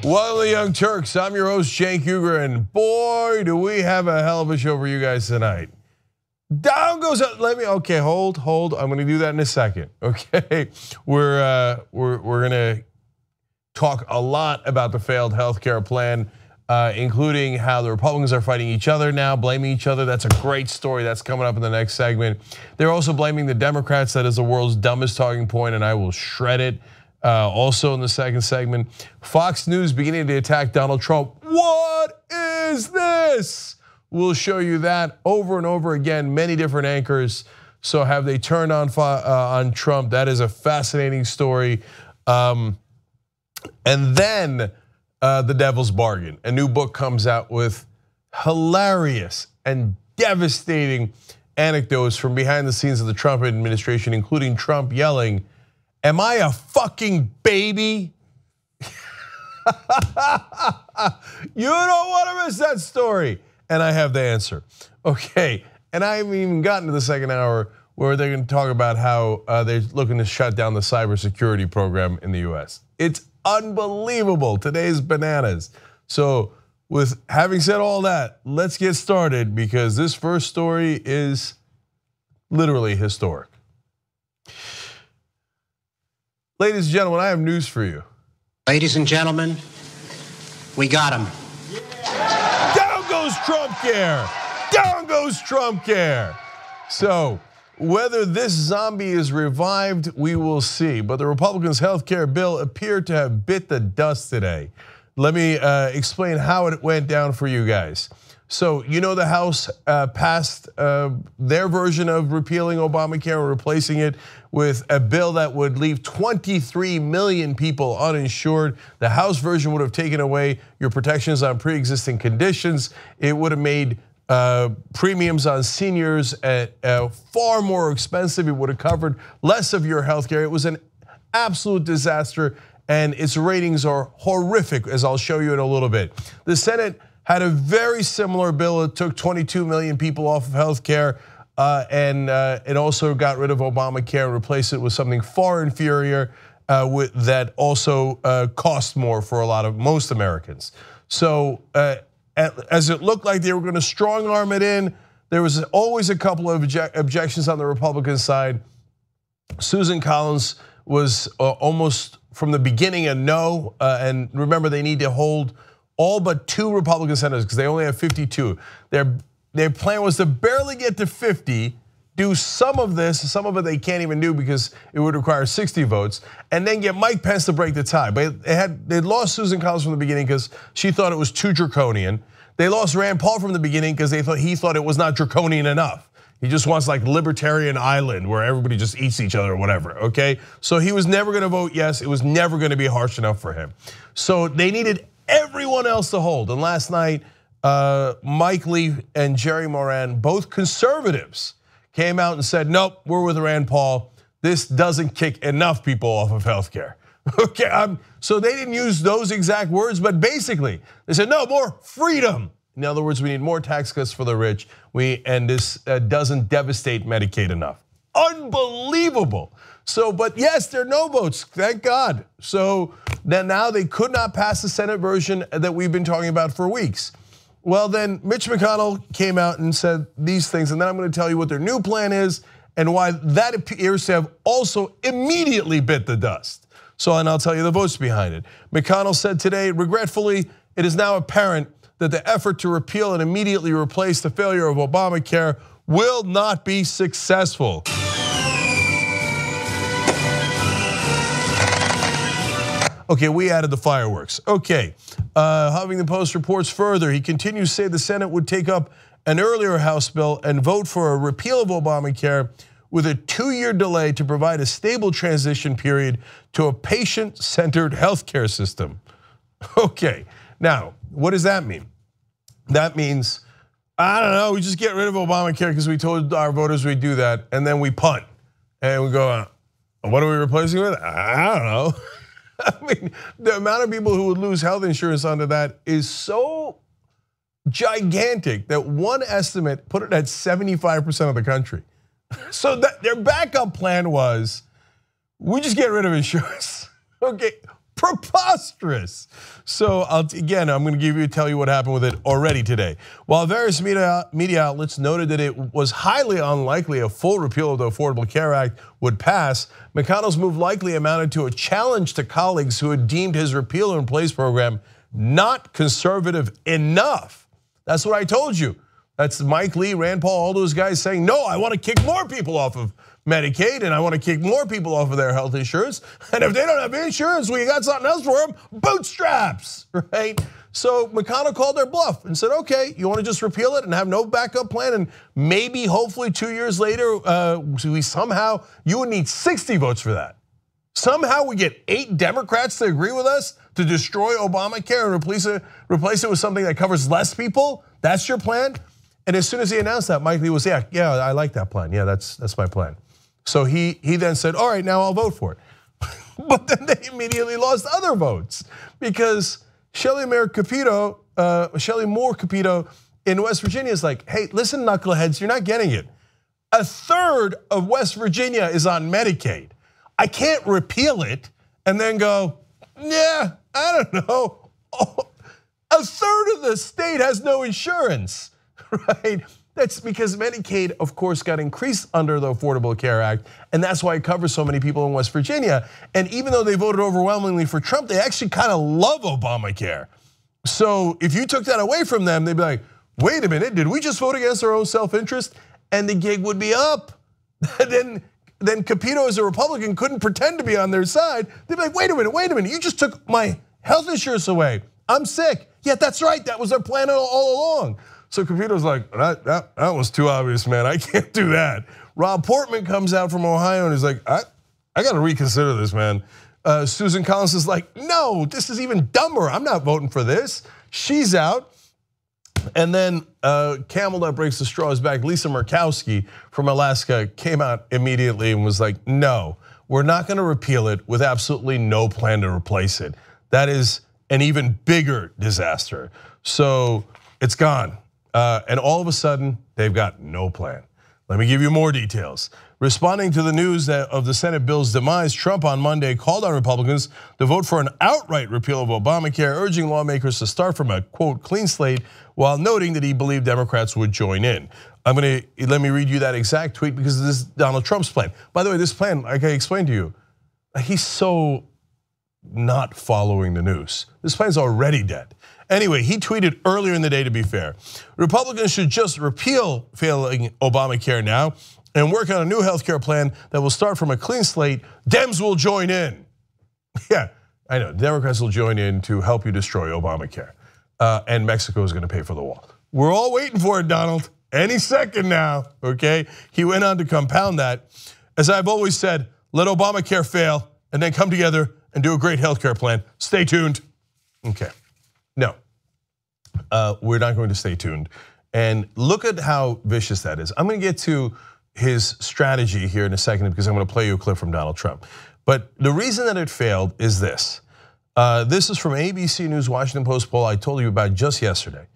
Welcome to the Young Turks. I'm your host, Cenk Uygur, and boy, do we have a hell of a show for you guys tonight. Down goes up. Okay, hold. I'm going to do that in a second. Okay, we're going to talk a lot about the failed healthcare plan, including how the Republicans are fighting each other now, blaming each other. That's a great story. That's coming up in the next segment. They're also blaming the Democrats. That is the world's dumbest talking point, and I will shred it. Also in the second segment, Fox News beginning to attack Donald Trump. What is this? We'll show you that over and over again, many different anchors. So have they turned on Trump? That is a fascinating story. And then The Devil's Bargain. A new book comes out with hilarious and devastating anecdotes from behind the scenes of the Trump administration, including Trump yelling, "Am I a fucking baby?" You don't want to miss that story. And I have the answer. Okay, and I haven't even gotten to the second hour where they're going to talk about how they're looking to shut down the cybersecurity program in the US. It's unbelievable. Today's bananas. So with having said all that, let's get started because this first story is literally historic. Ladies and gentlemen, I have news for you. Ladies and gentlemen, we got him. Down goes Trump care. Down goes Trump care. So whether this zombie is revived, we will see. But the Republicans' health care bill appeared to have bit the dust today. Let me explain how it went down for you guys. So you know the House passed their version of repealing Obamacare and replacing it with a bill that would leave 23 million people uninsured. The House version would have taken away your protections on pre-existing conditions. It would have made premiums on seniors far more expensive. It would have covered less of your health care. It was an absolute disaster, and its ratings are horrific, as I'll show you in a little bit. The Senate had a very similar bill. It took 22 million people off of health care, and it also got rid of Obamacare and replaced it with something far inferior that also cost more for most Americans. So as it looked like they were going to strong arm it in, there was always a couple of objections on the Republican side. Susan Collins was almost from the beginning a no, and remember they need to hold all but 2 Republican senators because they only have 52. Their plan was to barely get to 50, do some of this, some of it they can't even do because it would require 60 votes, and then get Mike Pence to break the tie. But they lost Susan Collins from the beginning because she thought it was too draconian. They lost Rand Paul from the beginning because he thought it was not draconian enough. He just wants like libertarian island where everybody just eats each other or whatever, okay? So he was never gonna vote yes, it was never gonna be harsh enough for him. So they needed everyone else to hold. And last night, Mike Lee and Jerry Moran, both conservatives, came out and said, nope, we're with Rand Paul. This doesn't kick enough people off of healthcare. Okay, so they didn't use those exact words, but basically they said, no, more freedom. In other words, we need more tax cuts for the rich. And this doesn't devastate Medicaid enough. Unbelievable. So, but yes, there are no votes, thank God. So now they could not pass the Senate version that we've been talking about for weeks. Well, then Mitch McConnell came out and said these things, and then I'm going to tell you what their new plan is and why that appears to have also immediately bit the dust. So, and I'll tell you the votes behind it. McConnell said today, regretfully, it is now apparent that the effort to repeal and immediately replace the failure of Obamacare will not be successful. Okay, we added the fireworks. Okay, Huffington Post reports further. He continues to say the Senate would take up an earlier House bill and vote for a repeal of Obamacare with a 2-year delay to provide a stable transition period to a patient-centered healthcare system. Okay, now, what does that mean? That means, I don't know, we just get rid of Obamacare because we told our voters we'd do that, and then we punt. And we go, what are we replacing with? I don't know. I mean, the amount of people who would lose health insurance under that is so gigantic that one estimate put it at 75% of the country. So that their backup plan was, we just get rid of insurance. Okay, Preposterous. So again, I'm going to tell you what happened with it already today. While various media outlets noted that it was highly unlikely a full repeal of the Affordable Care Act would pass, McConnell's move likely amounted to a challenge to colleagues who had deemed his repeal and replace program not conservative enough. That's what I told you. That's Mike Lee, Rand Paul, all those guys saying, no, I want to kick more people off of Medicaid, and I want to kick more people off of their health insurance. And if they don't have insurance, we got something else for them, bootstraps, right? So McConnell called their bluff and said, okay, you want to just repeal it and have no backup plan, and maybe, hopefully 2 years later, you would need 60 votes for that. Somehow we get 8 Democrats to agree with us to destroy Obamacare and replace it with something that covers less people. That's your plan? And as soon as he announced that, Mike Lee was, yeah, I like that plan. Yeah, that's my plan. So he then said, all right, now I'll vote for it. But then they immediately lost other votes because Shelley Moore Capito in West Virginia is like, hey, listen, knuckleheads, you're not getting it. 1/3 of West Virginia is on Medicaid. I can't repeal it and then go, yeah, I don't know. 1/3 of the state has no insurance, right? That's because Medicaid, of course, got increased under the Affordable Care Act, and that's why it covers so many people in West Virginia. And even though they voted overwhelmingly for Trump, they actually kind of love Obamacare. So if you took that away from them, they'd be like, wait a minute, did we just vote against our own self-interest? And the gig would be up. Then Capito, as a Republican, couldn't pretend to be on their side. They'd be like, wait a minute, you just took my health insurance away. I'm sick. Yeah, that's right, that was their plan all along. So Capito's like, that was too obvious, man. I can't do that. Rob Portman comes out from Ohio and he's like, I got to reconsider this, man. Susan Collins is like, no, this is even dumber. I'm not voting for this. She's out. And then camel that breaks the straw is back. Lisa Murkowski from Alaska came out immediately and was like, no, we're not going to repeal it with absolutely no plan to replace it. That is an even bigger disaster. So it's gone. And all of a sudden, they've got no plan. Let me give you more details. Responding to the news of the Senate bill's demise, Trump on Monday called on Republicans to vote for an outright repeal of Obamacare, urging lawmakers to start from a, quote, clean slate, while noting that he believed Democrats would join in. Let me read you that exact tweet because this is Donald Trump's plan. By the way, this plan, like I explained to you, he's so not following the news. This plan's already dead. Anyway, he tweeted earlier in the day, to be fair, Republicans should just repeal failing Obamacare now and work on a new health care plan that will start from a clean slate. Dems will join in. Yeah, I know, Democrats will join in to help you destroy Obamacare. And Mexico is gonna pay for the wall. We're all waiting for it, Donald, any second now, okay? He went on to compound that. As I've always said, let Obamacare fail and then come together and do a great health care plan. Stay tuned. Okay. No, we're not going to stay tuned. And look at how vicious that is. I'm going to get to his strategy here in a second because I'm going to play you a clip from Donald Trump. But the reason that it failed is this. This is from ABC News Washington Post poll I told you about just yesterday.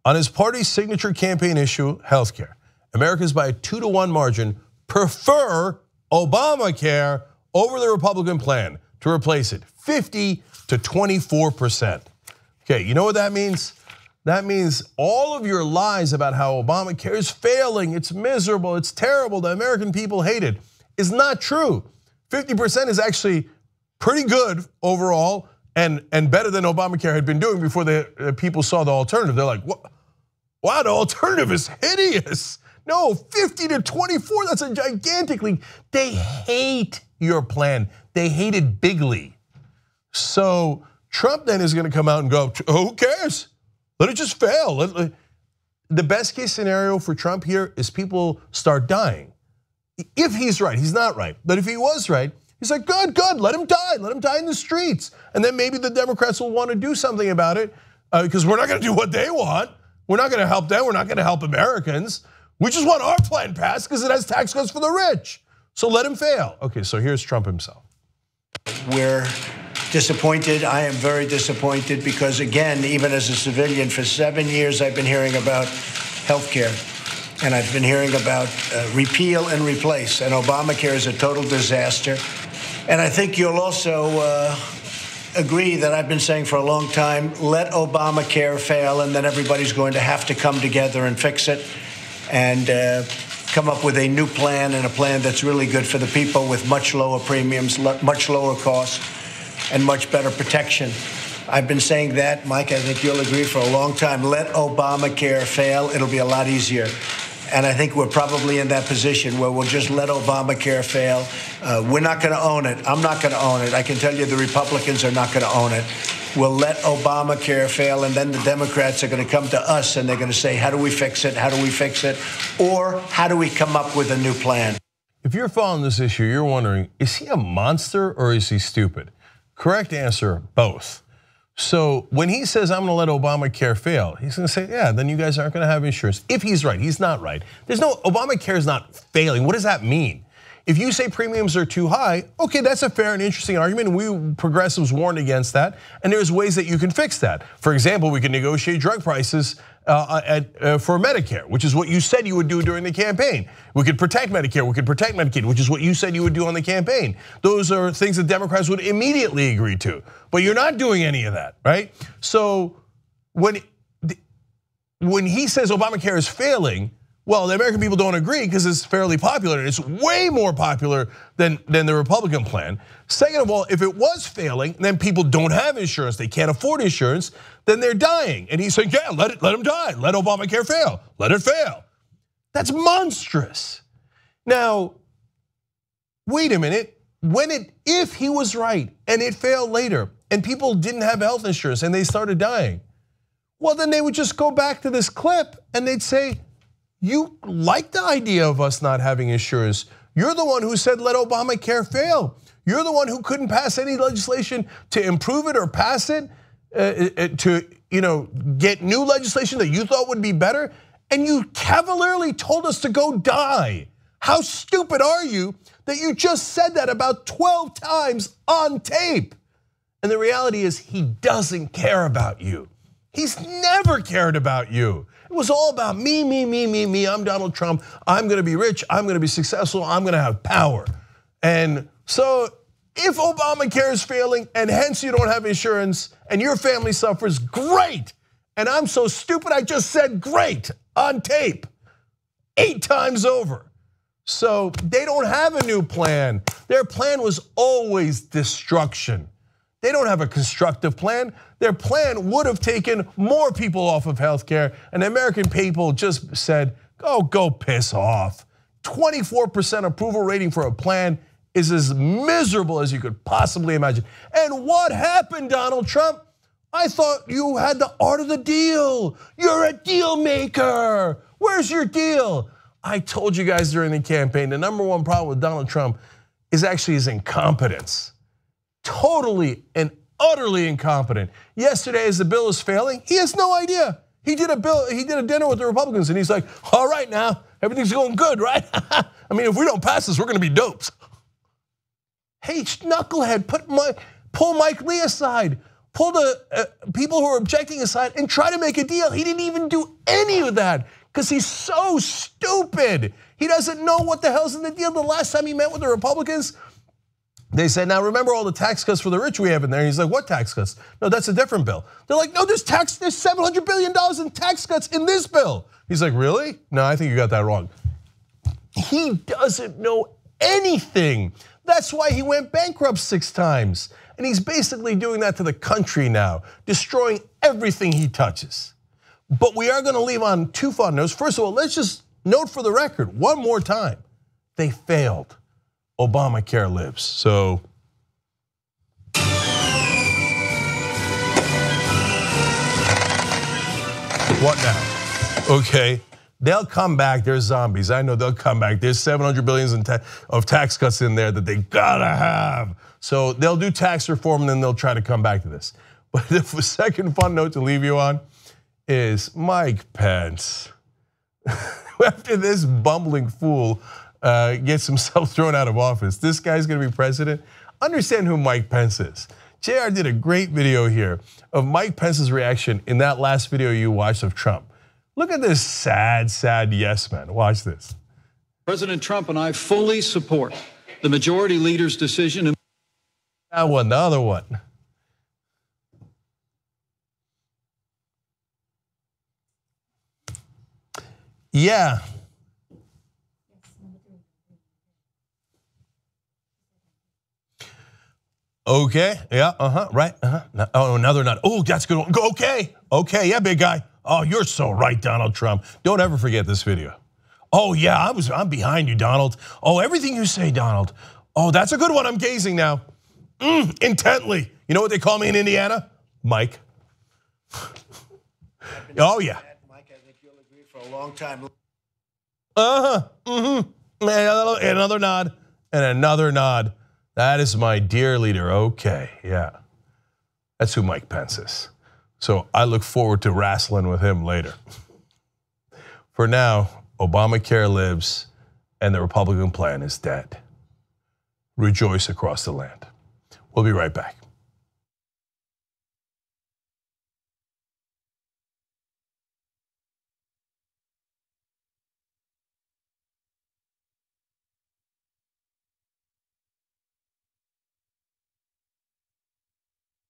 On his party's signature campaign issue, healthcare, Americans by a 2-to-1 margin prefer Obamacare over the Republican plan to replace it, 50 to 24%. Okay, you know what that means? That means all of your lies about how Obamacare is failing, it's miserable, it's terrible, the American people hate it, is not true. 50% is actually pretty good overall and better than Obamacare had been doing before the people saw the alternative. They're like, what? Wow, the alternative is hideous. No, 50 to 24, that's a gigantic lead. They hate your plan. They hate it bigly. So Trump then is going to come out and go, who cares? Let it just fail. The best case scenario for Trump here is people start dying. If he's right, he's not right. But if he was right, he's like, good, let him die in the streets. And then maybe the Democrats will want to do something about it because we're not going to do what they want. We're not going to help them, we're not going to help Americans. We just want our plan passed because it has tax cuts for the rich. So let him fail. Okay, so here's Trump himself. We're disappointed. I am very disappointed because, again, even as a civilian, for 7 years I've been hearing about health care. And I've been hearing about repeal and replace. And Obamacare is a total disaster. And I think you'll also agree that I've been saying for a long time, let Obamacare fail, and then everybody's going to have to come together and fix it and come up with a new plan, and a plan that's really good for the people with much lower premiums, much lower costs, and much better protection. I've been saying that, Mike, I think you'll agree, for a long time. Let Obamacare fail. It'll be a lot easier. And I think we're probably in that position where we'll just let Obamacare fail. We're not going to own it. I'm not going to own it. I can tell you the Republicans are not going to own it. We'll let Obamacare fail, and then the Democrats are going to come to us and they're going to say, how do we fix it? How do we fix it? Or how do we come up with a new plan? If you're following this issue, you're wondering, is he a monster or is he stupid? Correct answer, both. So when he says, I'm gonna let Obamacare fail, he's gonna say, yeah, then you guys aren't gonna have insurance. If he's right, he's not right. Obamacare is not failing. What does that mean? If you say premiums are too high, okay, that's a fair and interesting argument. We progressives warned against that, and there's ways that you can fix that. For example, we can negotiate drug prices for Medicare, which is what you said you would do during the campaign. We could protect Medicare, we could protect Medicaid, which is what you said you would do on the campaign. Those are things that Democrats would immediately agree to, but you're not doing any of that, right? So when he says Obamacare is failing, well, the American people don't agree because it's fairly popular, and it's way more popular than the Republican plan. Second of all, if it was failing, then people don't have insurance, they can't afford insurance, then they're dying. And he's saying, yeah, let them die, let Obamacare fail, let it fail. That's monstrous. Now, wait a minute, if he was right and it failed later and people didn't have health insurance and they started dying, well, then they would just go back to this clip and they'd say, you like the idea of us not having insurance. You're the one who said let Obamacare fail. You're the one who couldn't pass any legislation to improve it or pass it, to get new legislation that you thought would be better. And you cavalierly told us to go die. How stupid are you that you just said that about 12 times on tape? And the reality is he doesn't care about you. He's never cared about you. It was all about me, me, me, me, me. I'm Donald Trump. I'm gonna be rich. I'm gonna be successful. I'm gonna have power. And so if Obamacare is failing and hence you don't have insurance and your family suffers, great. And I'm so stupid, I just said great on tape 8 times over. So they don't have a new plan. Their plan was always destruction. They don't have a constructive plan. Their plan would have taken more people off of healthcare, and the American people just said, oh, go piss off. 24% approval rating for a plan is as miserable as you could possibly imagine. And what happened, Donald Trump? I thought you had the art of the deal. You're a deal maker. Where's your deal? I told you guys during the campaign, the #1 problem with Donald Trump is actually his incompetence. Totally and utterly incompetent. Yesterday, as the bill is failing, he has no idea. He did a dinner with the Republicans, and he's like, all right now, everything's going good, right? I mean, if we don't pass this, we're gonna be dopes. Hey, knucklehead, pull Mike Lee aside. Pull the people who are objecting aside and try to make a deal. He didn't even do any of that because he's so stupid. He doesn't know what the hell's in the deal. The last time he met with the Republicans, they said, now remember all the tax cuts for the rich we have in there. He's like, what tax cuts? No, that's a different bill. They're like, no, there's $700 billion in tax cuts in this bill. He's like, really? No, I think you got that wrong. He doesn't know anything. That's why he went bankrupt 6 times. And he's basically doing that to the country now, destroying everything he touches. But we are gonna leave on 2 fun notes. First of all, let's just note for the record, one more time, they failed. Obamacare lives, so. What now? Okay, they'll come back, they're zombies. I know they'll come back. There's $700 billion of tax cuts in there that they gotta have. So they'll do tax reform and then they'll try to come back to this. But the second fun note to leave you on is Mike Pence. After this bumbling fool gets himself thrown out of office, this guy's gonna be president. Understand who Mike Pence is. JR did a great video here of Mike Pence's reaction in that last video you watched of Trump. Look at this sad, sad yes man. Watch this. President Trump and I fully support the majority leader's decision. That one, the other one. Yeah. Okay, yeah, right, Oh, another nod. Oh, that's a good one. Okay, yeah, big guy. Oh, you're so right, Donald Trump. Don't ever forget this video. Oh yeah, I'm behind you, Donald. Oh, everything you say, Donald. Oh, that's a good one. I'm gazing now. Intently. You know what they call me in Indiana? Mike. Oh yeah. Mike, I think you'll agree for a long time. Another nod and another nod. That is my dear leader. Okay, yeah. That's who Mike Pence is. So I look forward to wrestling with him later. For now, Obamacare lives and the Republican plan is dead. Rejoice across the land. We'll be right back.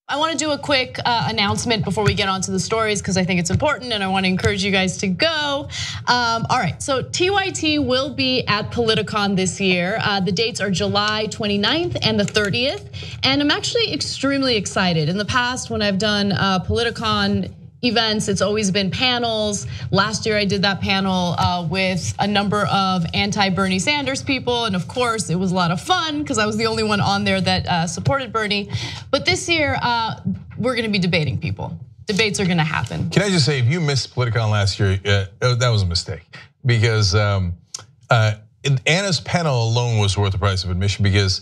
I want to do a quick announcement before we get onto the stories because I think it's important and I want to encourage you guys to go. All right, so TYT will be at Politicon this year. The dates are July 29th and the 30th. And I'm actually extremely excited. In the past, when I've done Politicon events, it's always been panels. Last year I did that panel with a number of anti-Bernie Sanders people, and of course it was a lot of fun because I was the only one on there that supported Bernie. But this year we're gonna be debating people. Debates are gonna happen. Can I just say, if you missed Politicon last year, that was a mistake, because Anna's panel alone was worth the price of admission, because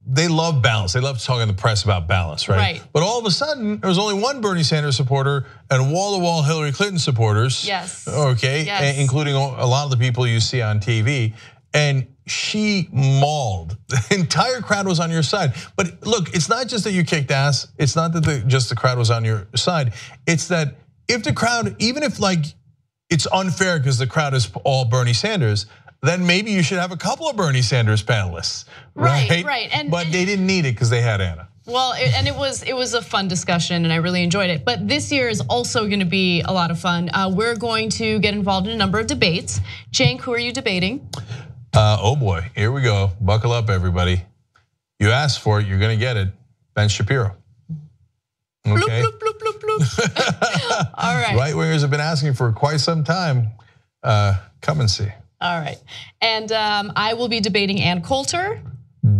they love balance. They love talking to the press about balance, right? Right. But all of a sudden, there was only one Bernie Sanders supporter and wall-to-wall Hillary Clinton supporters. Yes. Okay, yes. Including a lot of the people you see on TV. And she mauled. The entire crowd was on your side. But look, it's not just that you kicked ass. It's not that just the crowd was on your side. It's that if the crowd, even if like it's unfair because the crowd is all Bernie Sanders, then maybe you should have a couple of Bernie Sanders panelists, right? Right. But they didn't need it because they had Anna. Well, and it was a fun discussion, and I really enjoyed it. But this year is also going to be a lot of fun. We're going to get involved in a number of debates. Cenk, who are you debating? Oh boy, here we go. Buckle up, everybody. You asked for it, you're going to get it. Ben Shapiro. Okay. Bloop, bloop, bloop, bloop, bloop. All right. Right wingers have been asking for quite some time. Come and see. All right, and I will be debating Ann Coulter.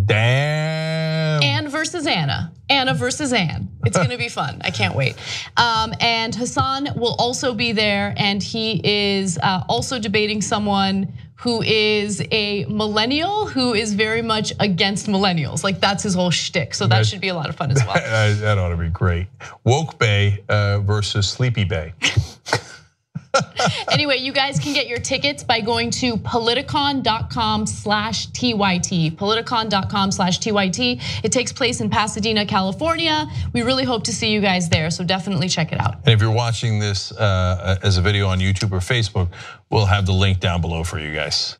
Damn. Ann versus Anna. Anna versus Ann. It's gonna be fun. I can't wait. And Hassan will also be there, and he is also debating someone who is a millennial who is very much against millennials. Like that's his whole shtick. So that should be a lot of fun as well. That ought to be great. Woke Bay versus Sleepy Bay. Anyway, you guys can get your tickets by going to politicon.com/TYT. Politicon.com/TYT. It takes place in Pasadena, California. We really hope to see you guys there, so definitely check it out. And if you're watching this as a video on YouTube or Facebook, we'll have the link down below for you guys.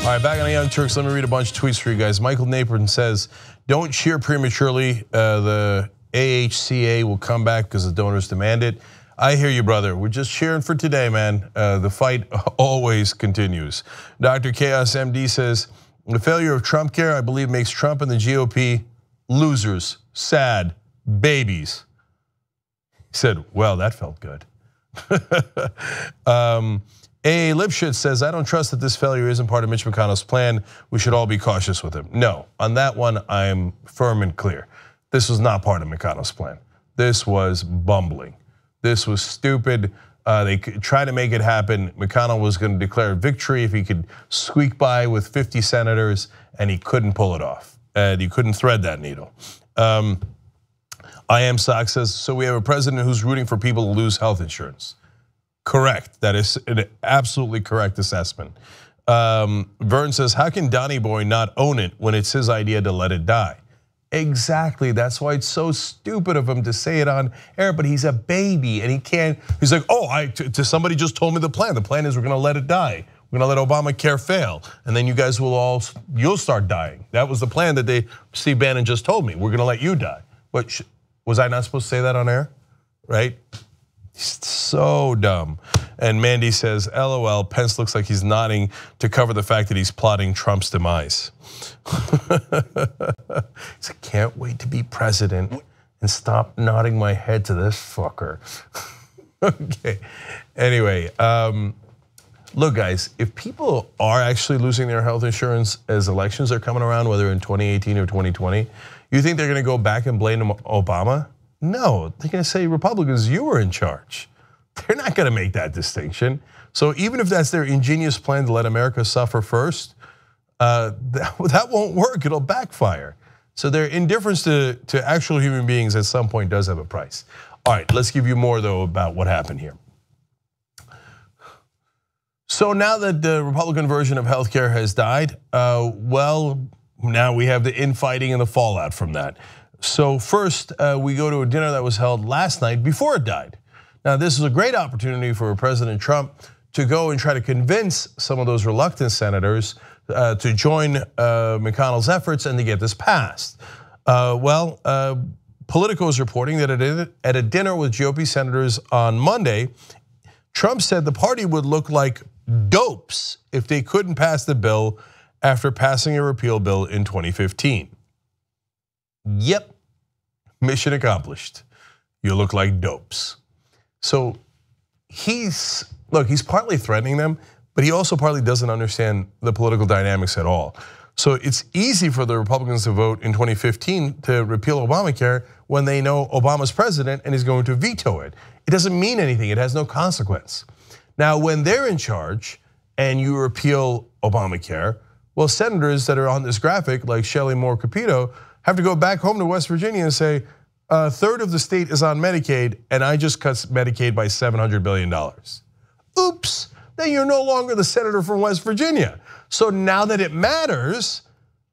All right, back on the Young Turks. Let me read a bunch of tweets for you guys. Michael Napron says, don't cheer prematurely. The AHCA will come back because the donors demand it. I hear you, brother. We're just cheering for today, man. The fight always continues. Dr. Chaos MD says, the failure of Trump care, I believe, makes Trump and the GOP losers, sad babies. He said, well, that felt good. A. Lipschitz says, I don't trust that this failure isn't part of Mitch McConnell's plan. We should all be cautious with him. No, on that one, I'm firm and clear. This was not part of McConnell's plan. This was bumbling. This was stupid. They tried to make it happen. McConnell was going to declare victory if he could squeak by with 50 senators, and he couldn't pull it off. And he couldn't thread that needle. I Am Sock says, so we have a president who's rooting for people to lose health insurance. Correct. That is an absolutely correct assessment. Vern says, how can Donny Boy not own it when it's his idea to let it die? Exactly. That's why it's so stupid of him to say it on air, but he's a baby and he can't. He's like, somebody just told me the plan. The plan is we're going to let it die. We're going to let Obamacare fail. And then you guys you'll start dying. That was the plan that Steve Bannon just told me. We're going to let you die. But was I not supposed to say that on air? Right? So dumb. And Mandy says, LOL, Pence looks like he's nodding to cover the fact that he's plotting Trump's demise. I can't wait to be president and stop nodding my head to this fucker. Okay, anyway, look guys, if people are actually losing their health insurance as elections are coming around, whether in 2018 or 2020, you think they're gonna go back and blame Obama? No, they're gonna say, Republicans, you were in charge. They're not gonna make that distinction. So even if that's their ingenious plan to let America suffer first, that won't work, it'll backfire. So their indifference to actual human beings at some point does have a price. All right, let's give you more though about what happened here. So now that the Republican version of healthcare has died, well, now we have the infighting and the fallout from that. So first, we go to a dinner that was held last night before it died. Now this is a great opportunity for President Trump to go and try to convince some of those reluctant senators to join McConnell's efforts and to get this passed. Politico is reporting that at a dinner with GOP senators on Monday, Trump said the party would look like dopes if they couldn't pass the bill after passing a repeal bill in 2015. Yep, mission accomplished. You look like dopes. So he's partly threatening them, but he also partly doesn't understand the political dynamics at all. So it's easy for the Republicans to vote in 2015 to repeal Obamacare when they know Obama's president and is going to veto it. It doesn't mean anything, it has no consequence. Now, when they're in charge and you repeal Obamacare, well, senators that are on this graphic, like Shelley Moore Capito, have to go back home to West Virginia and say, a third of the state is on Medicaid, and I just cut Medicaid by $700 billion. Oops, then you're no longer the senator from West Virginia. So now that it matters,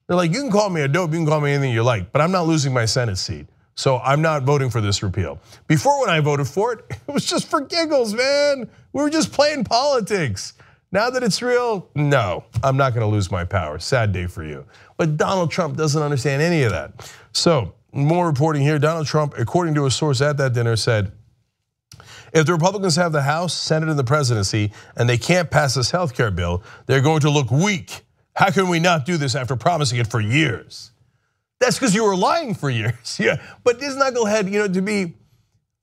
they're like, you can call me a dope, you can call me anything you like, but I'm not losing my Senate seat. So I'm not voting for this repeal. Before, when I voted for it, it was just for giggles, man. We were just playing politics. Now that it's real, no, I'm not gonna lose my power. Sad day for you. But Donald Trump doesn't understand any of that. So more reporting here, Donald Trump, according to a source at that dinner, said, if the Republicans have the House, Senate, and the presidency, and they can't pass this healthcare bill, they're going to look weak. How can we not do this after promising it for years? That's because you were lying for years. Yeah, but this knucklehead, to be,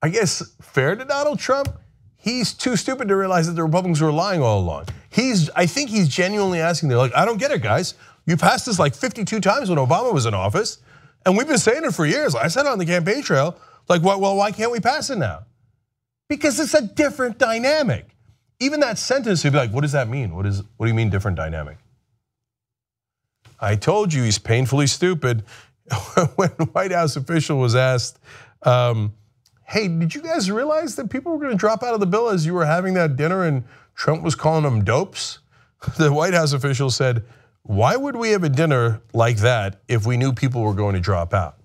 I guess, fair to Donald Trump, he's too stupid to realize that the Republicans were lying all along. I think he's genuinely asking, they're like, I don't get it, guys. You passed this like 52 times when Obama was in office, and we've been saying it for years. I said it on the campaign trail, like, well, why can't we pass it now? Because it's a different dynamic. Even that sentence, you'd be like, what does that mean? What do you mean different dynamic? I told you he's painfully stupid. When the White House official was asked, hey, did you guys realize that people were gonna drop out of the bill as you were having that dinner and Trump was calling them dopes? The White House official said, why would we have a dinner like that if we knew people were going to drop out?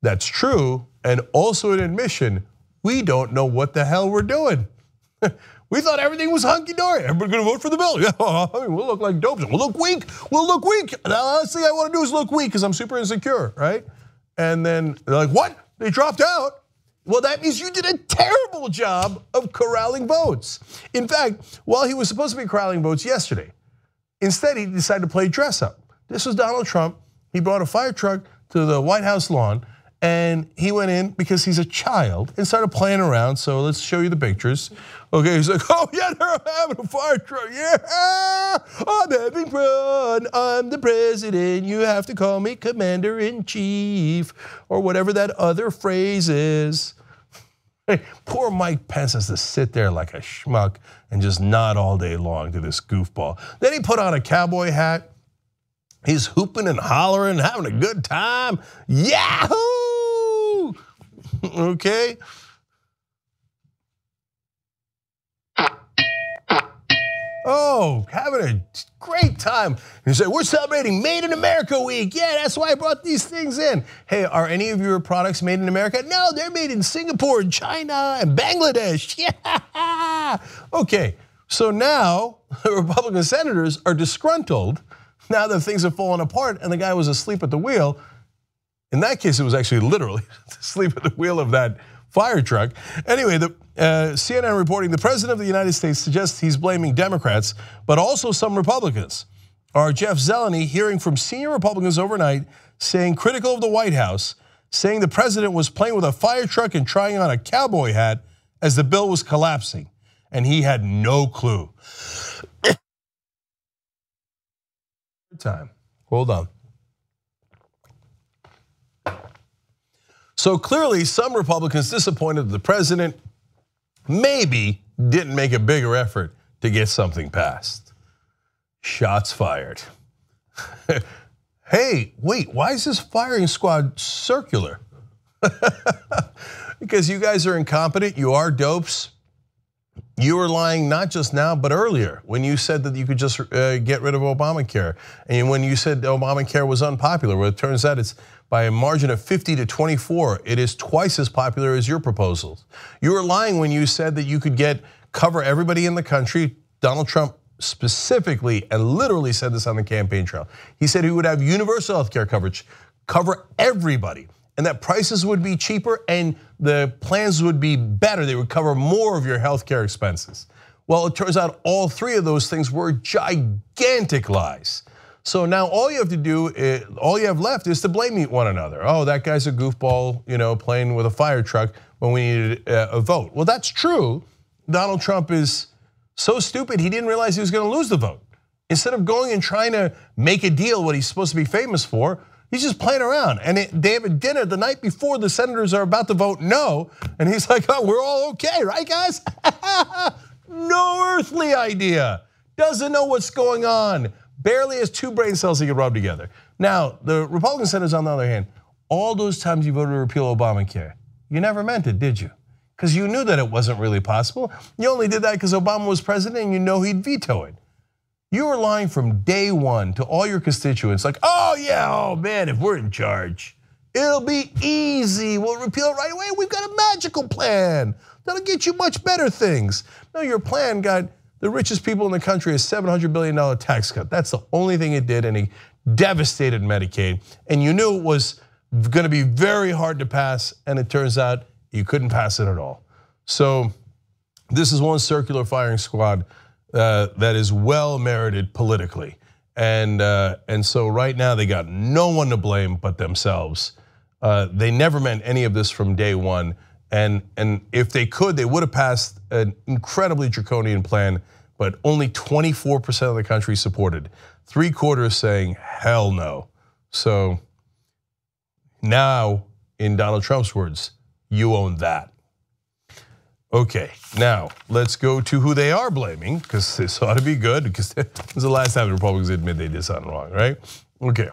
That's true, and also an admission, we don't know what the hell we're doing. We thought everything was hunky-dory. Everybody's gonna vote for the bill. Yeah, I mean, we'll look like dopes. We'll look weak. We'll look weak. The last thing I want to do is look weak because I'm super insecure, right? And then they're like, what? They dropped out. Well, that means you did a terrible job of corralling votes. In fact, while he was supposed to be corralling votes yesterday, instead he decided to play dress up. This was Donald Trump. He brought a fire truck to the White House lawn and he went in because he's a child and started playing around. So let's show you the pictures. Okay, he's like, oh yeah, they're having a fire truck. Yeah, I'm having fun. I'm the president. You have to call me commander-in-chief or whatever that other phrase is. Hey, poor Mike Pence has to sit there like a schmuck and just nod all day long to this goofball. Then he put on a cowboy hat. He's hooping and hollering, having a good time. Yahoo! Okay. Oh, having a great time. He said, we're celebrating Made in America Week. Yeah, that's why I brought these things in. Hey, are any of your products made in America? No, they're made in Singapore and China and Bangladesh. Yeah. Okay, so now the Republican senators are disgruntled now that things have fallen apart and the guy was asleep at the wheel. In that case, it was actually literally asleep at the wheel of that fire truck. Anyway, the CNN reporting the president of the United States suggests he's blaming Democrats, but also some Republicans. Our Jeff Zeleny hearing from senior Republicans overnight saying critical of the White House, saying the president was playing with a fire truck and trying on a cowboy hat as the bill was collapsing, and he had no clue. Time. Hold on. So clearly some Republicans disappointed that the president maybe didn't make a bigger effort to get something passed. Shots fired. Hey, wait, why is this firing squad circular? Because you guys are incompetent, you are dopes. You were lying not just now, but earlier when you said that you could just get rid of Obamacare. And when you said Obamacare was unpopular, well, it turns out it's by a margin of 50 to 24. It is twice as popular as your proposals. You were lying when you said that you could cover everybody in the country. Donald Trump specifically and literally said this on the campaign trail. He said he would have universal health care coverage, cover everybody, and that prices would be cheaper and the plans would be better. They would cover more of your healthcare expenses. Well, it turns out all three of those things were gigantic lies. So now all you have to do, all you have left is to blame one another. Oh, that guy's a goofball, playing with a fire truck when we needed a vote. Well, that's true. Donald Trump is so stupid, he didn't realize he was gonna lose the vote. Instead of going and trying to make a deal, what he's supposed to be famous for, he's just playing around. And they have a dinner the night before the senators are about to vote no. And he's like, oh, we're all okay, right guys? No earthly idea. Doesn't know what's going on. Barely has two brain cells he can rub together. Now, the Republican senators on the other hand, all those times you voted to repeal Obamacare, you never meant it, did you? Because you knew that it wasn't really possible. You only did that because Obama was president and you know he'd veto it. You were lying from day one to all your constituents like, oh yeah, oh man, if we're in charge, it'll be easy. We'll repeal it right away. We've got a magical plan that'll get you much better things. No, your plan got the richest people in the country a $700 billion tax cut. That's the only thing it did, and he devastated Medicaid. And you knew it was gonna be very hard to pass, and it turns out you couldn't pass it at all. So this is one circular firing squad that is well merited politically. And so right now they got no one to blame but themselves. They never meant any of this from day one. And if they could, they would have passed an incredibly draconian plan, but only 24% of the country supported. 3/4 saying hell no. So now, in Donald Trump's words, you own that. Okay, now let's go to who they are blaming, because this ought to be good, because this is the last time the Republicans admit they did something wrong, right? Okay.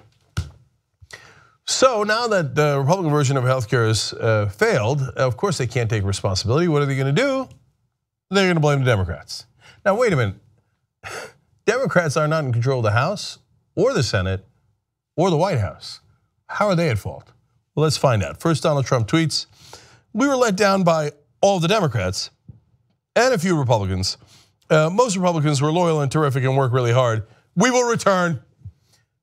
So now that the Republican version of healthcare has failed, of course they can't take responsibility. What are they going to do? They're going to blame the Democrats. Now wait a minute. Democrats are not in control of the House or the Senate or the White House. How are they at fault? Well, let's find out. First, Donald Trump tweets, "We were let down by all the Democrats. and a few Republicans, most Republicans who are loyal and terrific and work really hard, we will return.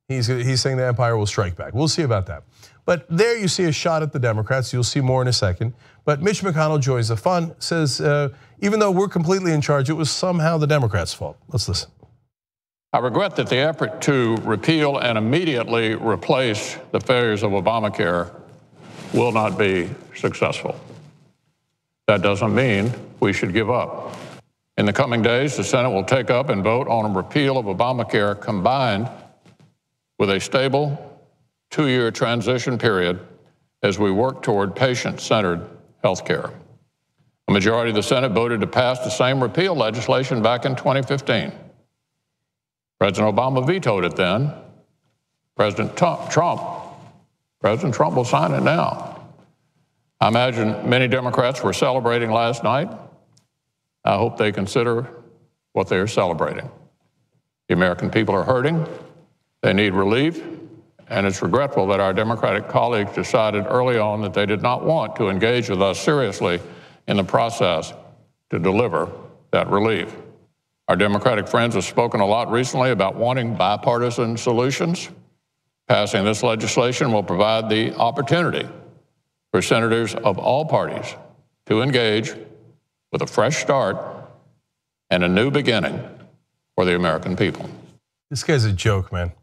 He's saying the empire will strike back. We'll see about that. But there you see a shot at the Democrats. You'll see more in a second. But Mitch McConnell joins the fun, says even though we're completely in charge, it was somehow the Democrats' fault. Let's listen. I regret that the effort to repeal and immediately replace the failures of Obamacare will not be successful. That doesn't mean we should give up. In the coming days, the Senate will take up and vote on a repeal of Obamacare combined with a stable 2-year transition period as we work toward patient-centered health care. A majority of the Senate voted to pass the same repeal legislation back in 2015. President Obama vetoed it then. President Trump will sign it now. I imagine many Democrats were celebrating last night. I hope they consider what they are celebrating. The American people are hurting. They need relief. And it's regretful that our Democratic colleagues decided early on that they did not want to engage with us seriously in the process to deliver that relief. Our Democratic friends have spoken a lot recently about wanting bipartisan solutions. Passing this legislation will provide the opportunity for senators of all parties to engage with a fresh start and a new beginning for the American people. This guy's a joke, man.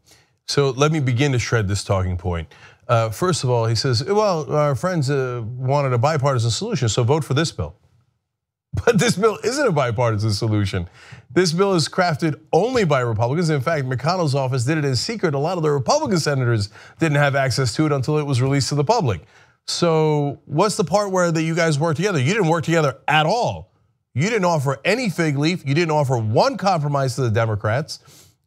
So let me begin to shred this talking point. First of all, he says, well, our friends wanted a bipartisan solution, so vote for this bill. But this bill isn't a bipartisan solution. This bill is crafted only by Republicans. In fact, McConnell's office did it in secret. A lot of the Republican senators didn't have access to it until it was released to the public. So what's the part where that you guys work together? You didn't work together at all. You didn't offer any fig leaf. You didn't offer one compromise to the Democrats.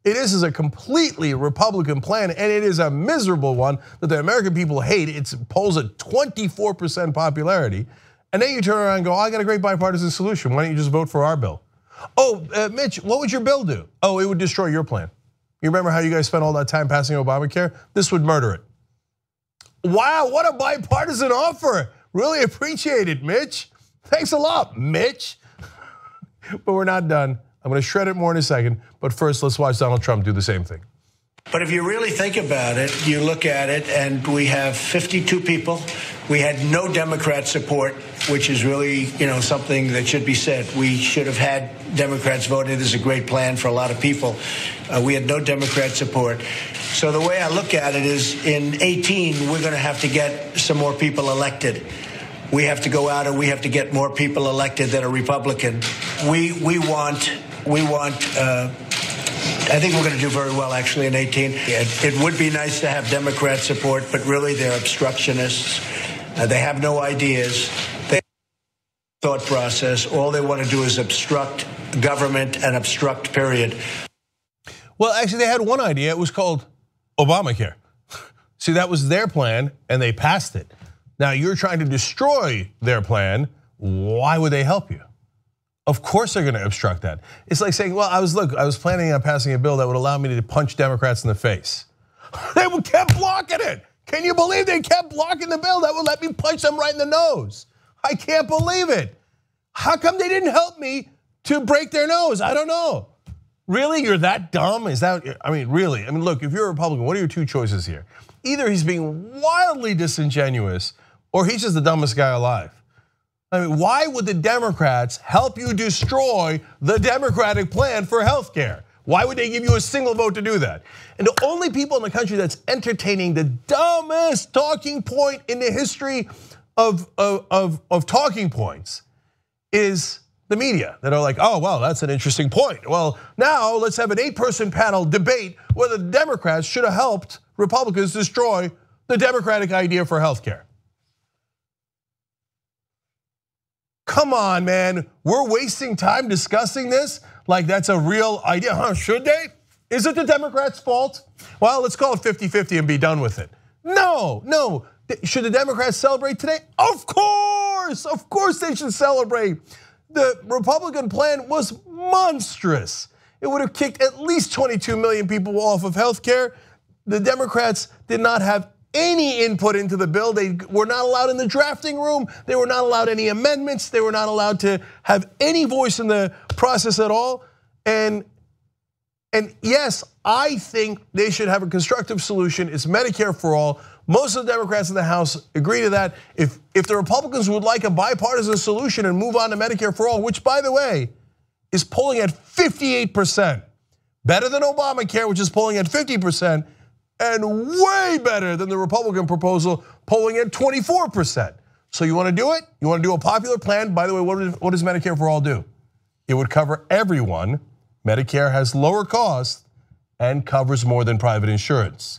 It is a completely Republican plan, and it is a miserable one that the American people hate. It polls at 24% popularity. And then you turn around and go, I got a great bipartisan solution. Why don't you just vote for our bill? Oh, Mitch, what would your bill do? Oh, it would destroy your plan. You remember how you guys spent all that time passing Obamacare? This would murder it. Wow, what a bipartisan offer. Really appreciate it, Mitch. Thanks a lot, Mitch. But we're not done. I'm gonna shred it more in a second. But first, let's watch Donald Trump do the same thing. But if you really think about it, you look at it, and we have 52 people. We had no Democrat support, which is really, something that should be said. We should have had Democrats voted. This is a great plan for a lot of people. We had no Democrat support. So the way I look at it is, in 18, we're going to have to get some more people elected. We have to go out and we have to get more people elected that are Republican. We want. I think we're going to do very well, actually, in 18. It would be nice to have Democrat support, but really they're obstructionists. They have no ideas. They have no thought process. All they want to do is obstruct government and obstruct, period. Well, actually, they had one idea. It was called Obamacare. See, that was their plan, and they passed it. Now, you're trying to destroy their plan. Why would they help you? Of course they're going to obstruct that. It's like saying, well, I was planning on passing a bill that would allow me to punch Democrats in the face. They kept blocking it. Can you believe they kept blocking the bill that would let me punch them right in the nose? I can't believe it. How come they didn't help me to break their nose? I don't know. Really, you're that dumb? Really? Look, if you're a Republican, what are your two choices here? Either he's being wildly disingenuous or he's just the dumbest guy alive. Why would the Democrats help you destroy the Democratic plan for health care? Why would they give you a single vote to do that? And the only people in the country that's entertaining the dumbest talking point in the history of talking points is the media that are like, oh, well, that's an interesting point. Well, now let's have an 8-person panel debate whether the Democrats should have helped Republicans destroy the Democratic idea for health care. Come on, man, we're wasting time discussing this like that's a real idea, huh? Should they? Is it the Democrats' fault? Well, let's call it 50-50 and be done with it. No. Should the Democrats celebrate today? Of course they should celebrate. The Republican plan was monstrous. It would have kicked at least 22 million people off of health care. The Democrats did not have any input into the bill. They were not allowed in the drafting room. They were not allowed any amendments. They were not allowed to have any voice in the process at all. And yes, I think they should have a constructive solution. It's Medicare for all. Most of the Democrats in the House agree to that. If the Republicans would like a bipartisan solution and move on to Medicare for all, which by the way, is polling at 58%, better than Obamacare, which is polling at 50%, and way better than the Republican proposal, polling at 24%. So you want to do it? You want to do a popular plan? By the way, what does Medicare for all do? It would cover everyone. Medicare has lower costs and covers more than private insurance.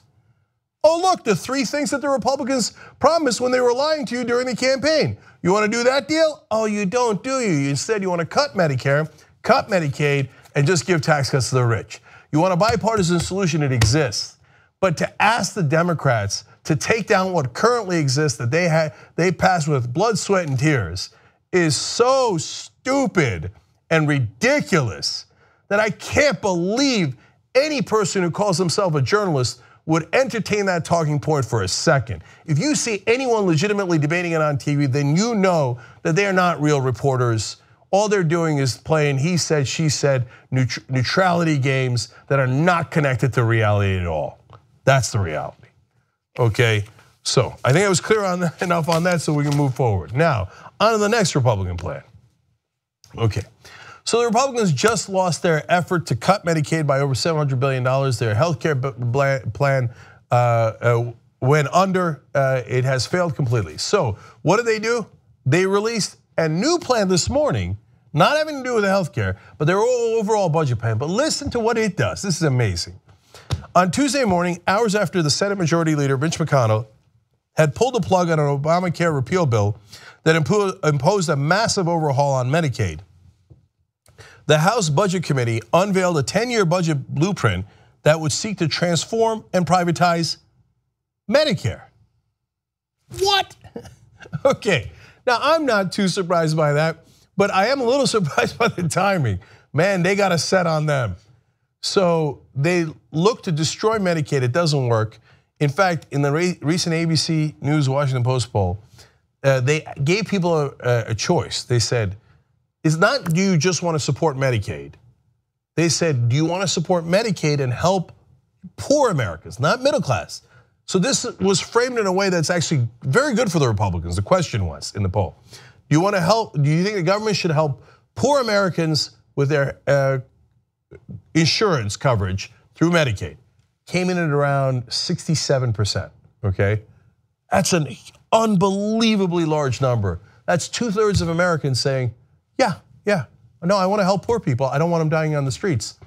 Oh look, the three things that the Republicans promised when they were lying to you during the campaign. You want to do that deal? Oh, you don't, do you? Instead, you want to cut Medicare, cut Medicaid, and just give tax cuts to the rich. You want a bipartisan solution, it exists. But to ask the Democrats to take down what currently exists that they passed with blood, sweat, and tears is so stupid and ridiculous that I can't believe any person who calls himself a journalist would entertain that talking point for a second. If you see anyone legitimately debating it on TV, then you know that they are not real reporters. All they're doing is playing he said, she said, neutrality games that are not connected to reality at all. That's the reality, okay? So I think I was clear enough on that so we can move forward. Now, on to the next Republican plan. Okay, so the Republicans just lost their effort to cut Medicaid by over $700 billion. Their healthcare plan went under, it has failed completely. So what did they do? They released a new plan this morning, not having to do with the healthcare, but their overall budget plan. But listen to what it does, this is amazing. On Tuesday morning, hours after the Senate Majority Leader, Mitch McConnell, had pulled the plug on an Obamacare repeal bill that imposed a massive overhaul on Medicaid, the House Budget Committee unveiled a 10-year budget blueprint that would seek to transform and privatize Medicare. What? Okay, now I'm not too surprised by that, but I am a little surprised by the timing. Man, they got a set on them. So they look to destroy Medicaid, it doesn't work. In fact, in the recent ABC News Washington Post poll, they gave people a choice. They said, it's not do you just want to support Medicaid? They said, do you want to support Medicaid and help poor Americans, not middle class? So this was framed in a way that's actually very good for the Republicans. The question was in the poll, do you want to help, do you think the government should help poor Americans with their insurance coverage through Medicaid? Came in at around 67%, okay? That's an unbelievably large number. That's 2/3 of Americans saying, yeah, no, I want to help poor people. I don't want them dying on the streets.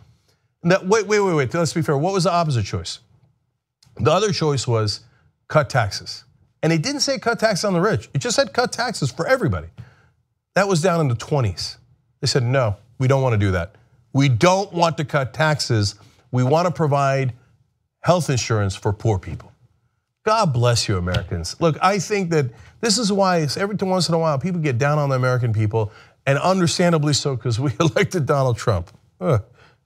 Wait, let's be fair. What was the opposite choice? The other choice was cut taxes. And it didn't say cut taxes on the rich. It just said cut taxes for everybody. That was down in the 20s. They said, no, we don't want to do that. We don't want to cut taxes. We want to provide health insurance for poor people. God bless you, Americans. Look, I think that this is why every once in a while people get down on the American people, and understandably so, because we elected Donald Trump.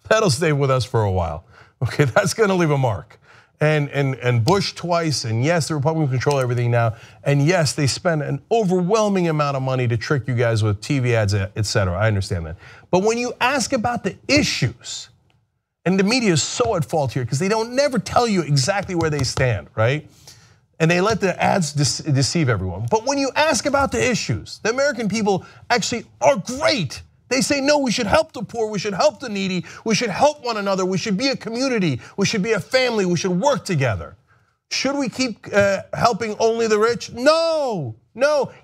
That'll stay with us for a while. Okay, that's gonna leave a mark. And Bush twice, and yes, the Republicans control everything now, and yes, they spend an overwhelming amount of money to trick you guys with TV ads, et cetera. I understand that. But when you ask about the issues, and the media is so at fault here because they don't never tell you exactly where they stand, right? And they let the ads deceive everyone. But when you ask about the issues, the American people actually are great. They say, no, we should help the poor, we should help the needy, we should help one another, we should be a community, we should be a family, we should work together. Should we keep helping only the rich? No,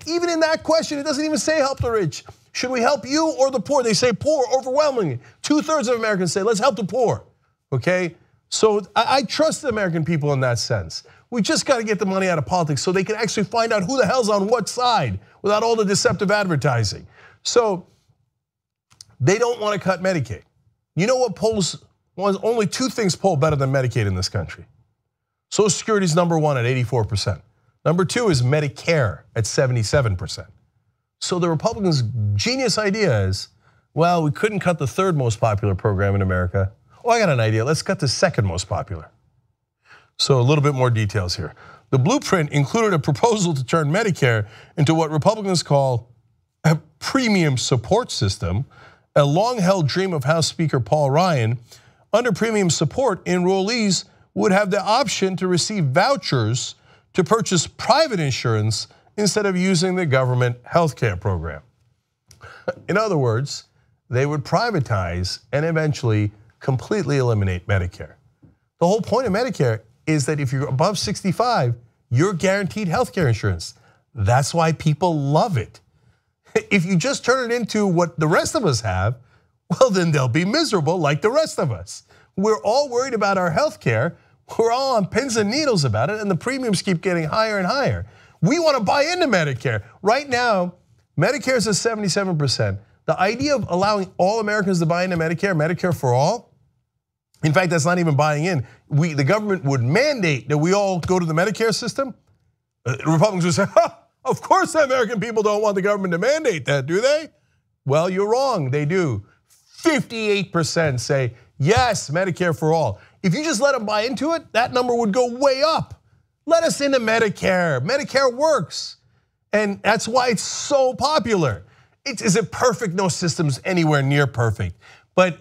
even in that question, it doesn't even say help the rich. Should we help you or the poor? They say poor overwhelmingly. 2/3 of Americans say let's help the poor, okay? So I trust the American people in that sense. We just got to get the money out of politics so they can actually find out who the hell's on what side without all the deceptive advertising. So they don't want to cut Medicaid. You know what polls, only 2 things poll better than Medicaid in this country. Social Security is number 1 at 84%. Number 2 is Medicare at 77%. So the Republicans' genius idea is, well, we couldn't cut the 3rd most popular program in America. Oh, I got an idea, let's cut the 2nd most popular. So a little bit more details here. The blueprint included a proposal to turn Medicare into what Republicans call a premium support system, a long-held dream of House Speaker Paul Ryan. Under premium support, enrollees would have the option to receive vouchers to purchase private insurance instead of using the government health care program. In other words, they would privatize and eventually completely eliminate Medicare. The whole point of Medicare is that if you're above 65, you're guaranteed health care insurance. That's why people love it. If you just turn it into what the rest of us have, well, then they'll be miserable like the rest of us. We're all worried about our health care. We're all on pins and needles about it, and the premiums keep getting higher and higher. We want to buy into Medicare. Right now, Medicare is at 77%. The idea of allowing all Americans to buy into Medicare, Medicare for all, in fact, that's not even buying in. The government would mandate that we all go to the Medicare system. Republicans would say, of course the American people don't want the government to mandate that, do they? Well, you're wrong, they do. 58% say, yes, Medicare for all. If you just let them buy into it, that number would go way up. Let us into Medicare. Medicare works. And that's why it's so popular. Is it perfect? No system's anywhere near perfect. But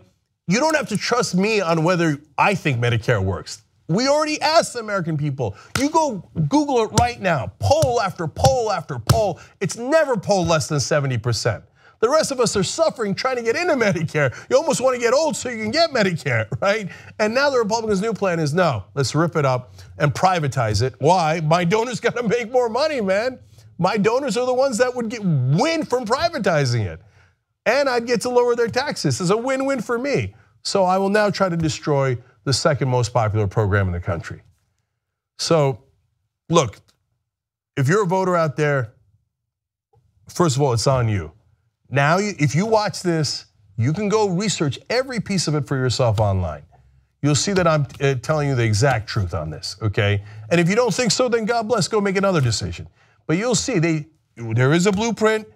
you don't have to trust me on whether I think Medicare works. We already asked the American people. You go Google it right now. Poll after poll after poll. It's never polled less than 70%. The rest of us are suffering trying to get into Medicare. You almost want to get old so you can get Medicare, right? And now the Republicans' new plan is no, let's rip it up and privatize it. Why? My donors got to make more money, man. My donors are the ones that would win from privatizing it. And I'd get to lower their taxes. It's a win-win for me. So I will now try to destroy the second most popular program in the country. So look, if you're a voter out there, first of all, it's on you. Now, if you watch this, you can go research every piece of it for yourself online. You'll see that I'm telling you the exact truth on this, okay? And if you don't think so, then God bless, go make another decision. But you'll see, there is a blueprint.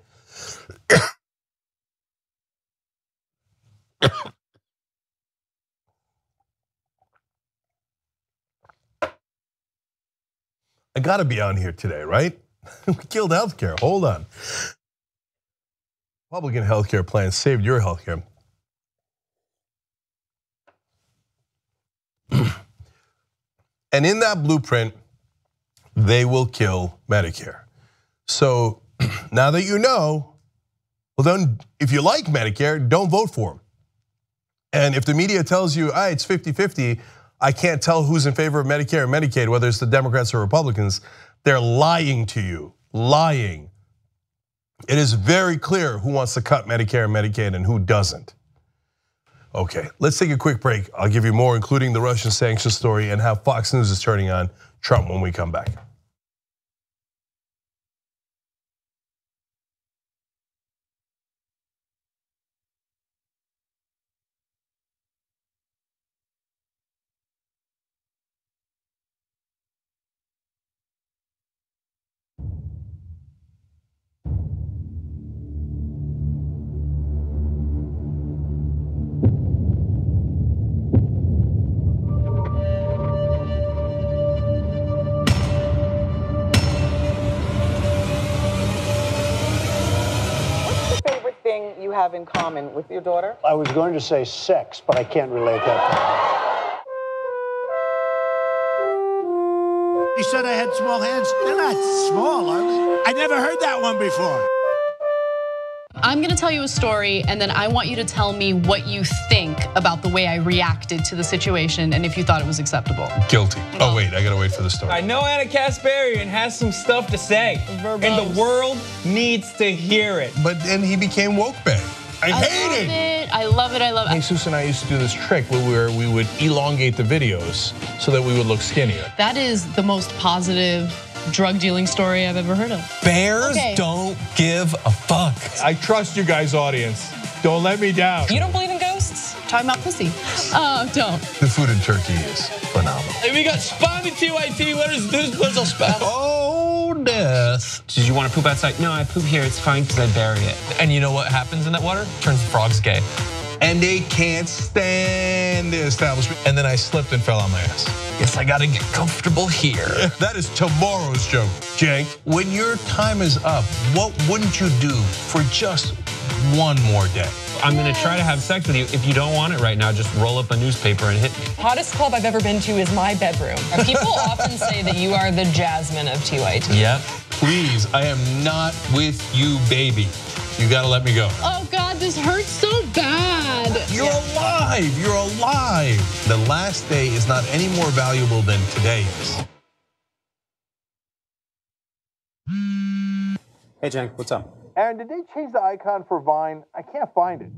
I gotta be on here today, right? We killed healthcare, hold on. Republican healthcare plan saved your healthcare. And in that blueprint, they will kill Medicare. So now that you know, well then, if you like Medicare, don't vote for them. And if the media tells you, it's 50-50, I can't tell who's in favor of Medicare and Medicaid, whether it's the Democrats or Republicans, they're lying to you, lying. It is very clear who wants to cut Medicare and Medicaid and who doesn't. Okay, let's take a quick break. I'll give you more, including the Russian sanctions story and how Fox News is turning on Trump when we come back. You have in common with your daughter? I was going to say sex, but I can't relate that. He said I had small hands. They're not small, are they? I never heard that one before. I'm gonna tell you a story, and then I want you to tell me what you think about the way I reacted to the situation and if you thought it was acceptable. Guilty. Oh wait, I gotta wait for the story. I know Anna Kasparian has some stuff to say, Verbose. and the world needs to hear it. But then he became woke bae. I hate it. I love it. Jesus and I used to do this trick where we would elongate the videos so that we would look skinnier. That is the most positive drug dealing story I've ever heard of. Bears don't give a fuck. I trust you guys, audience. Don't let me down. You don't believe in ghosts? Talking about pussy. Oh, don't. The food in Turkey is phenomenal. Hey, we got spotty TYT. What is this? What's a spot? Oh, death. Did you want to poop outside? No, I poop here. It's fine because I bury it. And you know what happens in that water? Turns the frogs gay. and they can't stand the establishment. And then I slipped and fell on my ass. Guess I gotta get comfortable here. That is tomorrow's joke, Cenk. When your time is up, what wouldn't you do for just one more day? I'm gonna try to have sex with you. If you don't want it right now, just roll up a newspaper and hit me. Hottest club I've ever been to is my bedroom. People often say that you are the Jasmine of TYT. Yep. Please, I am not with you, baby. You gotta let me go. Oh God, this hurts so bad. You're alive, you're alive. The last day is not any more valuable than today is. Hey Cenk, what's up? Aaron, did they change the icon for Vine? I can't find it.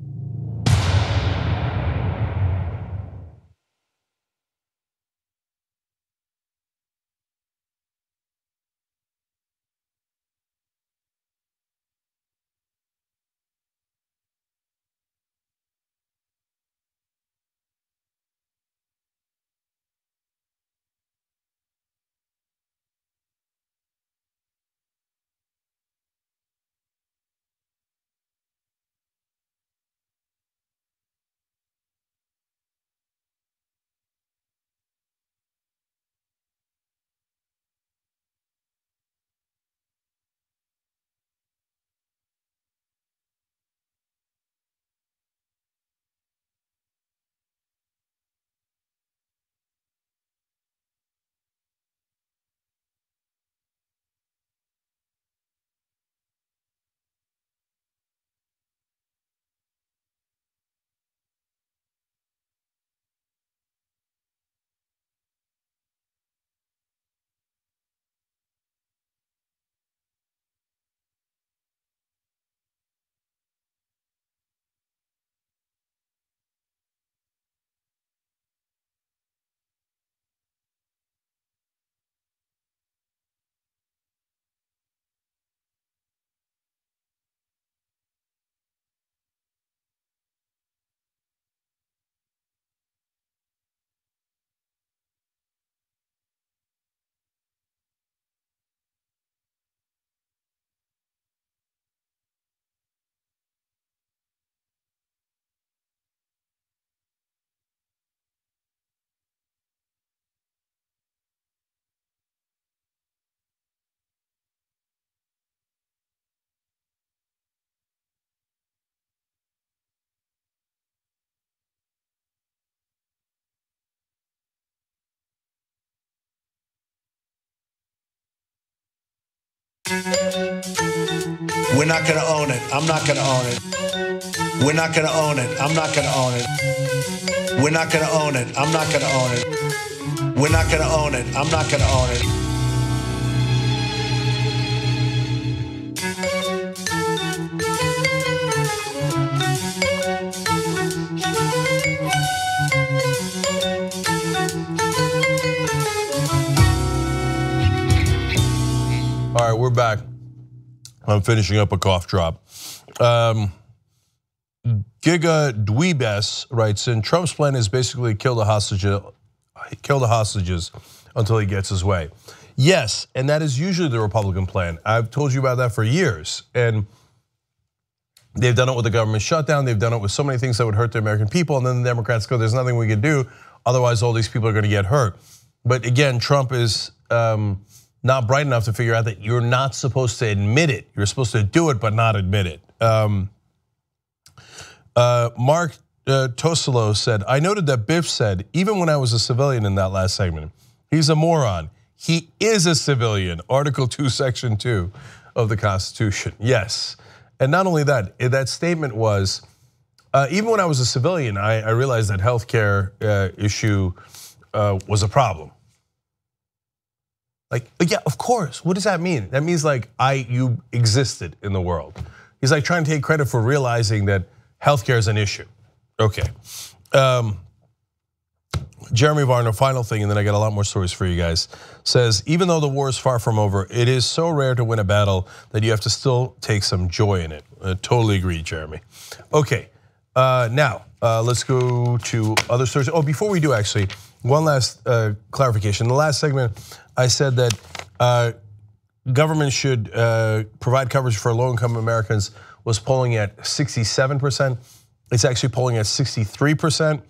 We're not going to own it. I'm not going to own it. We're not going to own it. I'm not going to own it. We're not going to own it. I'm not going to own it. We're not going to own it. I'm not going to own it. All right, we're back. I'm finishing up a cough drop. Giga Dweebess writes in, Trump's plan is basically kill the hostages until he gets his way. Yes, and that is usually the Republican plan. I've told you about that for years. And they've done it with the government shutdown. They've done it with so many things that would hurt the American people. And then the Democrats go, there's nothing we can do. Otherwise, all these people are going to get hurt. But again, Trump is not bright enough to figure out that you're not supposed to admit it. You're supposed to do it, but not admit it. Mark Tosilo said, I noted that Biff said, even when I was a civilian in that last segment, he's a moron. He is a civilian. Article 2, Section 2 of the Constitution. Yes. And not only that, that statement was, even when I was a civilian, I realized that healthcare issue was a problem. Like, yeah, of course. What does that mean? That means like you existed in the world. He's like trying to take credit for realizing that healthcare is an issue. Okay. Jeremy Varner, final thing, and then I got a lot more stories for you guys, says, even though the war is far from over, it is so rare to win a battle that you have to still take some joy in it. I totally agree, Jeremy. Okay, now let's go to other stories. Oh, before we do, actually, one last clarification. In the last segment, I said that government should provide coverage for low-income Americans was polling at 67%. It's actually polling at 63%,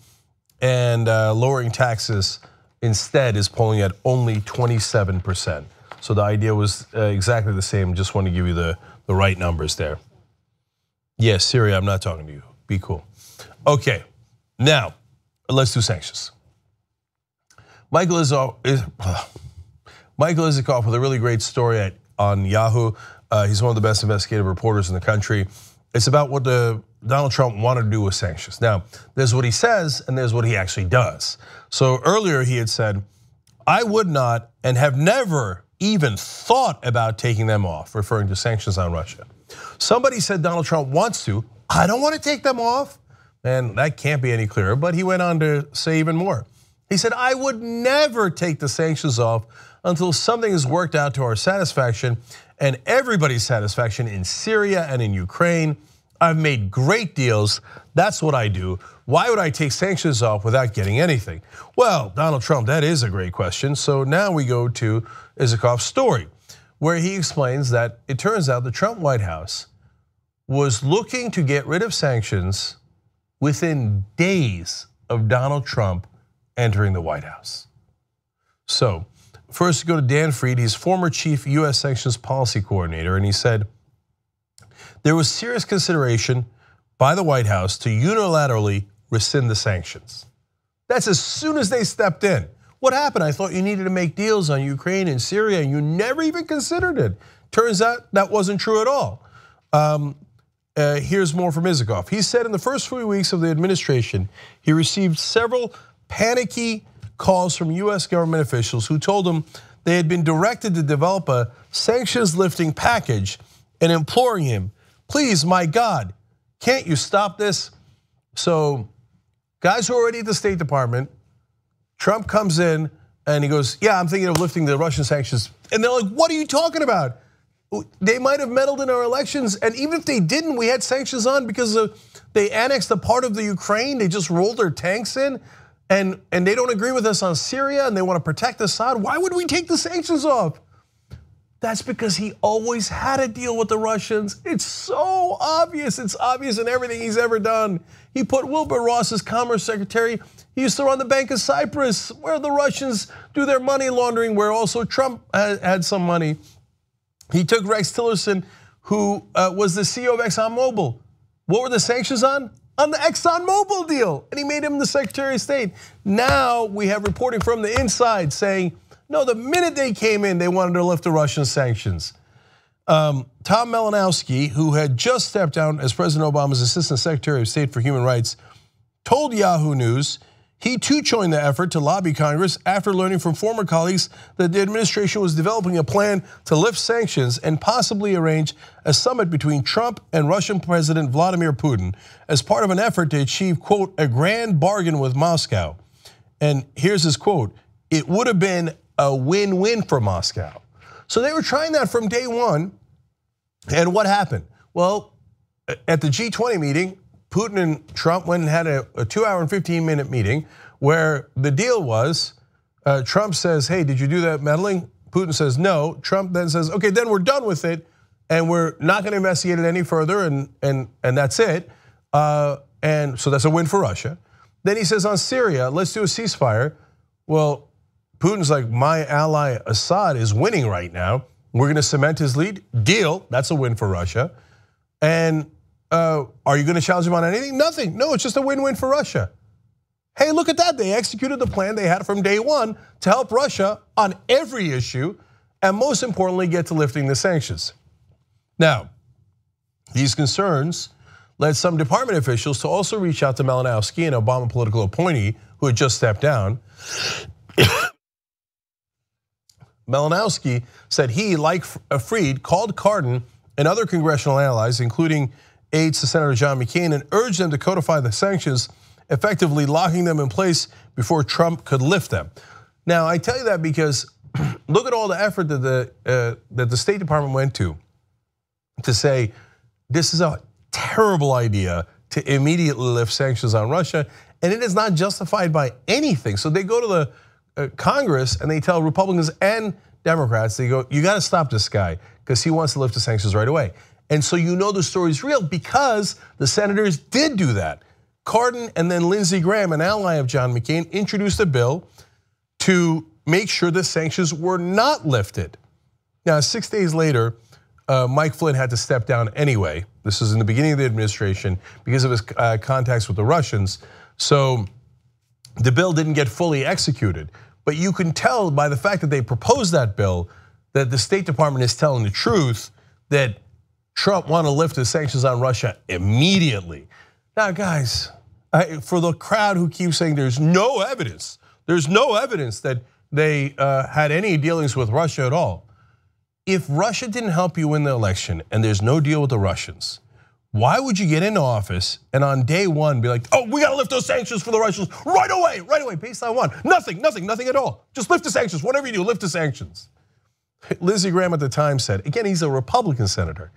and lowering taxes instead is polling at only 27%. So the idea was exactly the same. Just want to give you the right numbers there. Yes, Syria, I'm not talking to you. Be cool. Okay, now let's do sanctions. Michael Isikoff with a really great story on Yahoo. He's one of the best investigative reporters in the country. It's about what Donald Trump wanted to do with sanctions. Now, there's what he says and there's what he actually does. So earlier he had said, I would not and have never even thought about taking them off, referring to sanctions on Russia. Somebody said Donald Trump wants to. I don't want to take them off. And that can't be any clearer, but he went on to say even more. He said, I would never take the sanctions off until something is worked out to our satisfaction and everybody's satisfaction in Syria and in Ukraine. I've made great deals. That's what I do. Why would I take sanctions off without getting anything? Well, Donald Trump, that is a great question. So now we go to Isikoff's story, where he explains that it turns out the Trump White House was looking to get rid of sanctions within days of Donald Trump entering the White House. So first, go to Dan Fried. He's former chief US sanctions policy coordinator, and he said, there was serious consideration by the White House to unilaterally rescind the sanctions. That's as soon as they stepped in. What happened? I thought you needed to make deals on Ukraine and Syria, and you never even considered it. Turns out that wasn't true at all. Here's more from Isikoff. He said in the first few weeks of the administration, he received several panicky calls from US government officials who told him they had been directed to develop a sanctions lifting package and imploring him, please, my God, can't you stop this? So guys who are already at the State Department, Trump comes in and he goes, yeah, I'm thinking of lifting the Russian sanctions. And they're like, what are you talking about? They might have meddled in our elections, and even if they didn't, we had sanctions on because they annexed a part of the Ukraine. They just rolled their tanks in, and they don't agree with us on Syria, and they want to protect Assad. Why would we take the sanctions off? That's because he always had a deal with the Russians. It's so obvious. It's obvious in everything he's ever done. He put Wilbur Ross as Commerce Secretary. He used to run the Bank of Cyprus, where the Russians do their money laundering, where also Trump had some money. He took Rex Tillerson, who was the CEO of ExxonMobil. What were the sanctions on? On the ExxonMobil deal, and he made him the Secretary of State. Now we have reporting from the inside saying, no, the minute they came in, they wanted to lift the Russian sanctions. Tom Malinowski, who had just stepped down as President Obama's Assistant Secretary of State for Human Rights, told Yahoo News he too joined the effort to lobby Congress after learning from former colleagues that the administration was developing a plan to lift sanctions and possibly arrange a summit between Trump and Russian President Vladimir Putin as part of an effort to achieve, quote, a grand bargain with Moscow. And here's his quote, it would have been a win-win for Moscow. So they were trying that from day one, and what happened? Well, at the G20 meeting, Putin and Trump went and had a 2-hour and 15-minute meeting where the deal was, Trump says, hey, did you do that meddling? Putin says no. Trump then says, okay, then we're done with it and we're not going to investigate it any further and that's it. And so that's a win for Russia. Then he says on Syria, let's do a ceasefire. Well, Putin's like, my ally Assad is winning right now. We're going to cement his lead. Deal, that's a win for Russia. And are you going to challenge him on anything? Nothing. No, it's just a win-win for Russia. Hey, look at that. They executed the plan they had from day one to help Russia on every issue, and most importantly, get to lifting the sanctions. Now, these concerns led some department officials to also reach out to Malinowski, an Obama political appointee who had just stepped down. Malinowski said he, like Fried, called Cardin and other congressional allies, including aides to Senator John McCain, and urged them to codify the sanctions, effectively locking them in place before Trump could lift them. Now, I tell you that because look at all the effort that the State Department went to say this is a terrible idea to immediately lift sanctions on Russia, and it is not justified by anything. So they go to the Congress and they tell Republicans and Democrats, they go, you got to stop this guy because he wants to lift the sanctions right away. And so you know the story's real because the senators did do that. Cardin and then Lindsey Graham, an ally of John McCain, introduced a bill to make sure the sanctions were not lifted. Now, 6 days later, Mike Flynn had to step down anyway. This is in the beginning of the administration because of his contacts with the Russians. So the bill didn't get fully executed. But you can tell by the fact that they proposed that bill that the State Department is telling the truth, that Trump wanted to lift the sanctions on Russia immediately. Now, guys, for the crowd who keeps saying there's no evidence that they had any dealings with Russia at all. If Russia didn't help you win the election and there's no deal with the Russians, why would you get into office and on day one be like, oh, we gotta lift those sanctions for the Russians right away, based on what? Nothing at all. Just lift the sanctions, whatever you do, lift the sanctions. Lindsey Graham at the time said, again, he's a Republican senator,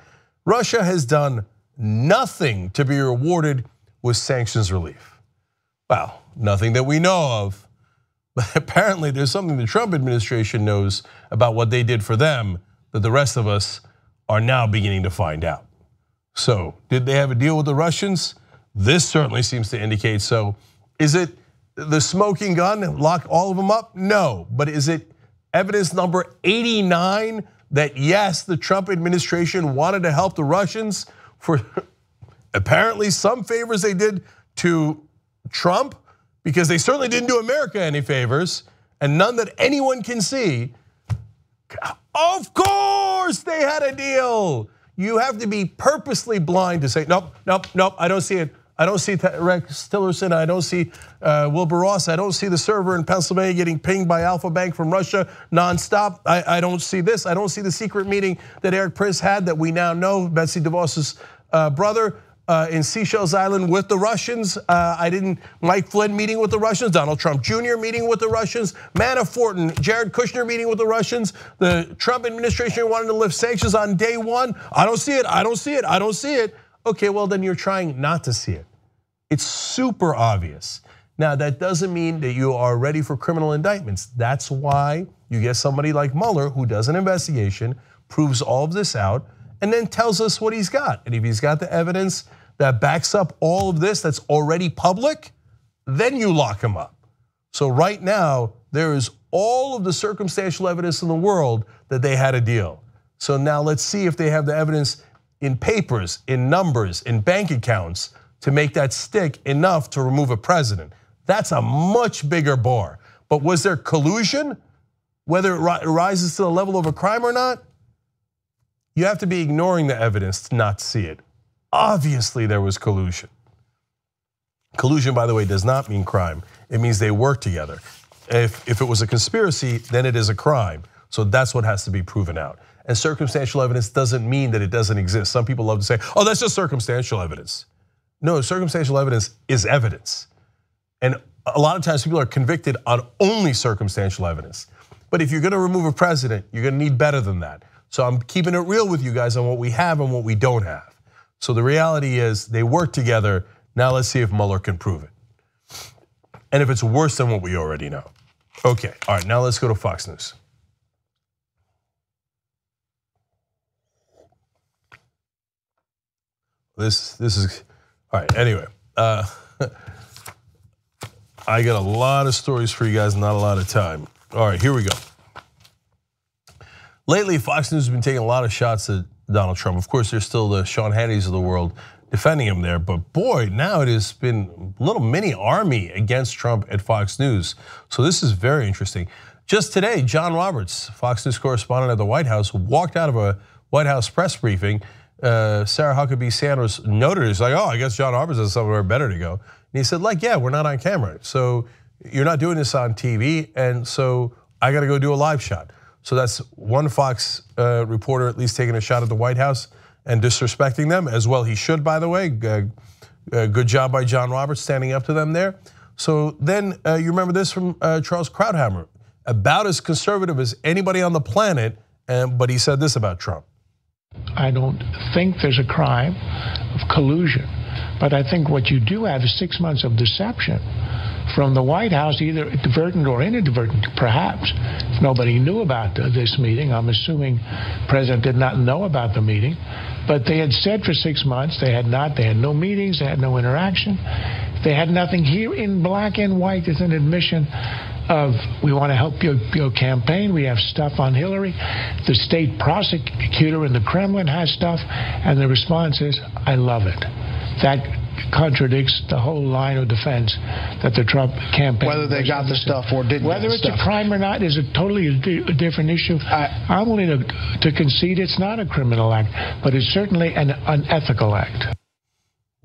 Russia has done nothing to be rewarded with sanctions relief. Well, nothing that we know of, but apparently there's something the Trump administration knows about what they did for them that the rest of us are now beginning to find out. So, did they have a deal with the Russians? This certainly seems to indicate so. Is it the smoking gun, lock all of them up? No, but is it evidence number 89 that yes, the Trump administration wanted to help the Russians for apparently some favors they did to Trump, because they certainly didn't do America any favors, and none that anyone can see. Of course they had a deal. You have to be purposely blind to say, nope, I don't see it. I don't see Rex Tillerson, I don't see Wilbur Ross, I don't see the server in Pennsylvania getting pinged by Alpha Bank from Russia nonstop. I don't see this, I don't see the secret meeting that Eric Prince had that we now know, Betsy DeVos's brother, in Seychelles Island with the Russians. Mike Flynn meeting with the Russians, Donald Trump Jr. meeting with the Russians, Manafort and Jared Kushner meeting with the Russians. The Trump administration wanted to lift sanctions on day one. I don't see it. Okay, well then you're trying not to see it. It's super obvious. Now that doesn't mean that you are ready for criminal indictments. That's why you get somebody like Mueller who does an investigation, proves all of this out, and then tells us what he's got. And if he's got the evidence that backs up all of this that's already public, then you lock him up. So right now, there is all of the circumstantial evidence in the world that they had a deal. So now let's see if they have the evidence in papers, in numbers, in bank accounts to make that stick enough to remove a president. That's a much bigger bar. But was there collusion? Whether it rises to the level of a crime or not, you have to be ignoring the evidence to not see it. Obviously there was collusion. Collusion, by the way, does not mean crime. It means they work together. If it was a conspiracy, then it is a crime. So that's what has to be proven out. And circumstantial evidence doesn't mean that it doesn't exist. Some people love to say, oh, that's just circumstantial evidence. No, circumstantial evidence is evidence. And a lot of times people are convicted on only circumstantial evidence. But if you're gonna remove a president, you're gonna need better than that. So I'm keeping it real with you guys on what we have and what we don't have. So the reality is they work together. Now let's see if Mueller can prove it. And if it's worse than what we already know. Okay, all right, now let's go to Fox News. This is, all right, anyway. I got a lot of stories for you guys, not a lot of time. All right, here we go. Lately, Fox News has been taking a lot of shots at Donald Trump. Of course, there's still the Sean Hannitys of the world defending him there, but boy, now it has been a little mini army against Trump at Fox News. So this is very interesting. Just today, John Roberts, Fox News correspondent at the White House, walked out of a White House press briefing. Sarah Huckabee Sanders noted, he's like, oh, I guess John Roberts has somewhere better to go. And he said, like, yeah, we're not on camera. So you're not doing this on TV, and so I gotta go do a live shot. So that's one Fox reporter at least taking a shot at the White House and disrespecting them, as well he should, by the way. Good job by John Roberts standing up to them there. So then you remember this from Charles Krauthammer, about as conservative as anybody on the planet, but he said this about Trump. I don't think there's a crime of collusion, but I think what you do have is 6 months of deception from the White House, either advertent or inadvertent, perhaps. Nobody knew about this meeting. I'm assuming the president did not know about the meeting. But they had said for 6 months they had no meetings, they had no interaction. They had nothing. Here in black and white is an admission of, we want to help your campaign. We have stuff on Hillary. The state prosecutor in the Kremlin has stuff. And the response is, I love it. That contradicts the whole line of defense that the Trump campaign. Whether they got the stuff or didn't. Whether it's a crime or not is a totally different issue. I'm willing to concede it's not a criminal act, but it's certainly an unethical act.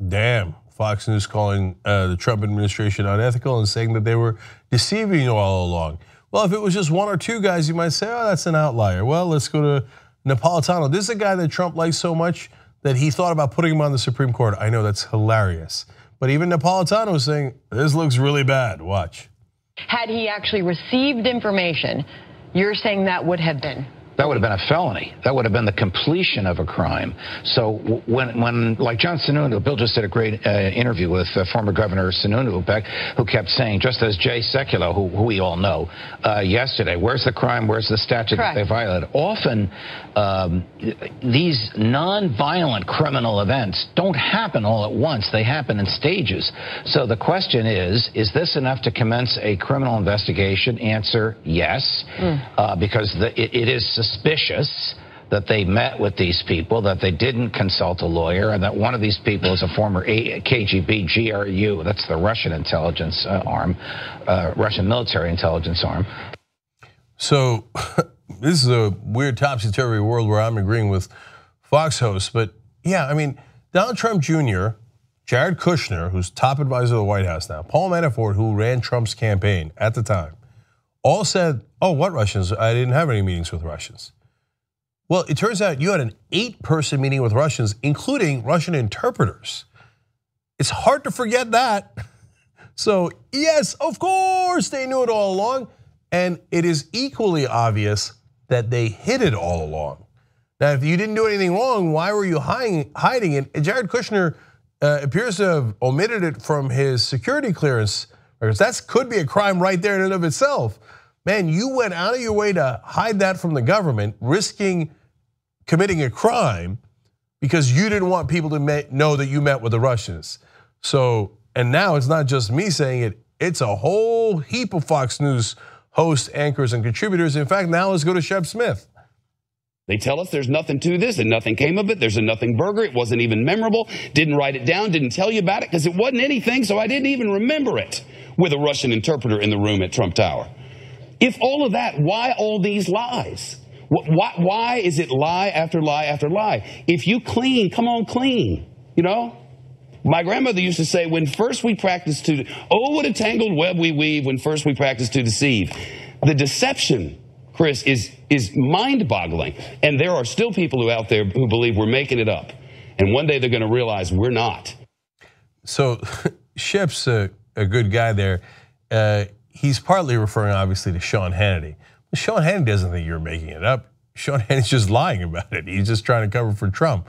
Damn. Fox News calling the Trump administration unethical and saying that they were deceiving you all along. Well, if it was just one or two guys, you might say, oh, that's an outlier. Well, let's go to Napolitano. This is a guy that Trump likes so much that he thought about putting him on the Supreme Court. I know that's hilarious. But even Napolitano is saying, this looks really bad. Watch. Had he actually received information, you're saying that would have been? That would have been a felony. That would have been the completion of a crime. So when like John Sununu, Bill just did a great interview with former Governor Sununu, who kept saying, just as Jay Sekulow, who we all know, yesterday, where's the crime, where's the statute that they violated? Often, these non-violent criminal events don't happen all at once. They happen in stages. So the question is this enough to commence a criminal investigation? Answer, yes, because it is suspicious that they met with these people, that they didn't consult a lawyer, and that one of these people is a former KGB GRU, that's the Russian intelligence arm, Russian military intelligence arm. So this is a weird topsy-turvy world where I'm agreeing with Fox hosts, but yeah, I mean, Donald Trump Jr., Jared Kushner, who's top advisor of the White House now, Paul Manafort, who ran Trump's campaign at the time, all said, oh, what Russians? I didn't have any meetings with Russians. Well, it turns out you had an 8-person meeting with Russians, including Russian interpreters. It's hard to forget that. So yes, of course, they knew it all along. And it is equally obvious that they hid it all along. Now, if you didn't do anything wrong, why were you hiding it? And Jared Kushner appears to have omitted it from his security clearance, because that could be a crime right there in and of itself. Man, you went out of your way to hide that from the government, risking committing a crime because you didn't want people to know that you met with the Russians. So, and now it's not just me saying it, it's a whole heap of Fox News hosts, anchors, and contributors. In fact, now let's go to Shep Smith. They tell us there's nothing to this and nothing came of it. There's a nothing burger. It wasn't even memorable. Didn't write it down, didn't tell you about it because it wasn't anything, so I didn't even remember it, with a Russian interpreter in the room at Trump Tower. If all of that, why all these lies? Why is it lie after lie after lie? If you clean, come on clean, you know? My grandmother used to say, when first we practice to, oh, what a tangled web we weave when first we practice to deceive. The deception, Chris, is mind-boggling. And there are still people out there who believe we're making it up. And one day they're going to realize we're not. So Shep's a good guy there. He's partly referring, obviously, to Sean Hannity. But Sean Hannity doesn't think you're making it up. Sean Hannity's just lying about it. He's just trying to cover for Trump.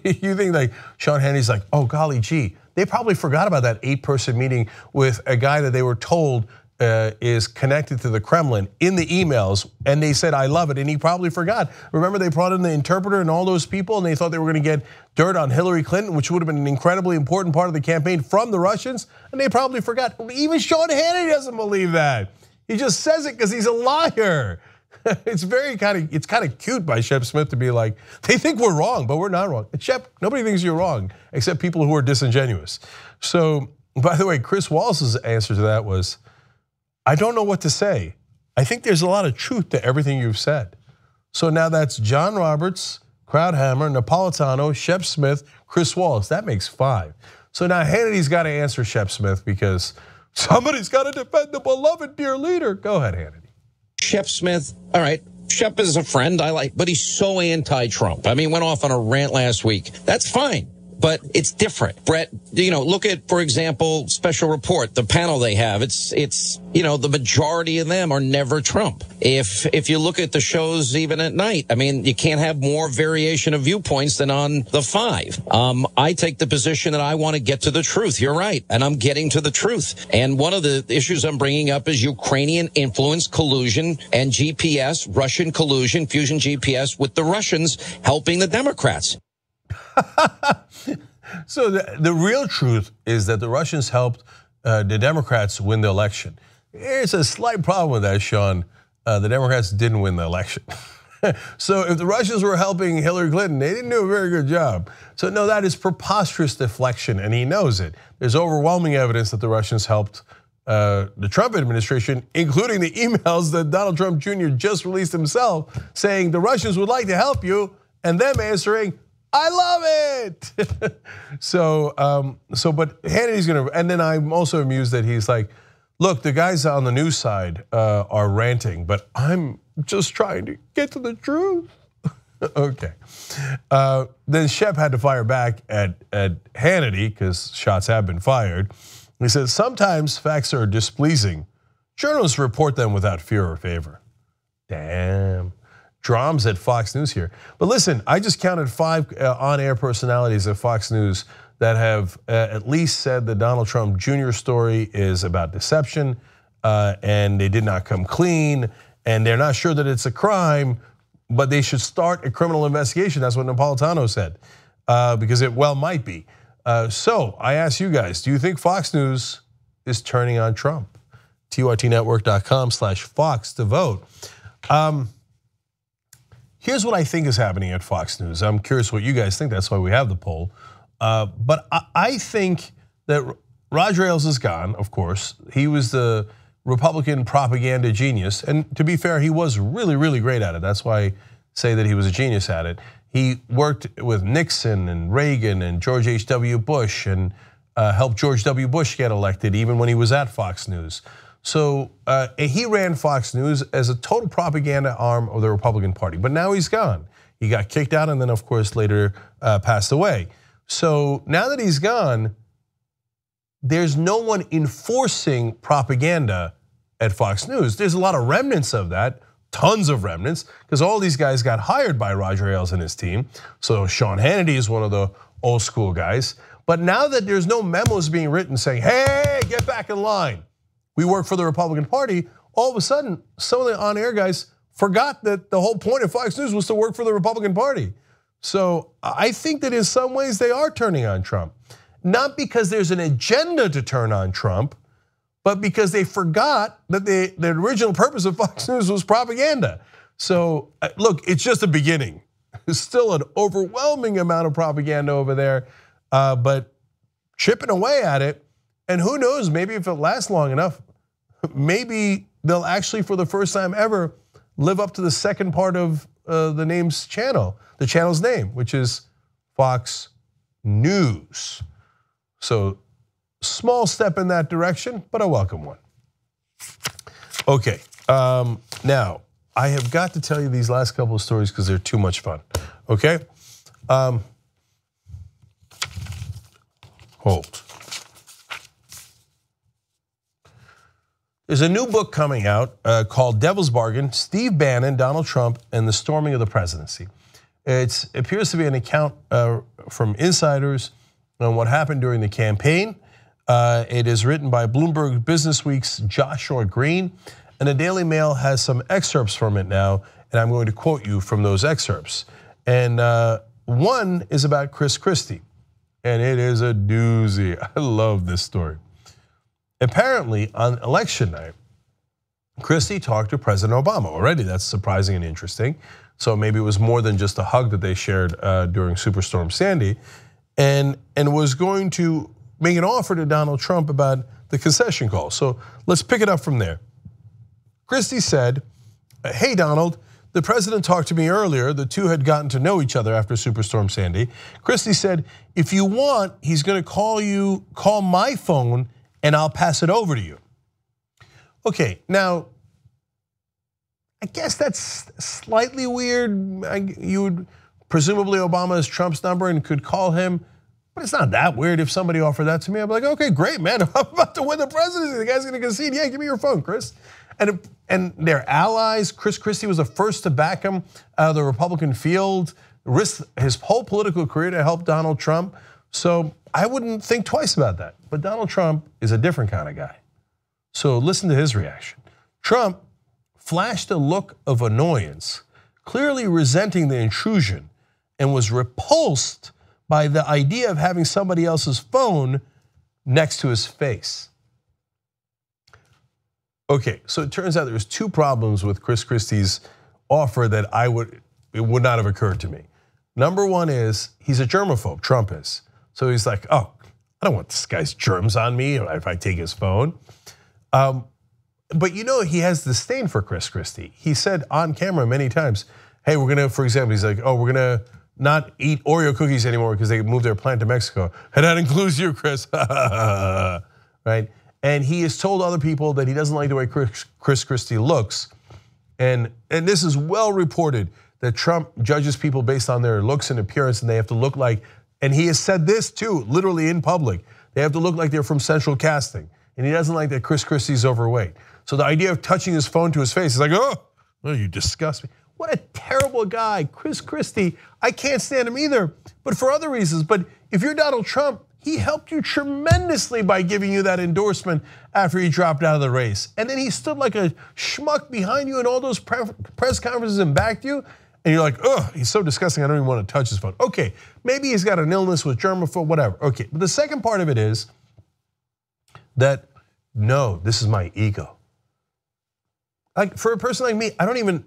You think like Sean Hannity's like, oh, golly gee, they probably forgot about that 8-person meeting with a guy that they were told is connected to the Kremlin in the emails, and they said, I love it, and he probably forgot. Remember, they brought in the interpreter and all those people, and they thought they were gonna get dirt on Hillary Clinton, which would have been an incredibly important part of the campaign from the Russians, and they probably forgot. Even Sean Hannity doesn't believe that. He just says it because he's a liar. It's kind of cute by Shep Smith to be like, they think we're wrong, but we're not wrong. And Shep, nobody thinks you're wrong except people who are disingenuous. So, by the way, Chris Wallace's answer to that was, I don't know what to say. I think there's a lot of truth to everything you've said. So now that's John Roberts, Krauthammer, Napolitano, Shep Smith, Chris Wallace. That makes 5. So now Hannity's got to answer Shep Smith because somebody's got to defend the beloved dear leader. Go ahead, Hannity. Shep Smith, all right, Shep is a friend I like, but he's so anti-Trump. I mean, went off on a rant last week. That's fine. but it's different. Brett, look at, for example, Special Report, the panel they have. It's the majority of them are never Trump. If you look at the shows even at night, I mean, you can't have more variation of viewpoints than on the 5. I take the position that I want to get to the truth. You're right. And I'm getting to the truth. And one of the issues I'm bringing up is Ukrainian influence, collusion, and GPS, Russian collusion, fusion GPS with the Russians helping the Democrats. So the real truth is that the Russians helped the Democrats win the election. There's a slight problem with that, Sean. The Democrats didn't win the election. So if the Russians were helping Hillary Clinton, they didn't do a very good job. So no, that is preposterous deflection, and he knows it. There's overwhelming evidence that the Russians helped the Trump administration, including the emails that Donald Trump Jr. just released himself, saying the Russians would like to help you, and them answering, I love it. But Hannity's gonna, and then I'm also amused that he's like, look, the guys on the news side are ranting, but I'm just trying to get to the truth. Okay. Then Shep had to fire back at Hannity because shots have been fired. He says, sometimes facts are displeasing. Journalists report them without fear or favor. Damn. Drums at Fox News here. But listen, I just counted 5 on-air personalities at Fox News that have at least said the Donald Trump Jr. story is about deception and they did not come clean and they're not sure that it's a crime, but they should start a criminal investigation. That's what Napolitano said, because it well might be. So I ask you guys, do you think Fox News is turning on Trump? tytnetwork.com/Fox to vote. Here's what I think is happening at Fox News. I'm curious what you guys think. That's why we have the poll. But I think that Roger Ailes is gone, of course. He was the Republican propaganda genius. And to be fair, he was really, really great at it. That's why I say that he was a genius at it. He worked with Nixon and Reagan and George H.W. Bush and helped George W. Bush get elected even when he was at Fox News. So he ran Fox News as a total propaganda arm of the Republican Party, but now he's gone. He got kicked out and then of course later passed away. So now that he's gone, there's no one enforcing propaganda at Fox News. There's a lot of remnants of that, tons of remnants, because all these guys got hired by Roger Ailes and his team. So Sean Hannity is one of the old school guys. But now that there's no memos being written saying, hey, get back in line, we work for the Republican Party, all of a sudden, some of the on-air guys forgot that the whole point of Fox News was to work for the Republican Party. So I think that in some ways they are turning on Trump. Not because there's an agenda to turn on Trump, but because they forgot that the original purpose of Fox News was propaganda. So look, it's just a beginning. There's still an overwhelming amount of propaganda over there, but chipping away at it. And who knows, maybe if it lasts long enough, maybe they'll actually, for the first time ever, live up to the second part of the channel's name, which is Fox News. So small step in that direction, but a welcome one. Okay, now I have got to tell you these last couple of stories because they're too much fun, okay? Hold. There's a new book coming out called Devil's Bargain, Steve Bannon, Donald Trump, and the Storming of the Presidency. It appears to be an account from insiders on what happened during the campaign. It is written by Bloomberg Businessweek's Joshua Green, and the Daily Mail has some excerpts from it now, and I'm going to quote you from those excerpts. And one is about Chris Christie, and it is a doozy. I love this story. Apparently, on election night, Christie talked to President Obama. Already, that's surprising and interesting. So maybe it was more than just a hug that they shared during Superstorm Sandy, and was going to make an offer to Donald Trump about the concession call. So let's pick it up from there. Christie said, hey, Donald, the president talked to me earlier. The two had gotten to know each other after Superstorm Sandy. Christie said, if you want, he's going to call my phone and I'll pass it over to you. Okay, now, I guess that's slightly weird. You would, presumably Obama has Trump's number and could call him. But it's not that weird if somebody offered that to me. I'm like, okay, great, man. I'm about to win the presidency. The guy's gonna concede. Yeah, give me your phone, Chris. And their allies, Chris Christie was the first to back him out of the Republican field, risked his whole political career to help Donald Trump. So I wouldn't think twice about that. But Donald Trump is a different kind of guy. So listen to his reaction. Trump flashed a look of annoyance, clearly resenting the intrusion, and was repulsed by the idea of having somebody else's phone next to his face. Okay, so it turns out there's two problems with Chris Christie's offer that it would not have occurred to me. Number one is he's a germaphobe, Trump is. So he's like, oh, I don't want this guy's germs on me if I take his phone. But you know he has disdain for Chris Christie. He said on camera many times, hey, we're gonna, for example, he's like, oh, we're gonna not eat Oreo cookies anymore because they moved their plant to Mexico. And that includes you, Chris, right? And he has told other people that he doesn't like the way Chris Christie looks. And this is well reported that Trump judges people based on their looks and appearance, and they have to look like, and he has said this too, literally in public, they have to look like they're from Central Casting. And he doesn't like that Chris Christie's overweight. So the idea of touching his phone to his face is like, oh, you disgust me. What a terrible guy, Chris Christie. I can't stand him either, but for other reasons. But if you're Donald Trump, he helped you tremendously by giving you that endorsement after he dropped out of the race. And then he stood like a schmuck behind you in all those press conferences and backed you. And you're like, oh, he's so disgusting, I don't even want to touch his phone. Okay, maybe he's got an illness with germaphobe, whatever. Okay, but the second part of it is that, no, this is my ego. Like for a person like me, I don't even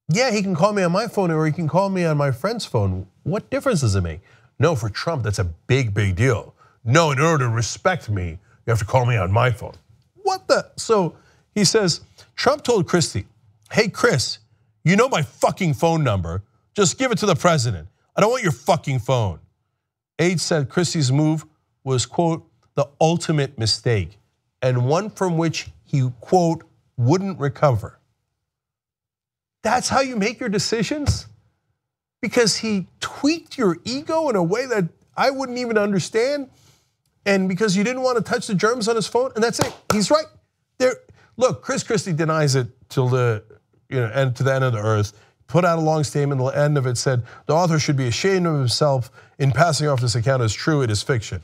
yeah, he can call me on my phone or he can call me on my friend's phone. What difference does it make? No, for Trump, that's a big, big deal. No, in order to respect me, you have to call me on my phone. What the? So he says, Trump told Christie, hey, Chris, you know my fucking phone number. Just give it to the president. I don't want your fucking phone. Aides said Christie's move was, quote, the ultimate mistake and one from which he, quote, wouldn't recover. That's how you make your decisions? Because he tweaked your ego in a way that I wouldn't even understand, and because you didn't want to touch the germs on his phone, and that's it. He's right. Look, Chris Christie denies it till the end, to the end of the earth. Put out a long statement. The end of it said the author should be ashamed of himself in passing off this account as true. It is fiction.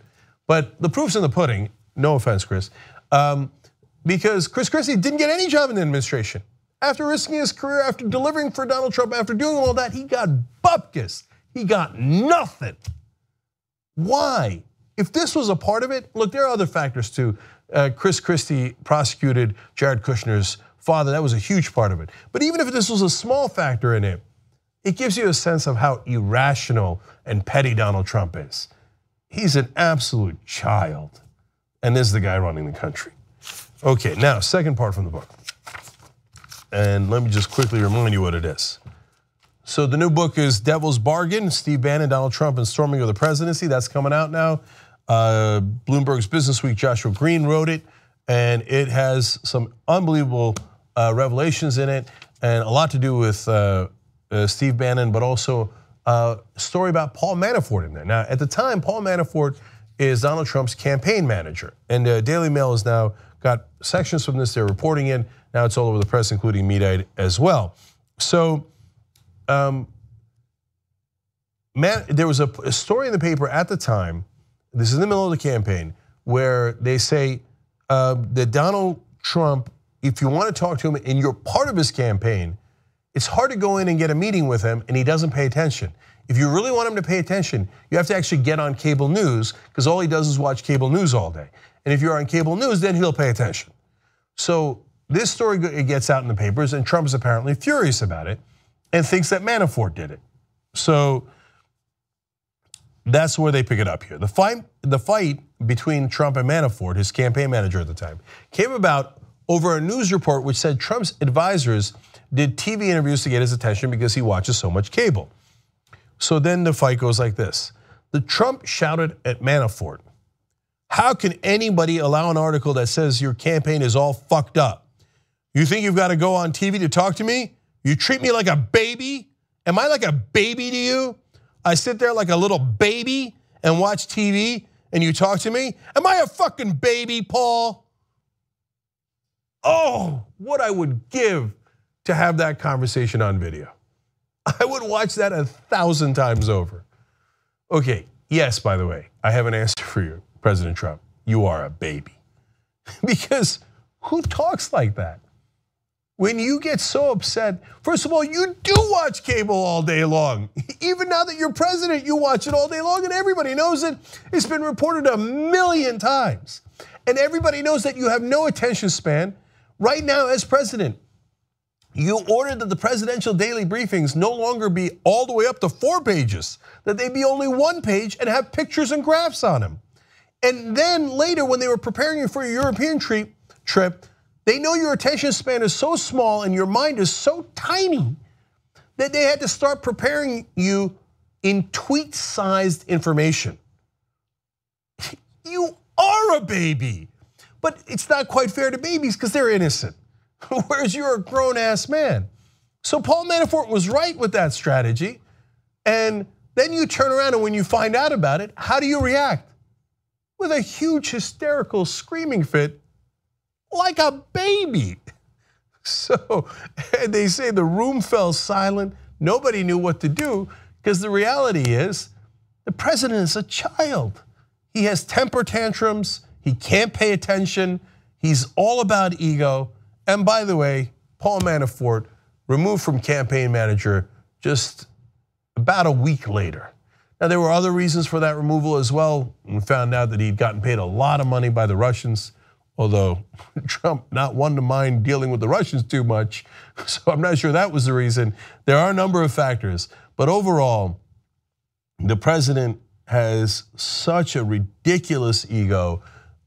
But the proof's in the pudding. No offense, Chris, because Chris Christie didn't get any job in the administration. After risking his career, after delivering for Donald Trump, after doing all that, he got bupkis. He got nothing. Why? If this was a part of it, look, there are other factors too. Chris Christie prosecuted Jared Kushner's father. That was a huge part of it. But even if this was a small factor in it, it gives you a sense of how irrational and petty Donald Trump is. He's an absolute child. And this is the guy running the country. Okay, now, second part from the book. And let me just quickly remind you what it is. So the new book is Devil's Bargain, Steve Bannon, Donald Trump, and Storming of the Presidency. That's coming out now. Bloomberg's Business Week, Joshua Green wrote it, and it has some unbelievable revelations in it, and a lot to do with Steve Bannon, but also a story about Paul Manafort in there. Now, at the time, Paul Manafort is Donald Trump's campaign manager, and the Daily Mail has now got sections from this they're reporting in. Now it's all over the press, including Mediaite as well. So, there was a story in the paper at the time, this is in the middle of the campaign, where they say that Donald Trump, if you want to talk to him and you're part of his campaign, it's hard to go in and get a meeting with him and he doesn't pay attention. If you really want him to pay attention, you have to actually get on cable news, because all he does is watch cable news all day. And if you're on cable news, then he'll pay attention. So this story gets out in the papers, and Trump is apparently furious about it and thinks that Manafort did it. So that's where they pick it up here. The fight between Trump and Manafort, his campaign manager at the time, came about over a news report which said Trump's advisors did TV interviews to get his attention because he watches so much cable. So then the fight goes like this. The Trump shouted at Manafort, how can anybody allow an article that says your campaign is all fucked up? You think you've got to go on TV to talk to me? You treat me like a baby? Am I like a baby to you? I sit there like a little baby and watch TV and you talk to me? Am I a fucking baby, Paul? Oh, what I would give to have that conversation on video. I would watch that 1,000 times over. Okay, yes, by the way, I have an answer for you, President Trump. You are a baby. Because who talks like that? When you get so upset, first of all, you do watch cable all day long. Even now that you're president, you watch it all day long, and everybody knows it. It's been reported 1,000,000 times. And everybody knows that you have no attention span. Right now, as president, you ordered that the presidential daily briefings no longer be all the way up to 4 pages, that they be only 1 page and have pictures and graphs on them. And then later, when they were preparing you for your European trip, they know your attention span is so small and your mind is so tiny that they had to start preparing you in tweet-sized information. You are a baby, but it's not quite fair to babies because they're innocent, whereas you're a grown-ass man. So Paul Manafort was right with that strategy, and then you turn around and when you find out about it, how do you react? With a huge hysterical screaming fit, like a baby. So and they say the room fell silent. Nobody knew what to do because the reality is the president is a child. He has temper tantrums. He can't pay attention. He's all about ego. And by the way, Paul Manafort removed from campaign manager just about a week later. Now, there were other reasons for that removal as well. We found out that he'd gotten paid a lot of money by the Russians, although Trump not one to mind dealing with the Russians too much. So I'm not sure that was the reason. There are a number of factors, but overall, the president has such a ridiculous ego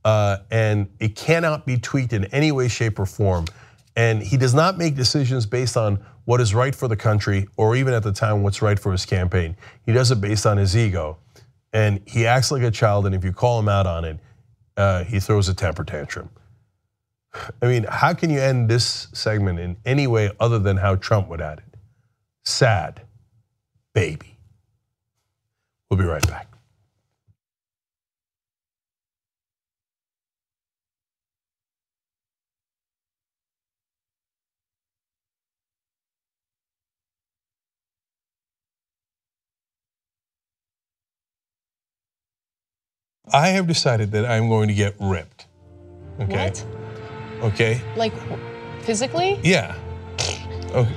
and it cannot be tweaked in any way, shape, or form. And he does not make decisions based on what is right for the country or even at the time what's right for his campaign. He does it based on his ego. And he acts like a child, and if you call him out on it, he throws a temper tantrum. I mean, how can you end this segment in any way other than how Trump would add it? Sad baby. We'll be right back. I have decided that I'm going to get ripped. Okay. What? Okay. Like physically? Yeah. Okay.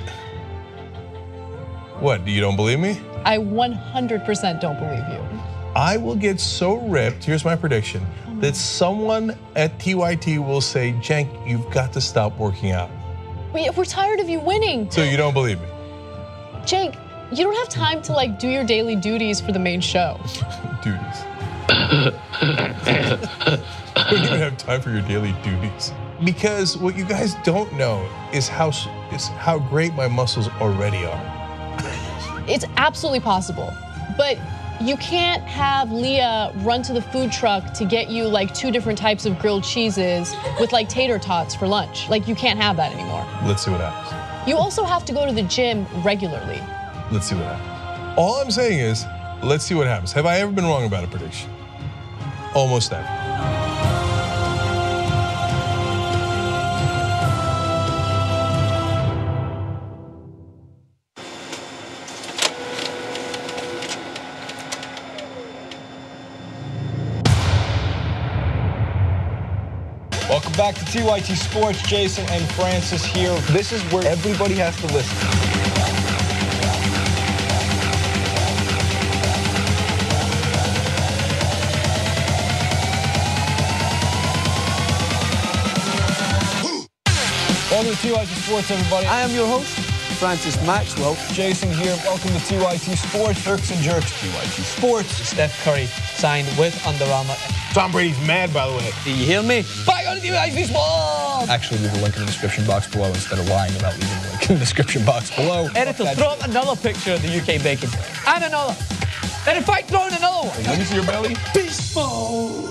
What, you don't believe me? I 100% don't believe you. I will get so ripped, here's my prediction, that someone at TYT will say, Cenk, you've got to stop working out. We're tired of you winning. So you don't believe me? Cenk, you don't have time to like do your daily duties for the main show. Duties. You don't even have time for your daily duties. Because what you guys don't know is how great my muscles already are. It's absolutely possible, but you can't have Leah run to the food truck to get you like 2 different types of grilled cheeses with like tater tots for lunch. Like you can't have that anymore. Let's see what happens. You also have to go to the gym regularly. Let's see what happens. All I'm saying is, let's see what happens. Have I ever been wrong about a prediction? Almost never. Welcome back to TYT Sports. Jason and Francis here. This is where everybody has to listen. Welcome to TYT Sports, everybody. I am your host, Francis Maxwell. Jason here. Welcome to TYT Sports. Turks and Jerks. TYT Sports. Steph Curry signed with Under Armour. Tom Brady's mad, by the way. Do you hear me? Back on TYT Sports. Actually, leave a link in the description box below instead of lying about leaving a link in the description box below. Editor, throw up another picture of the UK bacon. And another. And in fact, throw in another one. Let me see your belly. Beast mode.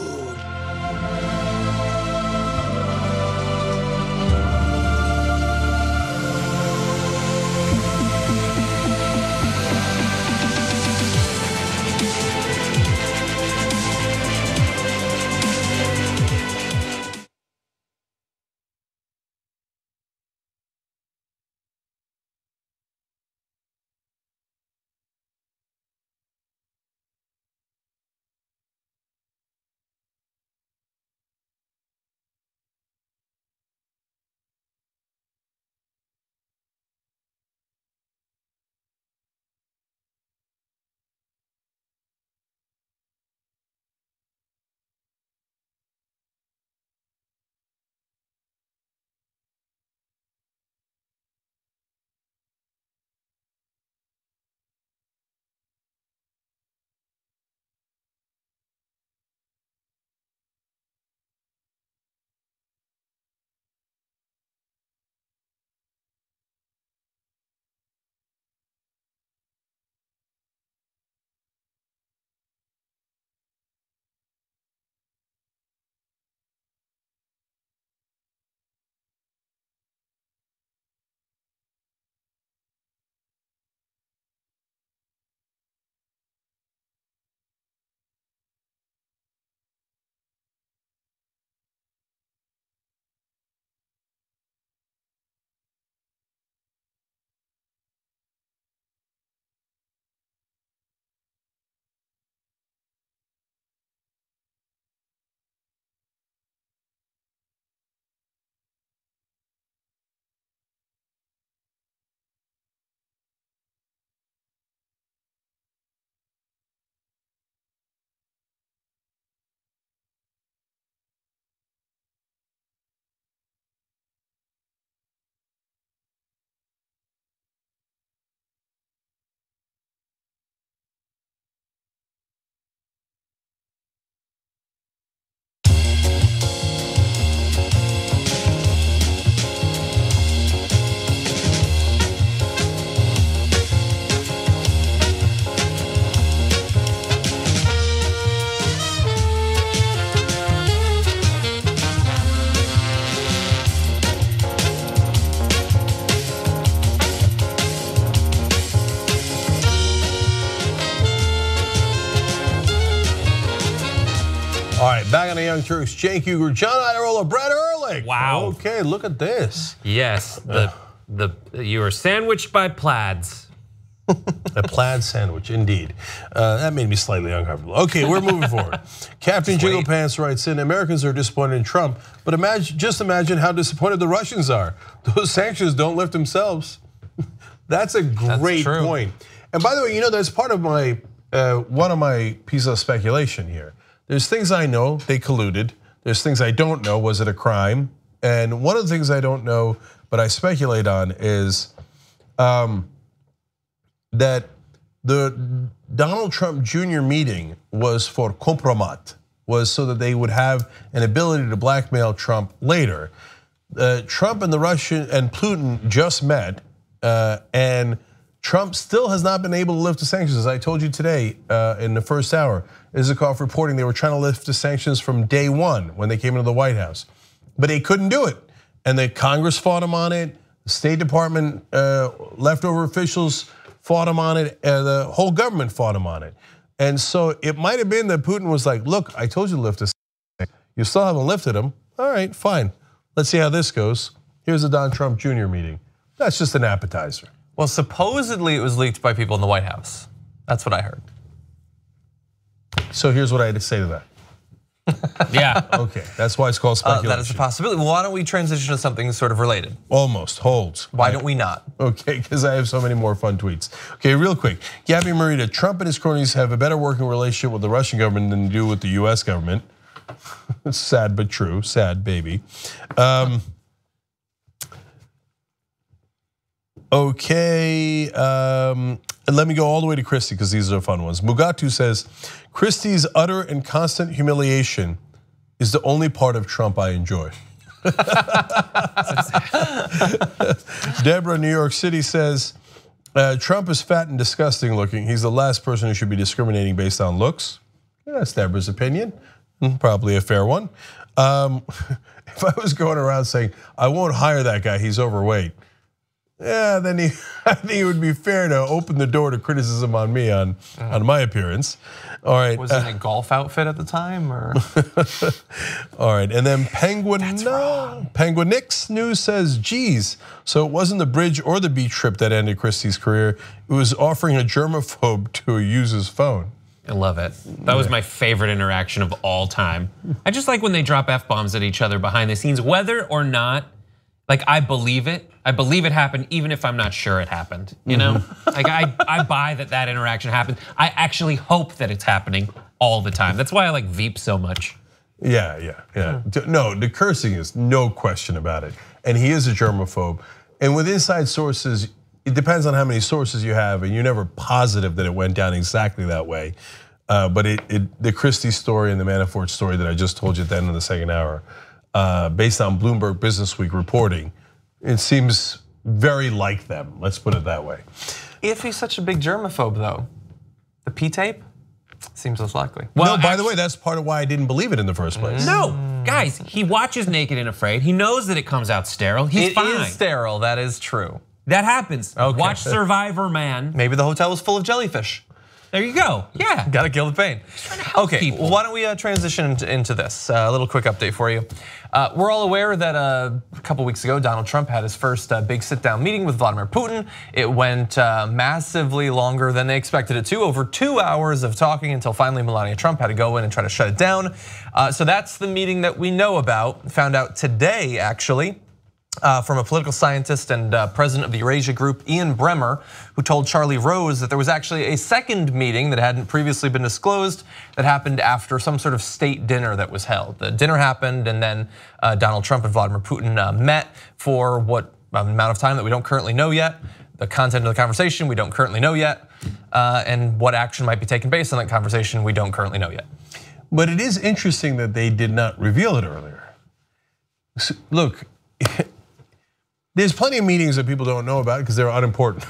right, back on the Young Turks. Cenk Uygur, John Iadarola, Brett Ehrlich. Wow. Okay, look at this. Yes, you were sandwiched by plaids. A plaid sandwich, indeed. That made me slightly uncomfortable. Okay, we're moving forward. Captain Jingle Pants writes in, Americans are disappointed in Trump, but just imagine how disappointed the Russians are. Those sanctions don't lift themselves. That's a great point. And by the way, that's part of my one of my pieces of speculation here. There's things I know, they colluded. There's things I don't know, was it a crime? And one of the things I don't know, but I speculate on is that the Donald Trump Jr. meeting was for compromat, was so that they would have an ability to blackmail Trump later. Trump and the Russian and Putin just met, and Trump still has not been able to lift the sanctions. As I told you today in the first hour, Isikoff reporting they were trying to lift the sanctions from day one when they came into the White House, but they couldn't do it. And the Congress fought him on it. The State Department leftover officials fought him on it, and the whole government fought him on it. And so it might have been that Putin was like, look, I told you to lift this. You still haven't lifted them. All right, fine. Let's see how this goes. Here's the Don Trump Jr. meeting. That's just an appetizer. Well, supposedly it was leaked by people in the White House. That's what I heard. So here's what I had to say to that. Yeah. Okay, that's why it's called speculation. That is a possibility. Well, why don't we transition to something sort of related? Almost, holds. Why don't we not? Okay, because I have so many more fun tweets. Okay, real quick. Gabby Marita, Trump and his cronies have a better working relationship with the Russian government than they do with the US government. Sad but true, sad baby. Okay, let me go all the way to Christie because these are fun ones. Mugatu says, Christie's utter and constant humiliation is the only part of Trump I enjoy. Deborah, New York City says, Trump is fat and disgusting looking. He's the last person who should be discriminating based on looks. That's Deborah's opinion, probably a fair one. If I was going around saying, I won't hire that guy, he's overweight. Yeah, then I think it would be fair to open the door to criticism on me on my appearance. All right. Was it in a golf outfit at the time, or? All right, and then Penguin Nix News says, geez, so it wasn't the bridge or the beach trip that ended Christie's career. It was offering a germaphobe to use his phone. I love it. That was my favorite interaction of all time. I just like when they drop F-bombs at each other behind the scenes, whether or not, like, I believe it. I believe it happened, even if I'm not sure it happened. You know, like I buy that interaction happened. I actually hope that it's happening all the time. That's why I like Veep so much. Yeah. No, the cursing is no question about it, and he is a germaphobe. And with inside sources, it depends on how many sources you have, and you're never positive that it went down exactly that way. But the Christie story and the Manafort story that I just told you at the end of the second hour, based on Bloomberg Businessweek reporting, it seems very like them. Let's put it that way. If he's such a big germaphobe, though, the P-tape seems less likely. Well, no, by the way, that's part of why I didn't believe it in the first place. No, guys, he watches Naked and Afraid. He knows that it comes out sterile. He's fine. It is sterile. That is true. That happens. Okay. Watch Survivor, man. Maybe the hotel was full of jellyfish. There you go. Yeah. Gotta kill the pain. Okay, well, why don't we transition into this? A little quick update for you. We're all aware that a couple weeks ago, Donald Trump had his first big sit-down meeting with Vladimir Putin. It went massively longer than they expected it to, over 2 hours of talking until finally Melania Trump had to go in and try to shut it down. So that's the meeting that we know about. Found out today, actually, from a political scientist and president of the Eurasia Group, Ian Bremmer, who told Charlie Rose that there was actually a second meeting that hadn't previously been disclosed that happened after some sort of state dinner that was held. The dinner happened, and then Donald Trump and Vladimir Putin met for what amount of time that we don't currently know yet. The content of the conversation we don't currently know yet, and what action might be taken based on that conversation we don't currently know yet. But it is interesting that they did not reveal it earlier. So, look. There's plenty of meetings that people don't know about because they're unimportant.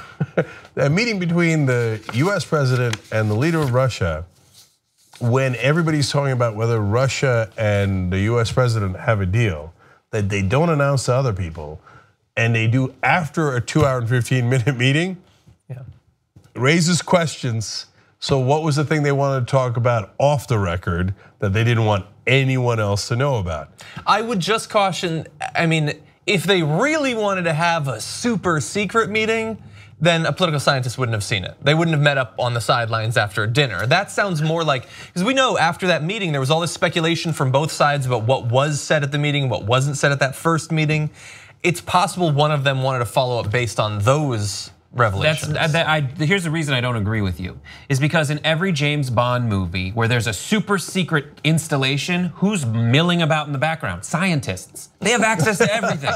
A meeting between the US president and the leader of Russia, when everybody's talking about whether Russia and the US president have a deal, that they don't announce to other people, and they do after a 2 hour and 15-minute meeting, raises questions. So what was the thing they wanted to talk about off the record that they didn't want anyone else to know about. I would just caution, I mean, if they really wanted to have a super secret meeting, then a political scientist wouldn't have seen it. They wouldn't have met up on the sidelines after dinner. That sounds more like, because we know after that meeting, there was all this speculation from both sides about what was said at the meeting, what wasn't said at that first meeting. It's possible one of them wanted to follow up based on those revelations. Here's the reason I don't agree with you, is because in every James Bond movie where there's a super secret installation, who's milling about in the background? Scientists. They have access to everything.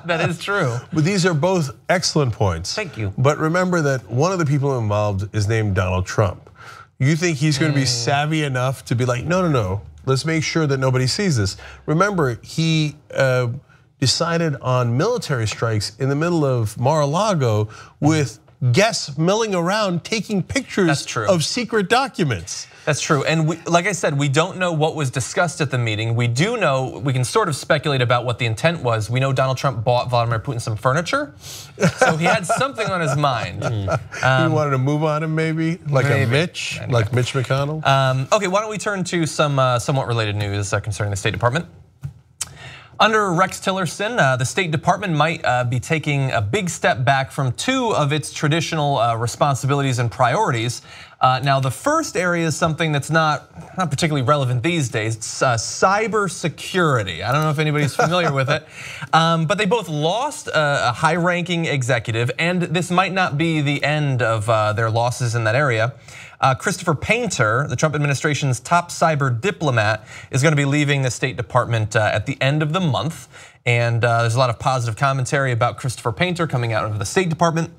That is true. But these are both excellent points. Thank you. But remember that one of the people involved is named Donald Trump. You think he's going to be savvy enough to be like, no, let's make sure that nobody sees this. Remember, he decided on military strikes in the middle of Mar-a-Lago with guests milling around taking pictures of secret documents. That's true, and like I said, we don't know what was discussed at the meeting. We do know, we can sort of speculate about what the intent was. We know Donald Trump bought Vladimir Putin some furniture, so he had something on his mind. He wanted to move on him maybe, like a Mitch, like Mitch McConnell. Okay, why don't we turn to some somewhat related news concerning the State Department. Under Rex Tillerson, the State Department might be taking a big step back from two of its traditional responsibilities and priorities. Now, the first area is something that's not particularly relevant these days. It's cyber security. I don't know if anybody's familiar with it, but they both lost a high-ranking executive, and this might not be the end of their losses in that area. Christopher Painter, the Trump administration's top cyber diplomat, is going to be leaving the State Department at the end of the month. And there's a lot of positive commentary about Christopher Painter coming out of the State Department.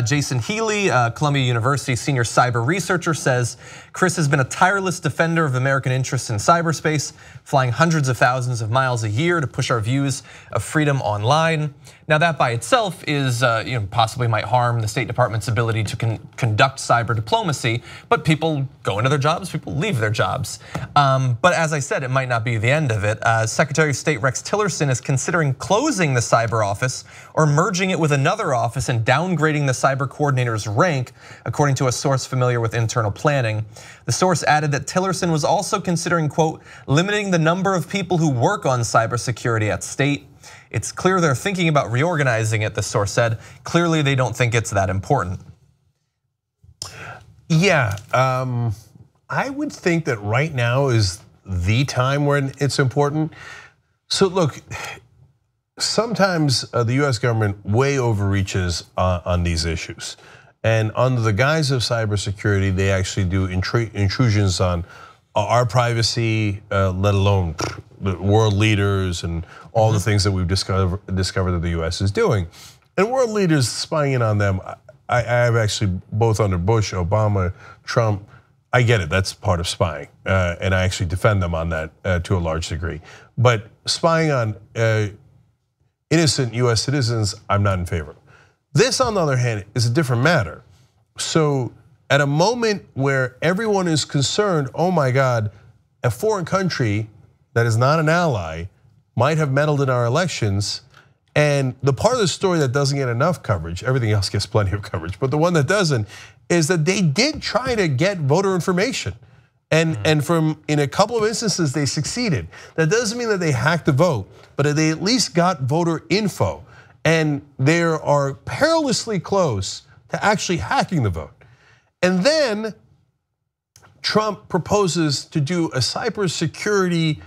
Jason Healy, Columbia University senior cyber researcher, says Chris has been a tireless defender of American interests in cyberspace, flying hundreds of thousands of miles a year to push our views of freedom online. Now that by itself is, possibly might harm the State Department's ability to conduct cyber diplomacy, but people go into their jobs, people leave their jobs. But as I said, it might not be the end of it. Secretary of State Rex Tillerson is considering closing the cyber office or merging it with another office and downgrading the cyber coordinator's rank, according to a source familiar with internal planning. The source added that Tillerson was also considering, quote, limiting the number of people who work on cybersecurity at State. It's clear they're thinking about reorganizing it, the source said. Clearly, they don't think it's that important. Yeah, I would think that right now is the time when it's important. So look, sometimes the US government way overreaches on these issues. And under the guise of cybersecurity, they actually do intrusions on our privacy, let alone the world leaders and all the things that we've discovered that the US is doing. And world leaders spying in on them, I have actually, both under Bush, Obama, Trump, I get it, that's part of spying. And I actually defend them on that to a large degree. But spying on innocent US citizens, I'm not in favor. This, on the other hand, is a different matter. So at a moment where everyone is concerned, oh my God, a foreign country that is not an ally might have meddled in our elections. And the part of the story that doesn't get enough coverage, everything else gets plenty of coverage, but the one that doesn't is that they did try to get voter information. And in a couple of instances, they succeeded. That doesn't mean that they hacked the vote, but they at least got voter info. And they are perilously close to actually hacking the vote. And then Trump proposes to do a cybersecurity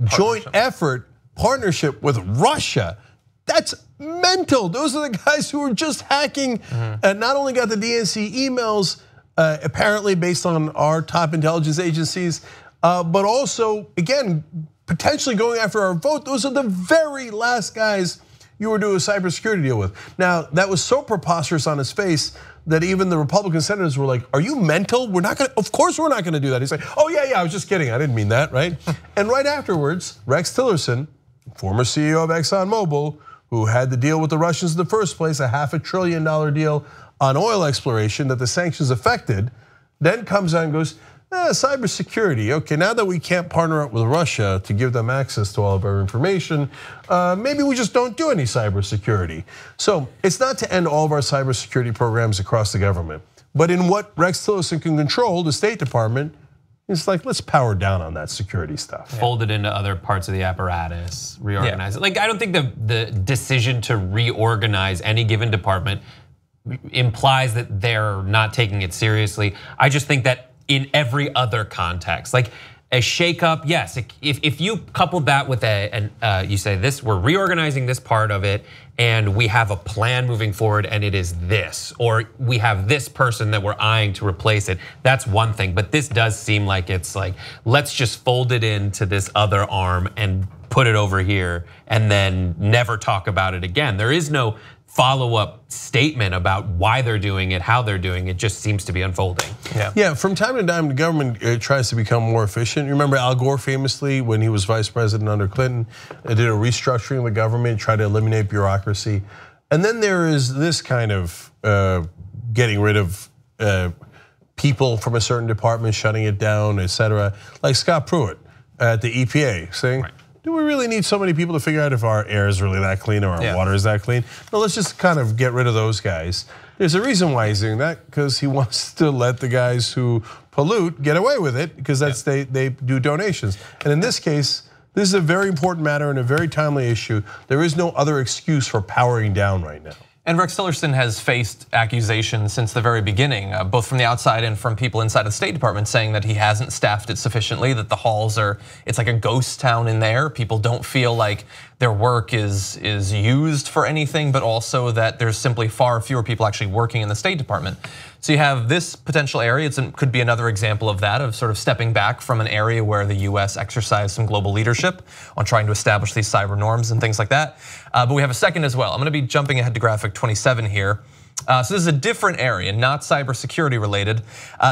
joint effort partnership with Russia. That's mental. Those are the guys who were just hacking, and not only got the DNC emails, apparently based on our top intelligence agencies, but also, again, potentially going after our vote. Those are the very last guys you were doing a cybersecurity deal with. Now, that was so preposterous on his face that even the Republican senators were like, are you mental? We're not gonna, of course we're not gonna do that. He's like, oh yeah, I was just kidding, I didn't mean that, right? And right afterwards, Rex Tillerson, former CEO of ExxonMobil, who had the deal with the Russians in the first place, a $500 billion deal on oil exploration that the sanctions affected, then comes out and goes, cybersecurity, okay, now that we can't partner up with Russia to give them access to all of our information, maybe we just don't do any cybersecurity. So it's not to end all of our cybersecurity programs across the government, but in what Rex Tillerson can control, the State Department, It's like, let's power down on that security stuff. Fold it into other parts of the apparatus, reorganize it. Like, I don't think the decision to reorganize any given department implies that they're not taking it seriously. I just think that in every other context, like a shakeup, yes, if you coupled that with you say this, we're reorganizing this part of it and we have a plan moving forward and it is this, or we have this person that we're eyeing to replace it, that's one thing. But this does seem like it's like, let's just fold it into this other arm and put it over here and then never talk about it again. There is no follow-up statement about why they're doing it, how they're doing it, just seems to be unfolding. Yeah, from time to time, the government tries to become more efficient. You remember Al Gore famously, when he was vice president under Clinton, did a restructuring of the government, tried to eliminate bureaucracy. And then there is this kind of getting rid of people from a certain department, shutting it down, et cetera. Like Scott Pruitt at the EPA saying, do we really need so many people to figure out if our air is really that clean or our water is that clean? No, let's just kind of get rid of those guys. There's a reason why he's doing that, because he wants to let the guys who pollute get away with it, because that's they do donations. And in this case, this is a very important matter and a very timely issue. There is no other excuse for powering down right now. And Rex Tillerson has faced accusations since the very beginning, both from the outside and from people inside the State Department, saying that he hasn't staffed it sufficiently, that the halls it's like a ghost town in there. People don't feel like their work is used for anything, but also that there's simply far fewer people actually working in the State Department. So you have this potential area, it could be another example of that, of sort of stepping back from an area where the US exercised some global leadership on trying to establish these cyber norms and things like that. But we have a second as well. I'm gonna be jumping ahead to graphic 27 here. So this is a different area, not cybersecurity related.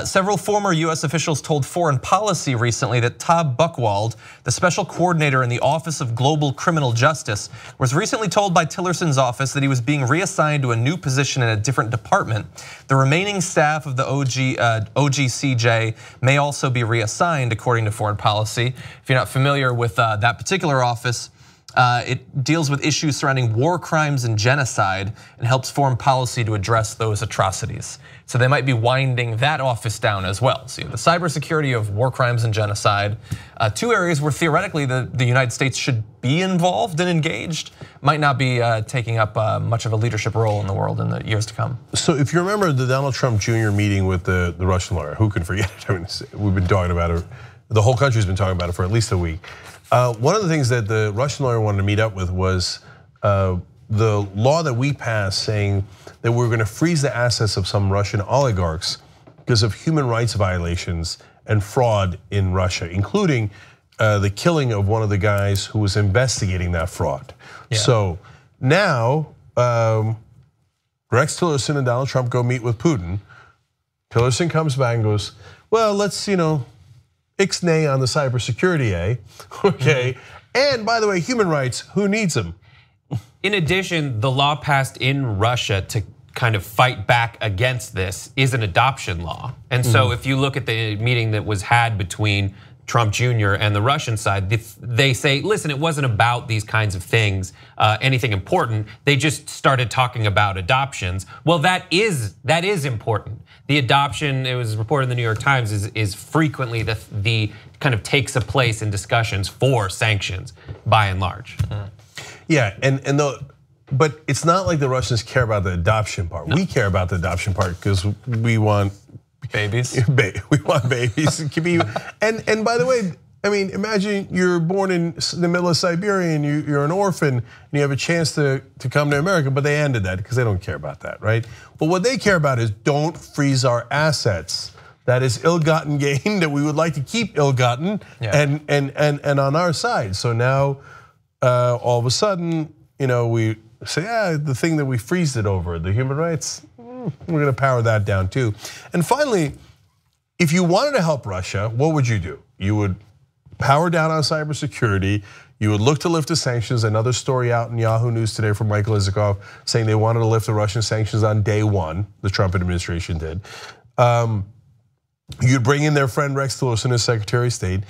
Several former US officials told Foreign Policy recently that Todd Buchwald, the special coordinator in the Office of Global Criminal Justice, was recently told by Tillerson's office that he was being reassigned to a new position in a different department. The remaining staff of the OGCJ may also be reassigned, according to Foreign Policy. If you're not familiar with that particular office, it deals with issues surrounding war crimes and genocide and helps foreign policy to address those atrocities. So they might be winding that office down as well. So you have the cybersecurity of war crimes and genocide, two areas where theoretically the United States should be involved and engaged, might not be taking up much of a leadership role in the world in the years to come. So if you remember the Donald Trump Jr. meeting with the Russian lawyer, who can forget it? I mean, we've been talking about it, the whole country's been talking about it for at least a week. One of the things that the Russian lawyer wanted to meet up with was the law that we passed saying that we're going to freeze the assets of some Russian oligarchs because of human rights violations and fraud in Russia, including the killing of one of the guys who was investigating that fraud. Yeah. So now Rex Tillerson and Donald Trump go meet with Putin. Tillerson comes back and goes, well, let's, ixnay on the cybersecurity, okay? And by the way, human rights, who needs them? In addition, the law passed in Russia to kind of fight back against this is an adoption law. And so if you look at the meeting that was had between Trump Jr. and the Russian side, they say, listen, it wasn't about these kinds of things, anything important. They just started talking about adoptions. Well, that is important. The adoption, it was reported in the New York Times, is frequently the kind of takes a place in discussions for sanctions by and large. Yeah, but it's not like the Russians care about the adoption part. No. We care about the adoption part because we want babies. We want babies. And by the way, I mean, imagine you're born in the middle of Siberia and you're an orphan and you have a chance to come to America, but they ended that because they don't care about that, right? But what they care about is don't freeze our assets. That is ill-gotten gain that we would like to keep ill-gotten and on our side. So now all of a sudden, we say, the thing that we freezed it over, the human rights, we're gonna power that down too. And finally, if you wanted to help Russia, what would you do? You would power down on cybersecurity. You would look to lift the sanctions. Another story out in Yahoo News today from Michael Isikoff saying they wanted to lift the Russian sanctions on day one. The Trump administration did. You'd bring in their friend Rex Tillerson as Secretary of State.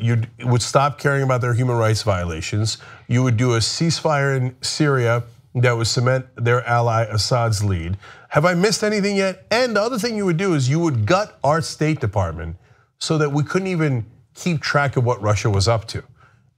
You would stop caring about their human rights violations. You would do a ceasefire in Syria that would cement their ally Assad's lead. Have I missed anything yet? And the other thing you would do is you would gut our State Department so that we couldn't even keep track of what Russia was up to.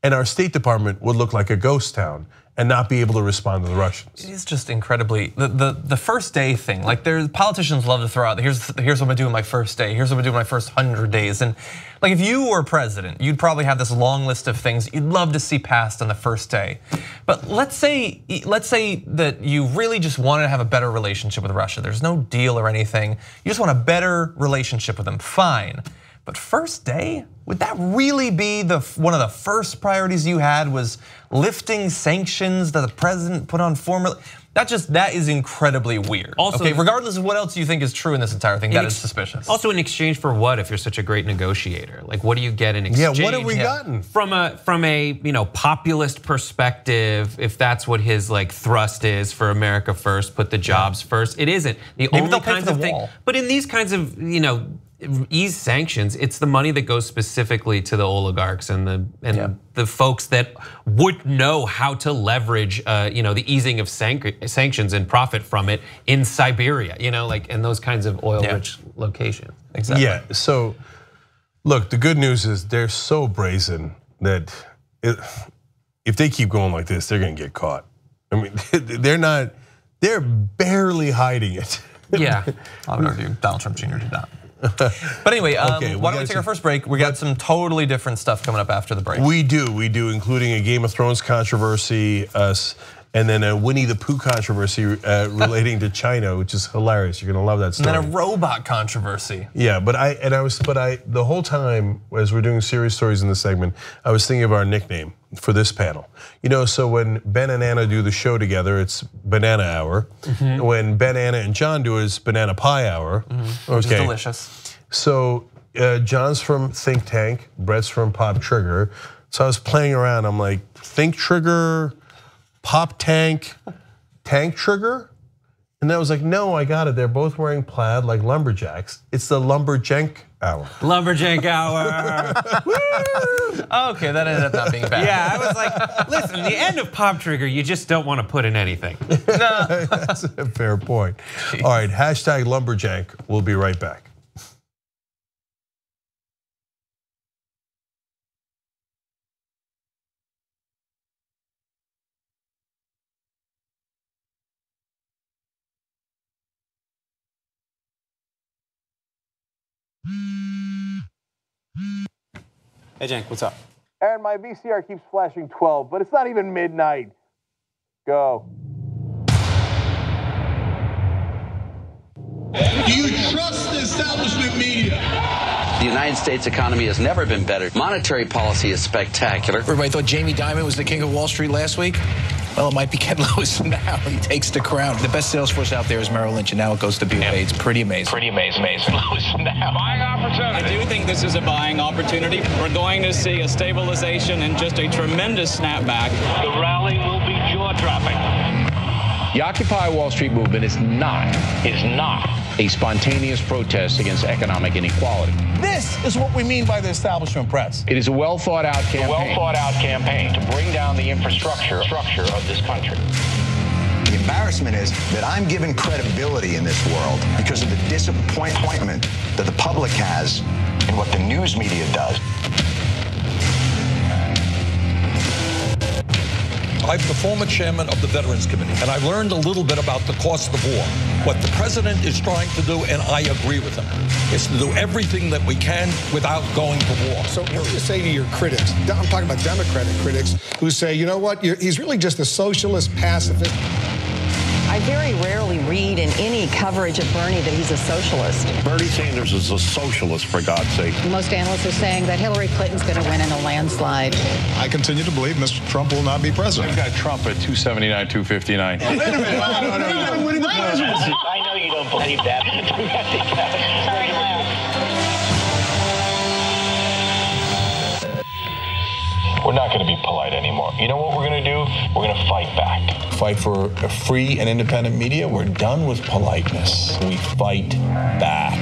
And our State Department would look like a ghost town and not be able to respond to the Russians. It is just incredibly, the first day thing, like politicians love to throw out, here's what I'm gonna do in my first day, here's what I'm gonna do in my first 100 days. And like if you were president, you'd probably have this long list of things you'd love to see passed on the first day. But let's say that you really just wanted to have a better relationship with Russia. There's no deal or anything. You just want a better relationship with them, fine. But first day, would that really be one of the first priorities you had, was lifting sanctions that the president put on former? That is incredibly weird. Also, okay, regardless of what else you think is true in this entire thing, that is suspicious. Also, in exchange for what? If you're such a great negotiator, like what do you get in exchange? Yeah, what have we gotten from a populist perspective? If that's what his like thrust is for America first, put the jobs first. It isn't the only kinds of thing. But in these kinds of ease sanctions, it's the money that goes specifically to the oligarchs and the folks that would know how to leverage the easing of sanctions and profit from it in Siberia, and those kinds of oil-rich locations. Exactly. Yeah. So, look, the good news is they're so brazen that if they keep going like this, they're going to get caught. I mean, they're barely hiding it. Yeah, I would argue Donald Trump Jr. did not. But anyway, why don't we take our first break? We got some totally different stuff coming up after the break. We do, including a Game of Thrones controversy, and then a Winnie the Pooh controversy relating to China, which is hilarious. You're gonna love that story. And then a robot controversy. Yeah, but the whole time as we're doing serious stories in this segment, I was thinking of our nickname for this panel. So when Ben and Anna do the show together, it's Banana Hour. When Ben, Anna, and John do it, it's Banana Pie Hour. Which is delicious. So John's from Think Tank, Brett's from Pop Trigger. So I was playing around. I'm like, Think Trigger, Pop Tank, Tank Trigger? And I was like, no, I got it. They're both wearing plaid like lumberjacks. It's the Lumberjank Hour. Lumberjank Hour. Okay, that ended up not being bad. Yeah, I was like, listen, the end of Pop Trigger, you just don't want to put in anything. No. That's a fair point. Jeez. All right, hashtag Lumberjank. We'll be right back. Hey, Cenk, what's up? Aaron, my VCR keeps flashing 12, but it's not even midnight. Go. Do you trust the establishment media? The United States economy has never been better. Monetary policy is spectacular. Everybody thought Jamie Dimon was the king of Wall Street last week. Well, it might be Ken Lewis now. He takes the crown. The best sales force out there is Merrill Lynch, and now it goes to BofA. It's pretty amazing. Pretty amazing. Lewis now. Buying opportunity. I do think this is a buying opportunity. We're going to see a stabilization and just a tremendous snapback. The rally will be jaw-dropping. The Occupy Wall Street movement is not a spontaneous protest against economic inequality. This is what we mean by the establishment press. It is a well-thought-out campaign. To bring down the infrastructure of this country. The embarrassment is that I'm given credibility in this world because of the disappointment that the public has in what the news media does. I'm the former chairman of the Veterans Committee, and I've learned a little bit about the cost of war. What the president is trying to do, and I agree with him, is to do everything that we can without going to war. So what do you say to your critics? I'm talking about Democratic critics who say, you know what, he's really just a socialist pacifist. I very rarely read in any coverage of Bernie that he's a socialist. Bernie Sanders is a socialist, for God's sake. Most analysts are saying that Hillary Clinton's going to win in a landslide. I continue to believe Mr. Trump will not be president. I've got Trump at 279, 259. Wait a minute. No. Winning the presidency. I know you don't believe that. We're not going to be polite anymore. You know what we're going to do? We're going to fight back. Fight for a free and independent media. We're done with politeness. We fight back.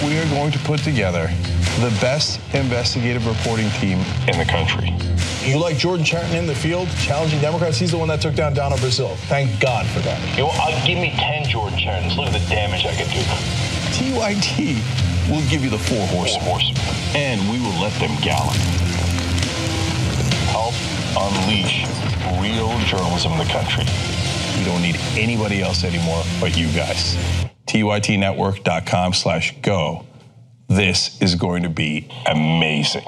We are going to put together the best investigative reporting team in the country. You like Jordan Chariton in the field, challenging Democrats? He's the one that took down Donna Brazile. Thank God for that. Give me 10 Jordan Charitons. Look at the damage I could do. TYT will give you the 4 horsemen, and we will let them gallop. Help unleash real journalism in the country. We don't need anybody else anymore but you guys. TYTnetwork.com/go. This is going to be amazing.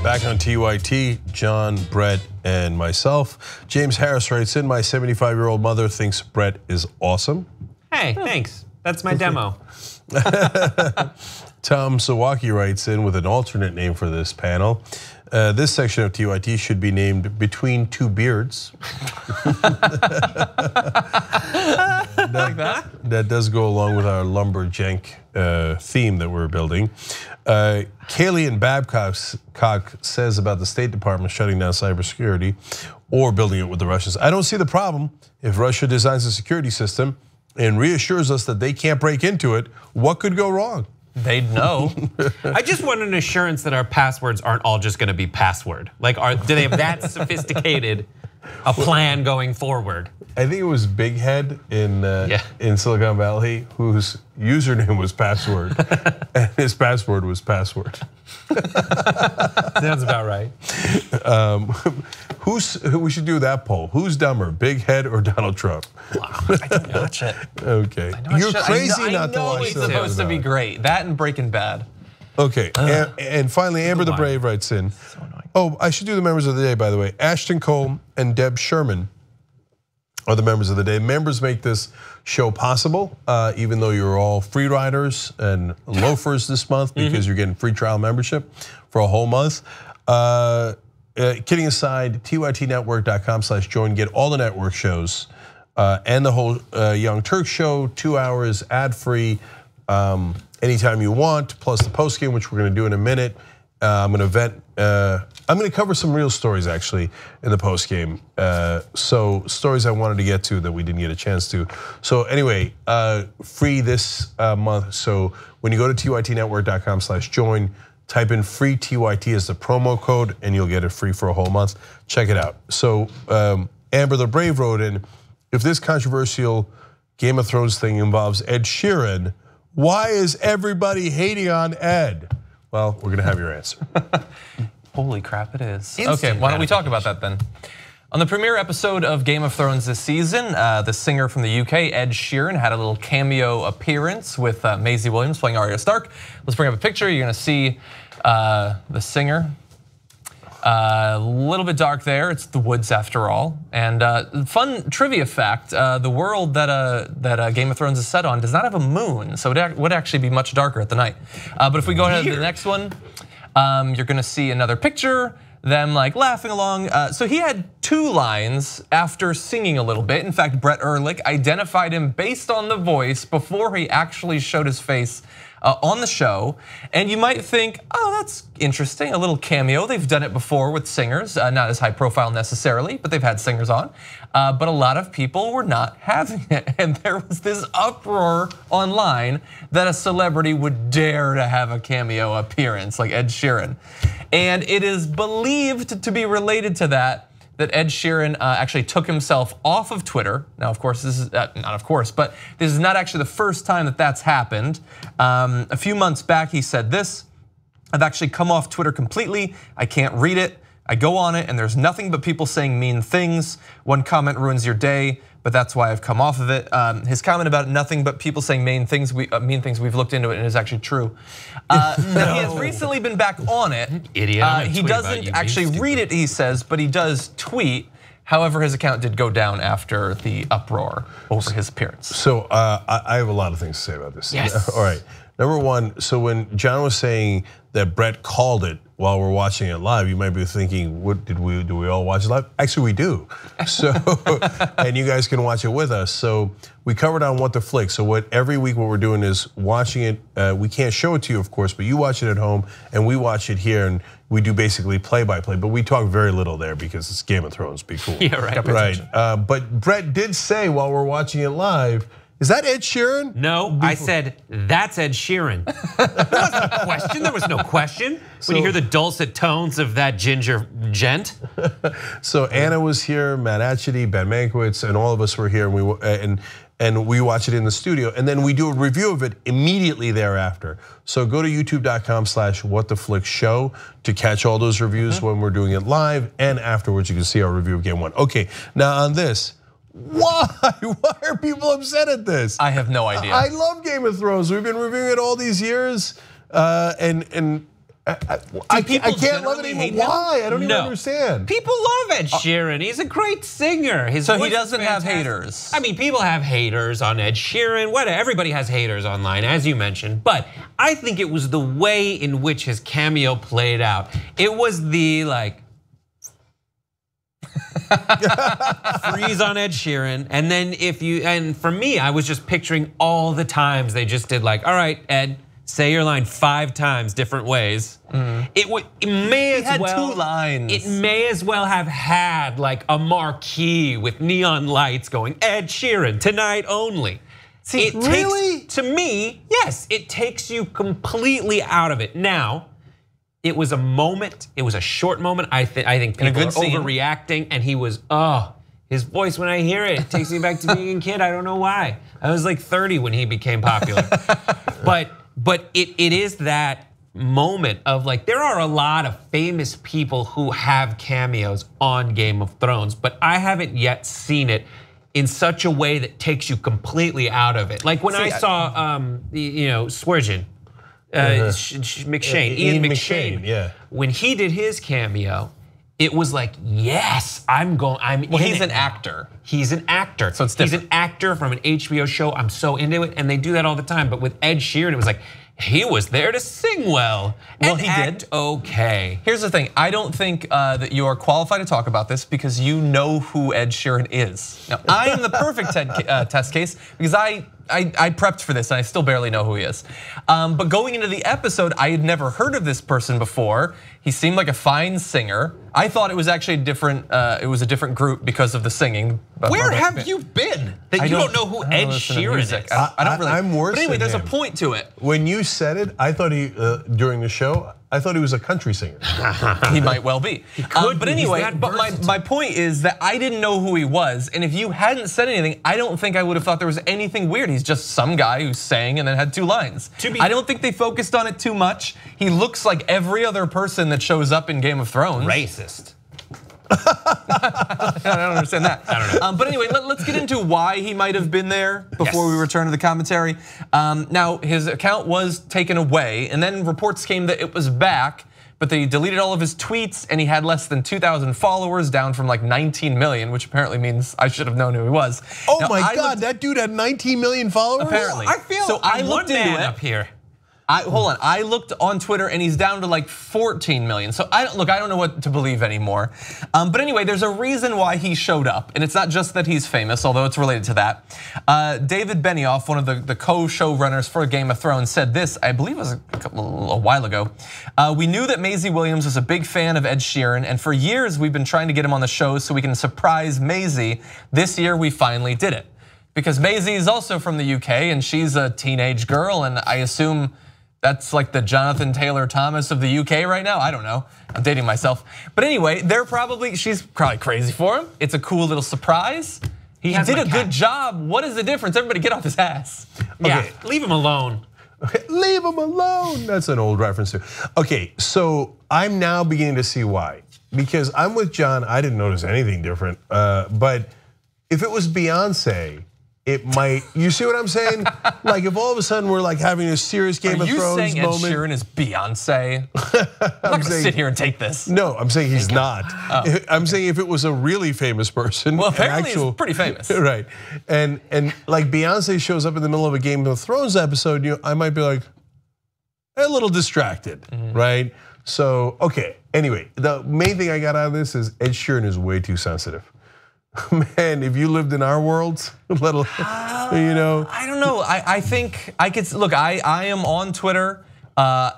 Back on TYT, John, Brett, and myself. James Harris writes in, my 75-year-old mother thinks Brett is awesome. Hey, thanks. That's my demo. Tom Sawaki writes in with an alternate name for this panel. This section of TYT should be named Between Two Beards. That does go along with our lumberjank theme that we're building. Kaylee and Babcock says about the State Department shutting down cybersecurity or building it with the Russians. I don't see the problem. If Russia designs a security system and reassures us that they can't break into it, what could go wrong? They'd know. I just want an assurance that our passwords aren't all just going to be password. Like, do they have that sophisticated a plan going forward? I think it was Big Head in Silicon Valley, whose username was password, and his password was password. Sounds about right. We should do that poll. Who's dumber, Big Head or Donald Trump? Wow, I don't watch it. Okay, you're crazy not to watch. It's supposed to be great. That and Breaking Bad. Okay, and finally, Amber the Brave writes in. Oh, I should do the members of the day, by the way. Ashton Cole and Deb Sherman are the members of the day. Members make this show possible, even though you're all free riders and loafers this month because you're getting free trial membership for a whole month. Kidding aside, tytnetwork.com/join. Get all the network shows and the whole Young Turks show, 2 hours ad-free, anytime you want, plus the post game, which we're going to do in a minute. I'm going to cover some real stories actually in the post game. So stories I wanted to get to that we didn't get a chance to. So anyway, free this month. So when you go to tytnetwork.com/join, type in free TYT as the promo code and you'll get it free for a whole month. Check it out. So Amber the Brave wrote in, if this controversial Game of Thrones thing involves Ed Sheeran, why is everybody hating on Ed? Well, we're gonna have your answer. Holy crap, it is. Okay, why don't we talk about that then? On the premiere episode of Game of Thrones this season, the singer from the UK, Ed Sheeran, had a little cameo appearance with Maisie Williams playing Arya Stark. Let's bring up a picture. You're gonna see the singer. A little bit dark there. It's the woods after all. And fun trivia fact: the world that Game of Thrones is set on does not have a moon, so it would actually be much darker at the night. But if we go ahead to the next one, you're gonna see another picture. Them like laughing along. So he had 2 lines after singing a little bit. In fact, Brett Ehrlich identified him based on the voice before he actually showed his face on the show. And you might think, oh, that's interesting, a little cameo. They've done it before with singers, not as high profile necessarily, but they've had singers on. But a lot of people were not having it. And there was this uproar online that a celebrity would dare to have a cameo appearance like Ed Sheeran. And it is believed to be related to that Ed Sheeran actually took himself off of Twitter. Now, of course, this is not of course, but this is not actually the first time that that's happened. A few months back, he said this: "I've actually come off Twitter completely. I can't read it. I go on it and there's nothing but people saying mean things. One comment ruins your day, but that's why I've come off of it." His comment about nothing but people saying mean things, we've looked into it and it is actually true. He has recently been back on it. Idiot. He doesn't actually read it, he says, but he does tweet. However, his account did go down after the uproar over his appearance. So I have a lot of things to say about this. Yes. All right. Number one, so when John was saying that Brett called it while we're watching it live, you might be thinking, what do we all watch it live? Actually, we do. So, and you guys can watch it with us. So we covered on What the Flick. So every week what we're doing is watching it. We can't show it to you, of course, but you watch it at home and we watch it here, and we do basically play-by-play, but we talk very little there because it's Game of Thrones, be cool. Yeah, right. Right, but Brett did say while we're watching it live, is that Ed Sheeran? No, I said, that's Ed Sheeran. There wasn't a question, there was no question. When you hear the dulcet tones of that ginger gent. So Anna was here, Matt Atchity, Ben Mankiewicz, and all of us were here, and we watch it in the studio, and then we do a review of it immediately thereafter. So go to youtube.com/whattheflickshow to catch all those reviews when we're doing it live, and afterwards you can see our review of Game 1. Okay, now on this, why are people upset at this? I have no idea. I love Game of Thrones. We've been reviewing it all these years, and I can't love it anymore. Why? I don't even understand. People love Ed Sheeran. He's a great singer. So he doesn't have haters. I mean, people have haters on Ed Sheeran. Everybody has haters online, as you mentioned. But I think it was the way in which his cameo played out. It was the like freeze on Ed Sheeran, and then and for me, I was just picturing all the times they just did like, all right, Ed, say your line 5 times different ways. It may as well 2 lines. It may as well have had like a marquee with neon lights going, Ed Sheeran tonight only. See, to me, yes, it takes you completely out of it. Now, it was a moment, it was a short moment. I think people are overreacting, and he was, his voice when I hear it takes me back to being a kid. I don't know why. I was like 30 when he became popular. But it is that moment of like, there are a lot of famous people who have cameos on Game of Thrones, but I haven't yet seen it in such a way that takes you completely out of it. Like when I saw, Sweargin, Ian McShane, yeah. When he did his cameo, it was like, yes, Well, he's an actor. He's an actor. So it's different. He's an actor from an HBO show. I'm so into it, and they do that all the time. But with Ed Sheeran, it was like, he was there to sing well. Well, he did. Okay. Here's the thing. I don't think that you are qualified to talk about this because you know who Ed Sheeran is. Now, I am the perfect test case because I prepped for this and I still barely know who he is. But going into the episode, I had never heard of this person before. He seemed like a fine singer. I thought it was actually different. It was a different group because of the singing. Where have you been that you don't know who Ed Sheeran is? I don't really. I'm worse. But anyway, than there's him. a point to it. When you said it, I thought during the show, I thought he was a country singer. He might well be. But anyway, but my point is that I didn't know who he was, and if you hadn't said anything, I don't think I would have thought there was anything weird. He's just some guy who sang and then had 2 lines. I don't think they focused on it too much. He looks like every other person that shows up in Game of Thrones. Racist. I don't understand that. I don't know. But anyway, let's get into why he might have been there before we return to the commentary. Now, his account was taken away, and then reports came that it was back, but they deleted all of his tweets, and he had less than 2,000 followers, down from like 19 million, which apparently means I should have known who he was. Oh now, my God, that dude had 19 million followers? Apparently. I feel so I looked into it up here. Hold on, I looked on Twitter and he's down to like 14 million. So I don't know what to believe anymore. But anyway, there's a reason why he showed up, and it's not just that he's famous, although it's related to that. David Benioff, one of the co-showrunners for Game of Thrones, said this, I believe it was a while ago. We knew that Maisie Williams was a big fan of Ed Sheeran, and for years we've been trying to get him on the show so we can surprise Maisie. This year we finally did it. Because Maisie is also from the UK, and she's a teenage girl, and I assume that's like the Jonathan Taylor Thomas of the UK right now. I don't know, I'm dating myself. But anyway, she's probably crazy for him. It's a cool little surprise. He did a good job. What is the difference? Everybody get off his ass. Okay. Yeah, leave him alone. Leave him alone. That's an old reference too. Okay, so I'm now beginning to see why. Because I'm with John, I didn't notice anything different. But if it was Beyonce, it might, you see what I'm saying? Like if all of a sudden we're like having a serious Game of Thrones moment. Are you saying Ed Sheeran is Beyonce? I'm not gonna sit here and take this. No, I'm saying he's not. Oh. I'm saying if it was a really famous person. Well, apparently he's pretty famous. Right, and like Beyonce shows up in the middle of a Game of Thrones episode, I might be like a little distracted, right? So, okay, anyway, the main thing I got out of this is Ed Sheeran is way too sensitive. Man, if you lived in our world, I don't know. I think I could look. I am on Twitter.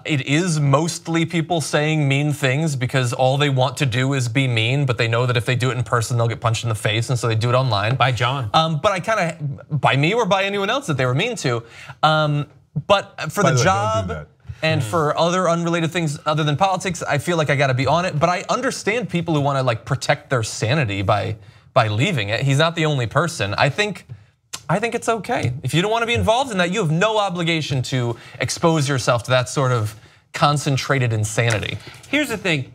It is mostly people saying mean things because all they want to do is be mean, but they know that if they do it in person, they'll get punched in the face, and so they do it online. By John. But I kind of, by me or by anyone else that they were mean to. But for the job. And for other unrelated things other than politics, I feel like I got to be on it. But I understand people who want to like protect their sanity by leaving it. He's not the only person. I think it's okay. If you don't want to be involved in that, you have no obligation to expose yourself to that sort of concentrated insanity. Here's the thing.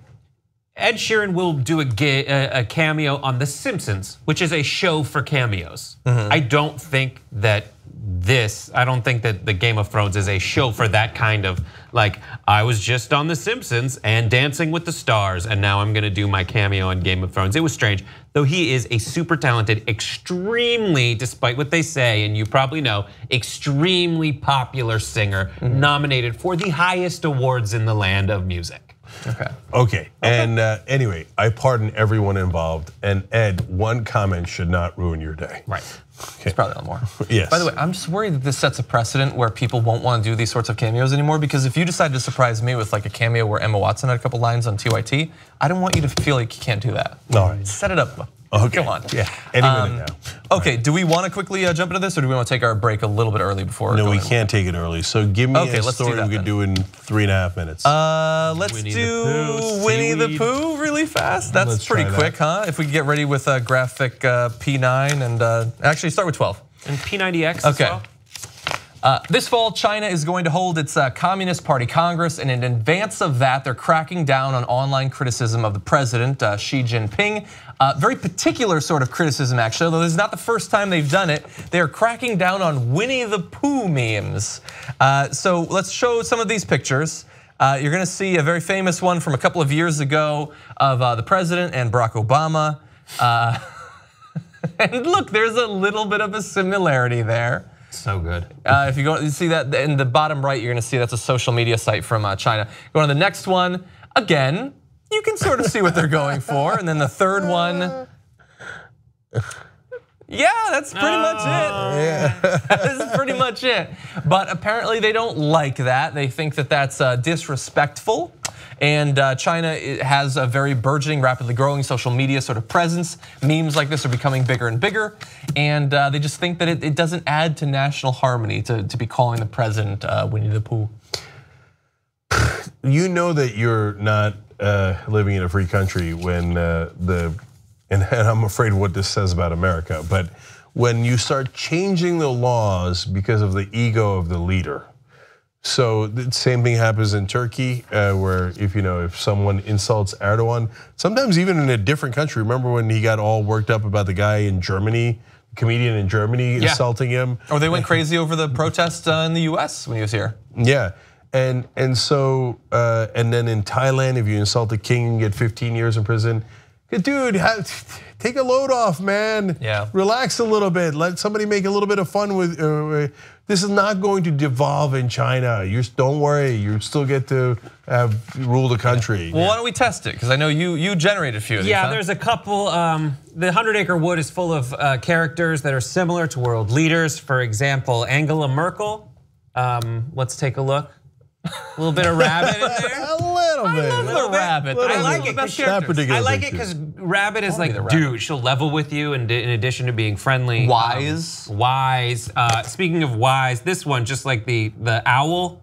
Ed Sheeran will do a cameo on The Simpsons, which is a show for cameos. I don't think that the Game of Thrones is a show for that kind of, like, I was just on The Simpsons and Dancing with the Stars, and now I'm gonna do my cameo on Game of Thrones. It was strange, though he is a super talented, extremely, despite what they say, and you probably know, extremely popular singer, nominated for the highest awards in the land of music. Okay, and anyway, I pardon everyone involved, and Ed, one comment should not ruin your day. Right. Okay. It's probably a lot more. Yes. By the way, I'm just worried that this sets a precedent where people won't want to do these sorts of cameos anymore, because if you decide to surprise me with like a cameo where Emma Watson had a couple lines on TYT, I don't want you to feel like you can't do that. All right. Set it up. Okay. Come on. Yeah, any minute now. Okay, do we want to quickly jump into this, or do we want to take our break a little bit early before? No, we can't take it early. So give me a let's story we could do in 3.5 minutes. Let's do Winnie the Pooh really fast. That's pretty quick, huh? If we could get ready with graphic P9 and actually start with 12. And P90X as well. This fall, China is going to hold its Communist Party Congress, and in advance of that, they're cracking down on online criticism of the president, Xi Jinping. Very particular sort of criticism, actually, although this is not the first time they've done it. They're cracking down on Winnie the Pooh memes. So let's show some of these pictures. You're gonna see a very famous one from a couple of years ago of the president and Barack Obama. And look, there's a little bit of a similarity there. So good. If you go, you see that in the bottom right, you're gonna see that's a social media site from China. Go on to the next one. Again, you can sort of see what they're going for. And then the third one. Yeah, that's pretty much it. Yeah. That's pretty much it. But apparently they don't like that. They think that that's disrespectful. And China has a very burgeoning, rapidly growing social media sort of presence. Memes like this are becoming bigger and bigger. And they just think that it doesn't add to national harmony to be calling the president Winnie the Pooh. You know that you're not living in a free country when and I'm afraid what this says about America, but when you start changing the laws because of the ego of the leader. So the same thing happens in Turkey, where if someone insults Erdogan, sometimes even in a different country. Remember when he got all worked up about the guy in Germany, the comedian in Germany insulting him? Or they went crazy over the protest in the US when he was here. Yeah, and then in Thailand, if you insult the king, you get 15 years in prison. Dude, take a load off, man. Yeah. Relax a little bit. Let somebody make a little bit of fun with. This is not going to devolve in China. Don't worry. You still get to rule the country. Well, why don't we test it? Because I know you generated a few of these. Yeah, there's a couple. The 100-Acre Wood is full of characters that are similar to world leaders. For example, Angela Merkel. Let's take a look. A little bit of rabbit in there. A little bit. A little rabbit. I like it. I like it because rabbit is like, dude, she'll level with you, and in addition to being friendly, wise. Speaking of wise, this one just like the owl,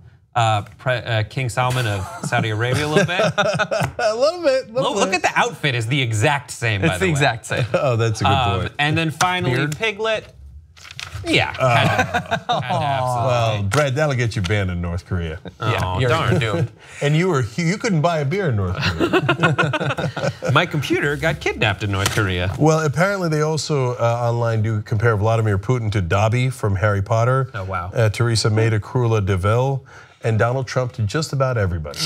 King Salman of Saudi Arabia, a little bit. A little bit. Look at the outfit; is the exact same. It's the exact same. Oh, that's a good point. And then finally, Piglet. Yeah. Well, Brad, that'll get you banned in North Korea. Yeah, darn, dude. And you couldn't buy a beer in North Korea. My computer got kidnapped in North Korea. Well, apparently they also online do compare Vladimir Putin to Dobby from Harry Potter. Oh wow. Theresa May to Cruella de Vil, and Donald Trump to just about everybody.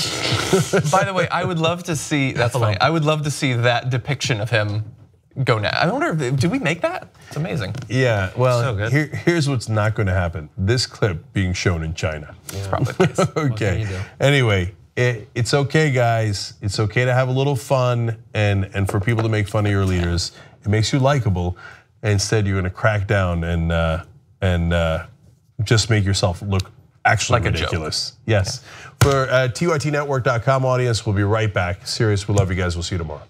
By the way, I would love to see. That's funny. I would love to see that depiction of him go now. I wonder, did we make that? It's amazing. Yeah, well, So here's what's not going to happen. This clip being shown in China. It's probably the case. Okay. Anyway, it's okay, guys. It's okay to have a little fun and for people to make fun of your leaders. It makes you likable. Instead, you're going to crack down and just make yourself look actually like ridiculous. Yes. For TYTnetwork.com audience, we'll be right back. Serious, we love you guys. We'll see you tomorrow.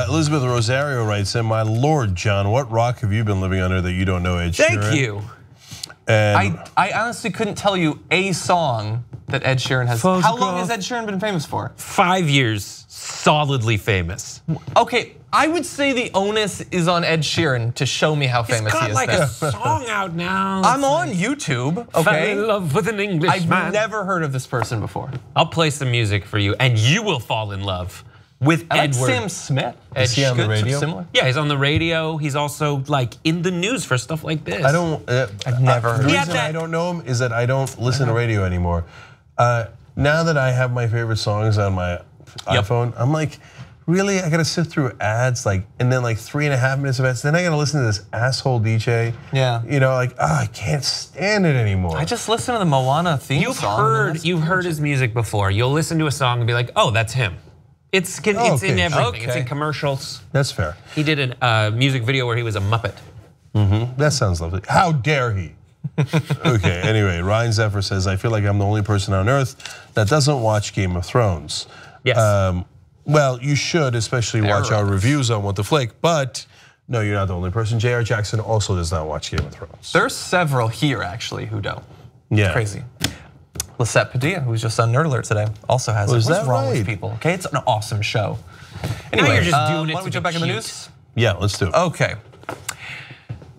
Elizabeth Rosario writes in, my Lord, John, what rock have you been living under that you don't know Ed Sheeran? Thank you. And I honestly couldn't tell you a song that Ed Sheeran has. How long has Ed Sheeran been famous for? 5 years, solidly famous. Okay, I would say the onus is on Ed Sheeran to show me how famous he is. He's got like a song out now. I'm on YouTube, okay? Fell in love with an Englishman. I've never heard of this person before. I'll play some music for you and you will fall in love with I like Edward. Sam Smith. Is he on the radio? Similar? Yeah, he's on the radio. He's also like in the news for stuff like this. I've never heard The of reason I don't know him is that I don't listen to radio anymore. Now that I have my favorite songs on my iPhone, I'm like, really? I gotta sit through ads, and then 3.5 minutes of ads. Then I gotta listen to this asshole DJ. Yeah. I can't stand it anymore. I just listen to the Moana theme song. You've heard his music before. You'll listen to a song and be like, oh, that's him. It's in everything. It's in commercials. That's fair. He did a music video where he was a Muppet. That sounds lovely. How dare he? Okay, anyway, Ryan Zephyr says, I feel like I'm the only person on earth that doesn't watch Game of Thrones. Yes. Well, you should, especially watch our reviews on What the Flake, but No, you're not the only person. J.R. Jackson also does not watch Game of Thrones. There's several here actually who don't. Yeah. Crazy. Lisette Padilla, who's just on Nerd Alert today, also has it. What's wrong with people? Okay, it's an awesome show. Anyway, you're just doing it why don't we jump back in the news? Yeah, let's do it. Okay.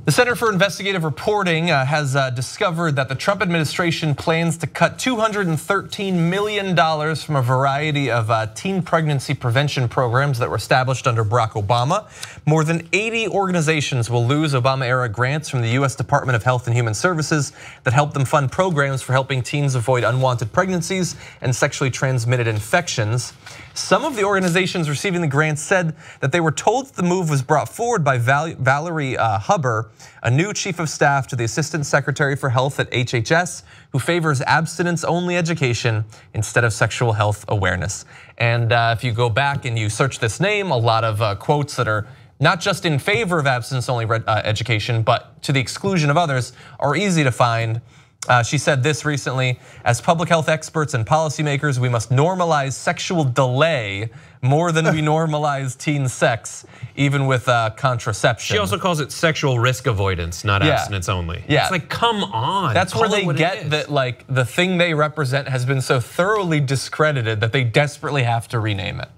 The Center for Investigative Reporting has discovered that the Trump administration plans to cut $213 million from a variety of teen pregnancy prevention programs that were established under Barack Obama. More than 80 organizations will lose Obama-era grants from the US Department of Health and Human Services that help them fund programs for helping teens avoid unwanted pregnancies and sexually transmitted infections. Some of the organizations receiving the grants said that they were told that the move was brought forward by Valerie Huber, a new chief of staff to the Assistant Secretary for Health at HHS, who favors abstinence-only education instead of sexual health awareness. And if you go back and you search this name, a lot of quotes that are not just in favor of abstinence-only education, but to the exclusion of others are easy to find. She said this recently: as public health experts and policymakers, we must normalize sexual delay more than we normalize teen sex, even with contraception. She also calls it sexual risk avoidance, not abstinence only. Yeah. It's like, come on. That's where they get that, like, the thing they represent has been so thoroughly discredited that they desperately have to rename it.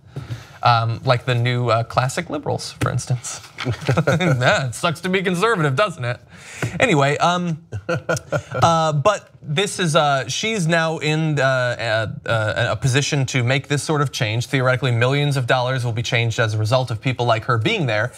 Like the new classic liberals, for instance. It sucks to be conservative, doesn't it? Anyway, but this is, she's now in a position to make this sort of change. Theoretically, millions of dollars will be changed as a result of people like her being there,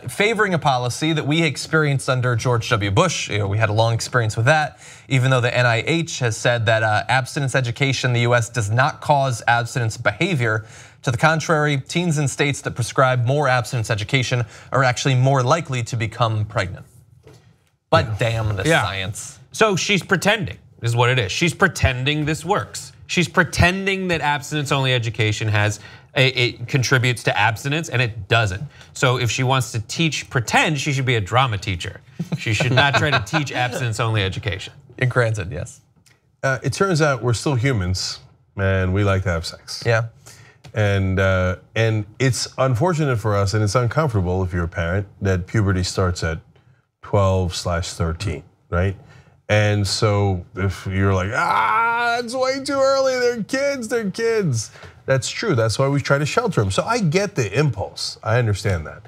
favoring a policy that we experienced under George W. Bush. We had a long experience with that, even though the NIH has said that abstinence education in the US does not cause abstinence behavior. To the contrary, teens in states that prescribe more abstinence education are actually more likely to become pregnant. But damn the science. So she's pretending, is what it is. She's pretending this works. She's pretending that abstinence-only education it contributes to abstinence, and it doesn't. So if she wants to pretend, she should be a drama teacher. She should not try to teach abstinence-only education. Granted, yes. It turns out we're still humans, and we like to have sex. Yeah. And it's unfortunate for us, and it's uncomfortable if you're a parent, that puberty starts at 12/13, right? And so if you're like, it's way too early, they're kids. That's true, that's why we try to shelter them. So I get the impulse, I understand that.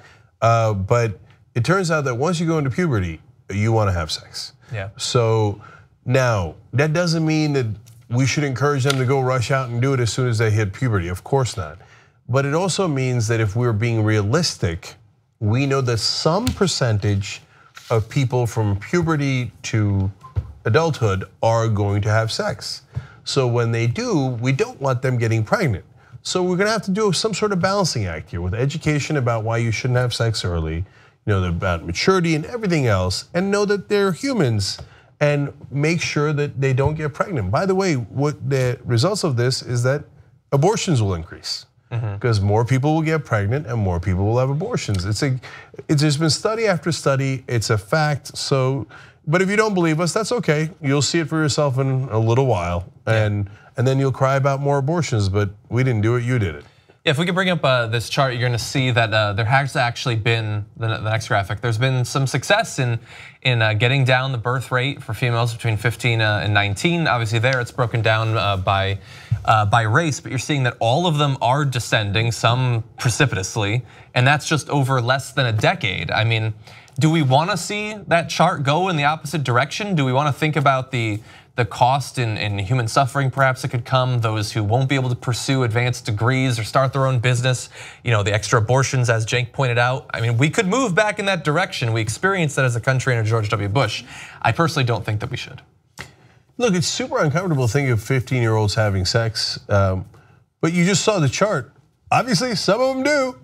But it turns out that once you go into puberty, you wanna have sex. Yeah. So now, that doesn't mean that we should encourage them to go rush out and do it as soon as they hit puberty, of course not. But it also means that if we're being realistic, we know that some percentage of people from puberty to adulthood are going to have sex. So when they do, we don't want them getting pregnant. So we're gonna have to do some sort of balancing act here with education about why you shouldn't have sex early, about maturity and everything else, and know that they're humans, and make sure that they don't get pregnant. By the way, what the results of this is that abortions will increase because more people will get pregnant and more people will have abortions. There's been study after study, it's a fact. So, but if you don't believe us, that's okay. You'll see it for yourself in a little while, and then you'll cry about more abortions, but we didn't do it, you did it. If we could bring up this chart, you're gonna see that there has actually been, the next graphic, there's been some success in getting down the birth rate for females between 15 and 19. Obviously there it's broken down by race, but you're seeing that all of them are descending, some precipitously, and that's just over less than a decade. I mean, do we wanna see that chart go in the opposite direction? Do we wanna think about the cost in human suffering perhaps that could come, those who won't be able to pursue advanced degrees or start their own business, the extra abortions, as Cenk pointed out. I mean, we could move back in that direction. We experienced that as a country under George W. Bush. I personally don't think that we should. Look, it's super uncomfortable thinking of 15-year-olds having sex, but you just saw the chart. Obviously, some of them do,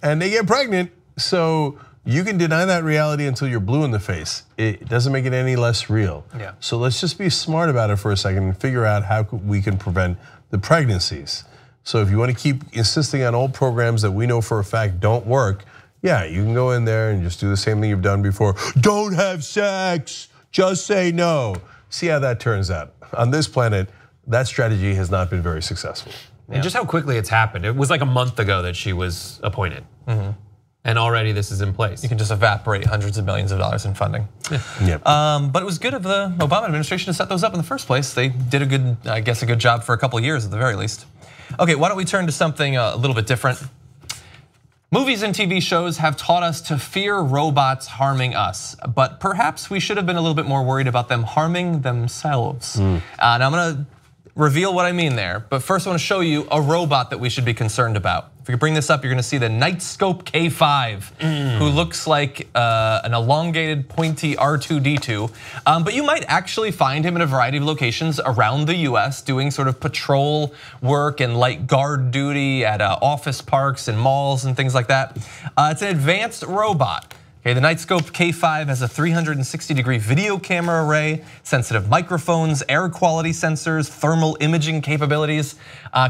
and they get pregnant, so you can deny that reality until you're blue in the face. It doesn't make it any less real. Yeah. So let's just be smart about it for a second and figure out how we can prevent the pregnancies. So if you want to keep insisting on old programs that we know for a fact don't work, yeah, you can go in there and just do the same thing you've done before. Don't have sex, just say no. See how that turns out. On this planet, that strategy has not been very successful. And just how quickly it's happened. It was like a month ago that she was appointed. And already this is in place. You can just evaporate hundreds of millions of dollars in funding. Yep. But it was good of the Obama administration to set those up in the first place. They did a good, I guess, a good job for a couple of years at the very least. Okay, why don't we turn to something a little bit different? Movies and TV shows have taught us to fear robots harming us, but perhaps we should have been a little bit more worried about them harming themselves. Now I'm gonna reveal what I mean there, but first I want to show you a robot that we should be concerned about. If you bring this up, you're gonna see the Nightscope K5, who looks like an elongated, pointy R2-D2. But you might actually find him in a variety of locations around the US doing sort of patrol work and light guard duty at office parks and malls and things like that. It's an advanced robot. Okay, the Nightscope K5 has a 360-degree video camera array, sensitive microphones, air quality sensors, thermal imaging capabilities,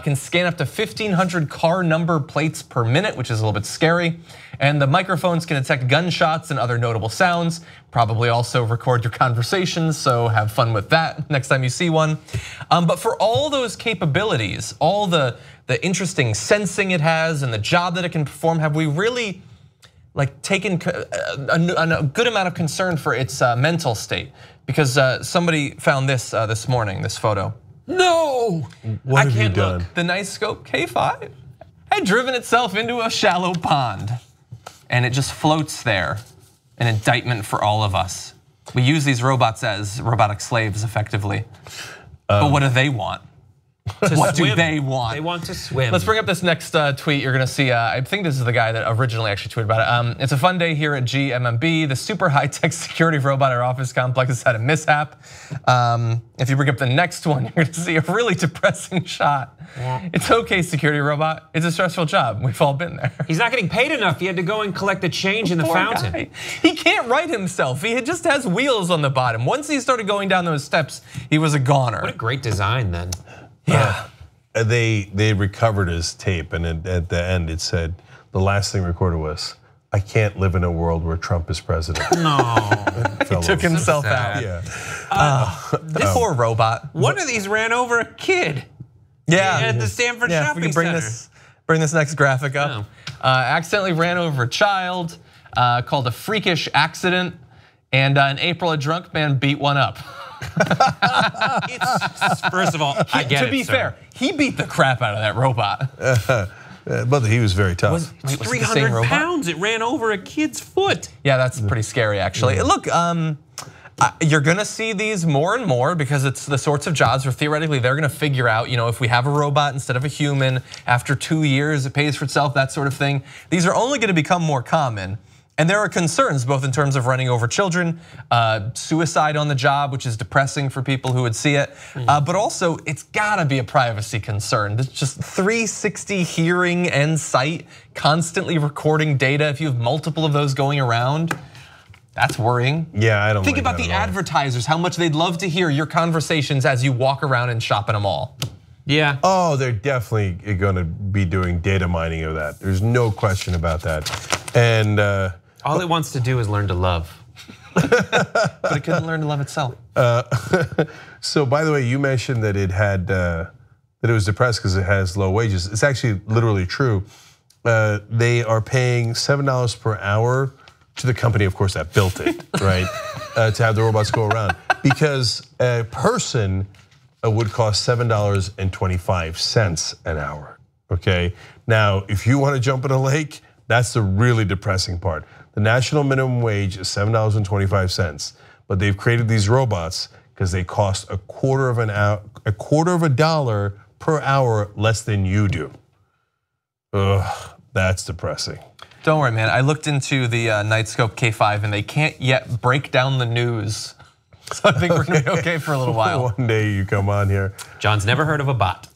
can scan up to 1,500 car number plates per minute, which is a little bit scary. And the microphones can detect gunshots and other notable sounds, probably also record your conversations, so have fun with that next time you see one. But for all those capabilities, all the interesting sensing it has and the job that it can perform, have we really taken a good amount of concern for its mental state? Because somebody found this this morning, this photo. No, what have I can't you done? look. The Nightscope K5 had driven itself into a shallow pond, and it just floats there, an indictment for all of us. We use these robots as robotic slaves, effectively. But what do they want? What do they want? They want to swim. Let's bring up this next tweet. You're gonna see, I think this is the guy that originally actually tweeted about it. It's a fun day here at GMMB. The super high-tech security robot at our office complex has had a mishap. If you bring up the next one, you're gonna see a really depressing shot. Yeah. It's okay, security robot. It's a stressful job. We've all been there. He's not getting paid enough. He had to go and collect the change in the fountain. Guy. He can't right himself. He just has wheels on the bottom. Once he started going down those steps, he was a goner. What a great design then. Yeah. They recovered his tape, and at the end it said, the last thing recorded was, "I can't live in a world where Trump is president." No, he took himself out. Yeah. This poor robot. One of these ran over a kid. Yeah, at the Stanford shopping we can center. Bring this next graphic up. Accidentally ran over a child, called a freakish accident, and in April a drunk man beat one up. First of all, I get it. To be fair, he beat the crap out of that robot. But he was very tough. It's 300 pounds. It ran over a kid's foot. Yeah, that's pretty scary, actually. Look, you're gonna see these more and more because it's the sorts of jobs where theoretically they're gonna figure out, if we have a robot instead of a human, after 2 years it pays for itself, that sort of thing. These are only gonna become more common. And there are concerns both in terms of running over children, suicide on the job, which is depressing for people who would see it, but also it's gotta be a privacy concern. There's just 360 hearing and sight, constantly recording data. If you have multiple of those going around, that's worrying. Yeah, I don't think like about that the at all. advertisers, how much they'd love to hear your conversations as you walk around and shop in a mall. Yeah. Oh, they're definitely gonna be doing data mining of that. There's no question about that. And all it wants to do is learn to love. But it couldn't learn to love itself. So by the way, you mentioned that it had that it was depressed because it has low wages. It's actually literally true. They are paying $7 per hour to the company, of course, that built it, right? To have the robots go around, because a person would cost $7.25 an hour. Okay. Now, if you want to jump in a lake, that's the really depressing part. The national minimum wage is $7.25, but they've created these robots because they cost a quarter of a dollar per hour less than you do. Ugh, that's depressing. Don't worry, man. I looked into the Nightscope K5 and they can't yet break down the news. So I think we're gonna be okay for a little while. One day you come on here. John's never heard of a bot.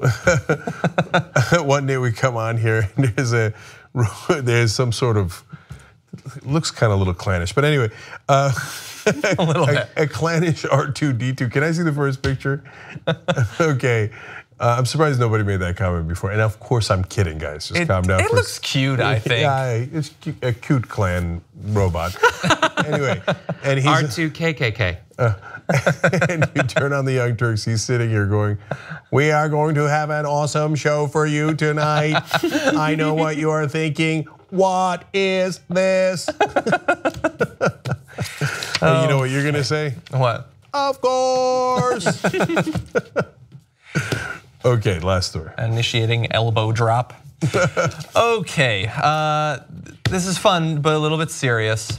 One day we come on here and there's some sort of, looks kind of a little clannish, but anyway, a little bit. A clannish R2-D2. Can I see the first picture? Okay, I'm surprised nobody made that comment before. And of course I'm kidding, guys. Just calm down. It looks cute, I think. Yeah, it's a cute clan robot. Anyway, and he's R2KKK. And you turn on the Young Turks, he's sitting here going, "We are going to have an awesome show for you tonight. I know what you are thinking. what is this? And you know what you're gonna say? What? Of course. Okay, last story. Initiating elbow drop. Okay, this is fun, but a little bit serious.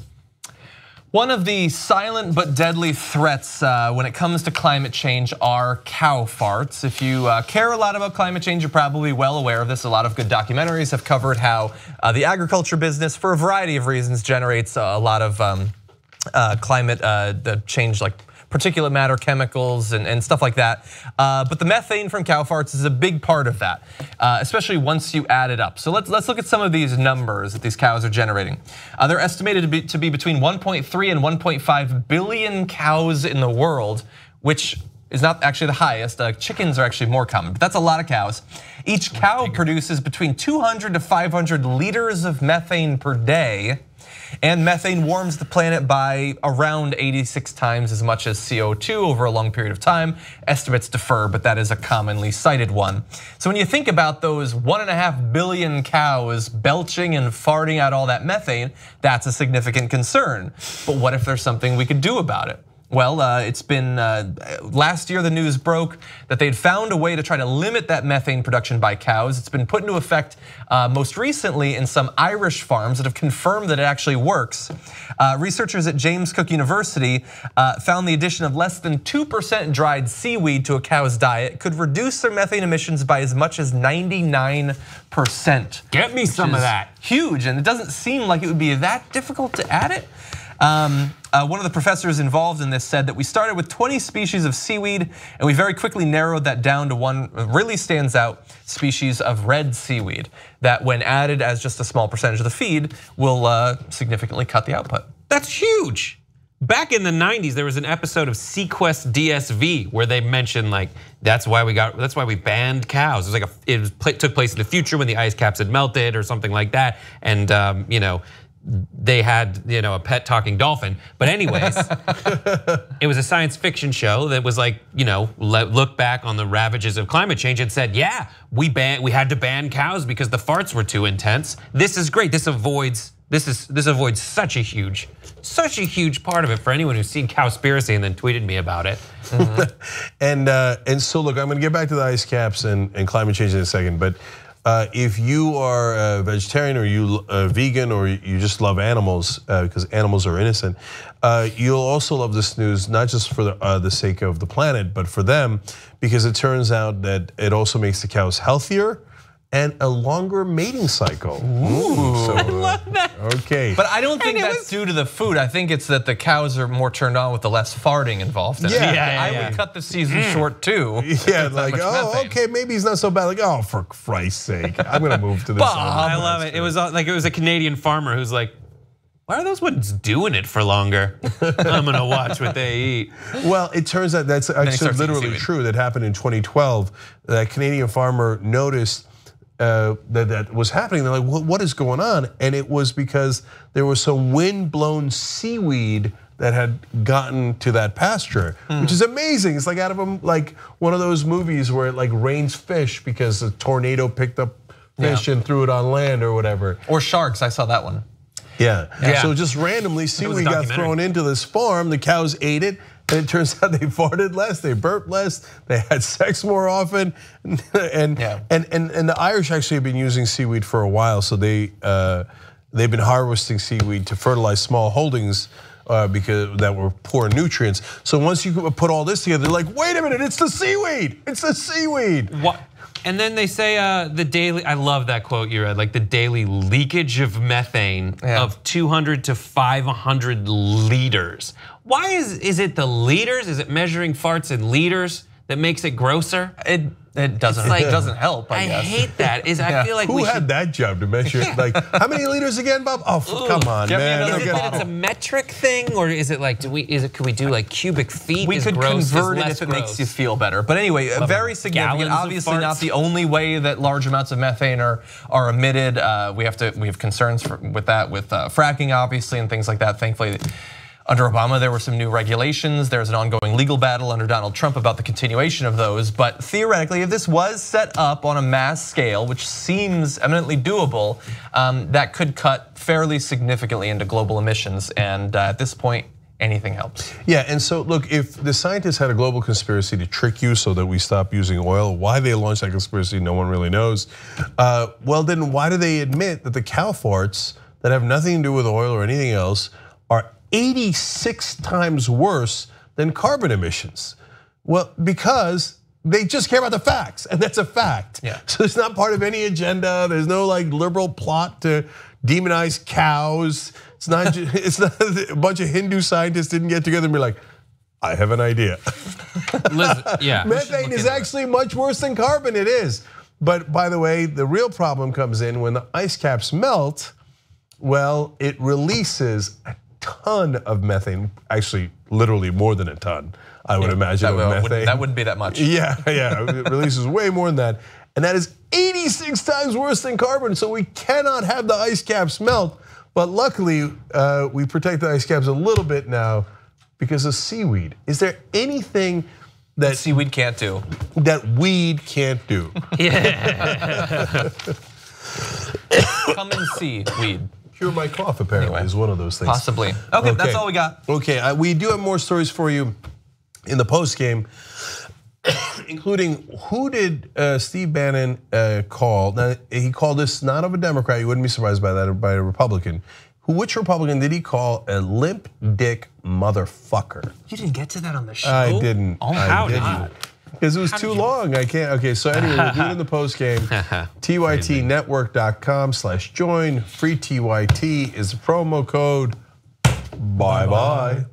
One of the silent but deadly threats when it comes to climate change are cow farts. If you care a lot about climate change, you're probably well aware of this. A lot of good documentaries have covered how the agriculture business, for a variety of reasons, generates a lot of climate change, like particulate matter, chemicals, and stuff like that. But the methane from cow farts is a big part of that, especially once you add it up. So let's look at some of these numbers that these cows are generating. They're estimated to be between 1.3 and 1.5 billion cows in the world, which is not actually the highest. Chickens are actually more common, but that's a lot of cows. Each cow produces between 200 to 500 liters of methane per day. And methane warms the planet by around 86 times as much as CO2 over a long period of time. Estimates differ, but that is a commonly cited one. So when you think about those 1.5 billion cows belching and farting out all that methane, that's a significant concern. But what if there's something we could do about it? Well, it's been, last year the news broke that they'd found a way to try to limit that methane production by cows. It's been put into effect most recently in some Irish farms that have confirmed that it actually works. Researchers at James Cook University found the addition of less than 2% dried seaweed to a cow's diet could reduce their methane emissions by as much as 99%. Get me some of that. Huge, and it doesn't seem like it would be that difficult to add it. One of the professors involved in this said that we started with 20 species of seaweed and we very quickly narrowed that down to one really stands out species of red seaweed that when added as just a small percentage of the feed will significantly cut the output. That's huge. Back in the 90s, there was an episode of Sequest DSV where they mentioned like that's why we banned cows. It was like it took place in the future when the ice caps had melted or something like that, and they had a pet talking dolphin. But anyways, it was a science fiction show that was like look back on the ravages of climate change and said, yeah, we had to ban cows because the farts were too intense. This is great. This avoids such a huge part of it for anyone who's seen Cowspiracy and then tweeted me about it. And so look, I'm going to get back to the ice caps and climate change in a second, but if you are a vegetarian or you vegan or you just love animals because animals are innocent, you'll also love this news not just for the sake of the planet, but for them because it turns out that it also makes the cows healthier and a longer mating cycle. Ooh. So, I love that. Okay. But I don't think that's due to the food. I think it's that the cows are more turned on with the less farting involved in it. I would cut the season short too. Yeah, like, oh, okay, maybe he's not so bad. Like, oh, for Christ's sake, I'm gonna move to this. I love it. It was like it was a Canadian farmer who's like, why are those ones doing it for longer? I'm gonna watch what they eat. Well, it turns out that's actually literally true. That happened in 2012. That Canadian farmer noticed that was happening. They're like, what is going on? And it was because there was some wind-blown seaweed that had gotten to that pasture, which is amazing. It's like out of one of those movies where it like rains fish because a tornado picked up fish and threw it on land or whatever. Or sharks, I saw that one. Yeah. So just randomly seaweed got thrown into this farm, the cows ate it, and it turns out they farted less, they burped less, they had sex more often, and the Irish actually have been using seaweed for a while, so they've been harvesting seaweed to fertilize small holdings because that were poor in nutrients. So once you put all this together, they're like, wait a minute, it's the seaweed, it's the seaweed. What? And then they say the daily, I love that quote you read, like the daily leakage of methane of 200 to 500 liters. Why is it the liters? Is it measuring farts in liters that makes it grosser? It doesn't. Like, it doesn't help. I guess. Hate that. I feel like who had that job to measure? Like how many liters again, Bob? Oh, come on, man. Is it that it's a metric thing, or is it like could we do like cubic feet? We could convert it if it makes you feel better. But anyway, very significant. Obviously, not the only way that large amounts of methane are emitted. We have concerns with that, with fracking, obviously, and things like that. Thankfully, Under Obama, there were some new regulations. There's an ongoing legal battle under Donald Trump about the continuation of those. But theoretically, if this was set up on a mass scale, which seems eminently doable, that could cut fairly significantly into global emissions. And at this point, anything helps. Yeah, and so look, if the scientists had a global conspiracy to trick you so that we stop using oil, why they launched that conspiracy, no one really knows. Well, then why do they admit that the cow farts that have nothing to do with oil or anything else are 86 times worse than carbon emissions? Well, because they just care about the facts, and that's a fact. Yeah. So it's not part of any agenda. There's no like liberal plot to demonize cows. It's not a bunch of Hindu scientists didn't get together and be like, I have an idea. Yeah. Methane is actually much worse than carbon, it is. But by the way, the real problem comes in when the ice caps melt. Well, it releases a ton of methane, actually literally more than a ton, I would imagine, of methane. That wouldn't be that much. Yeah, it releases way more than that. And that is 86 times worse than carbon, so we cannot have the ice caps melt. But luckily, we protect the ice caps a little bit now because of seaweed. Is there anything that seaweed can't do? That weed can't do? Yeah. Come and see weed. Cure my cough, apparently, is one of those things. Possibly. Okay, that's all we got. Okay, we do have more stories for you in the post game, including who did Steve Bannon call? Now, he called this not of a Democrat. You wouldn't be surprised by that, by a Republican. Which Republican did he call a limp dick motherfucker? You didn't get to that on the show. I didn't. Oh, how did you? Because it was too long. I can't. Okay, so anyway, we'll do it in the post game. TYTnetwork.com/join. Free TYT is the promo code. Bye bye.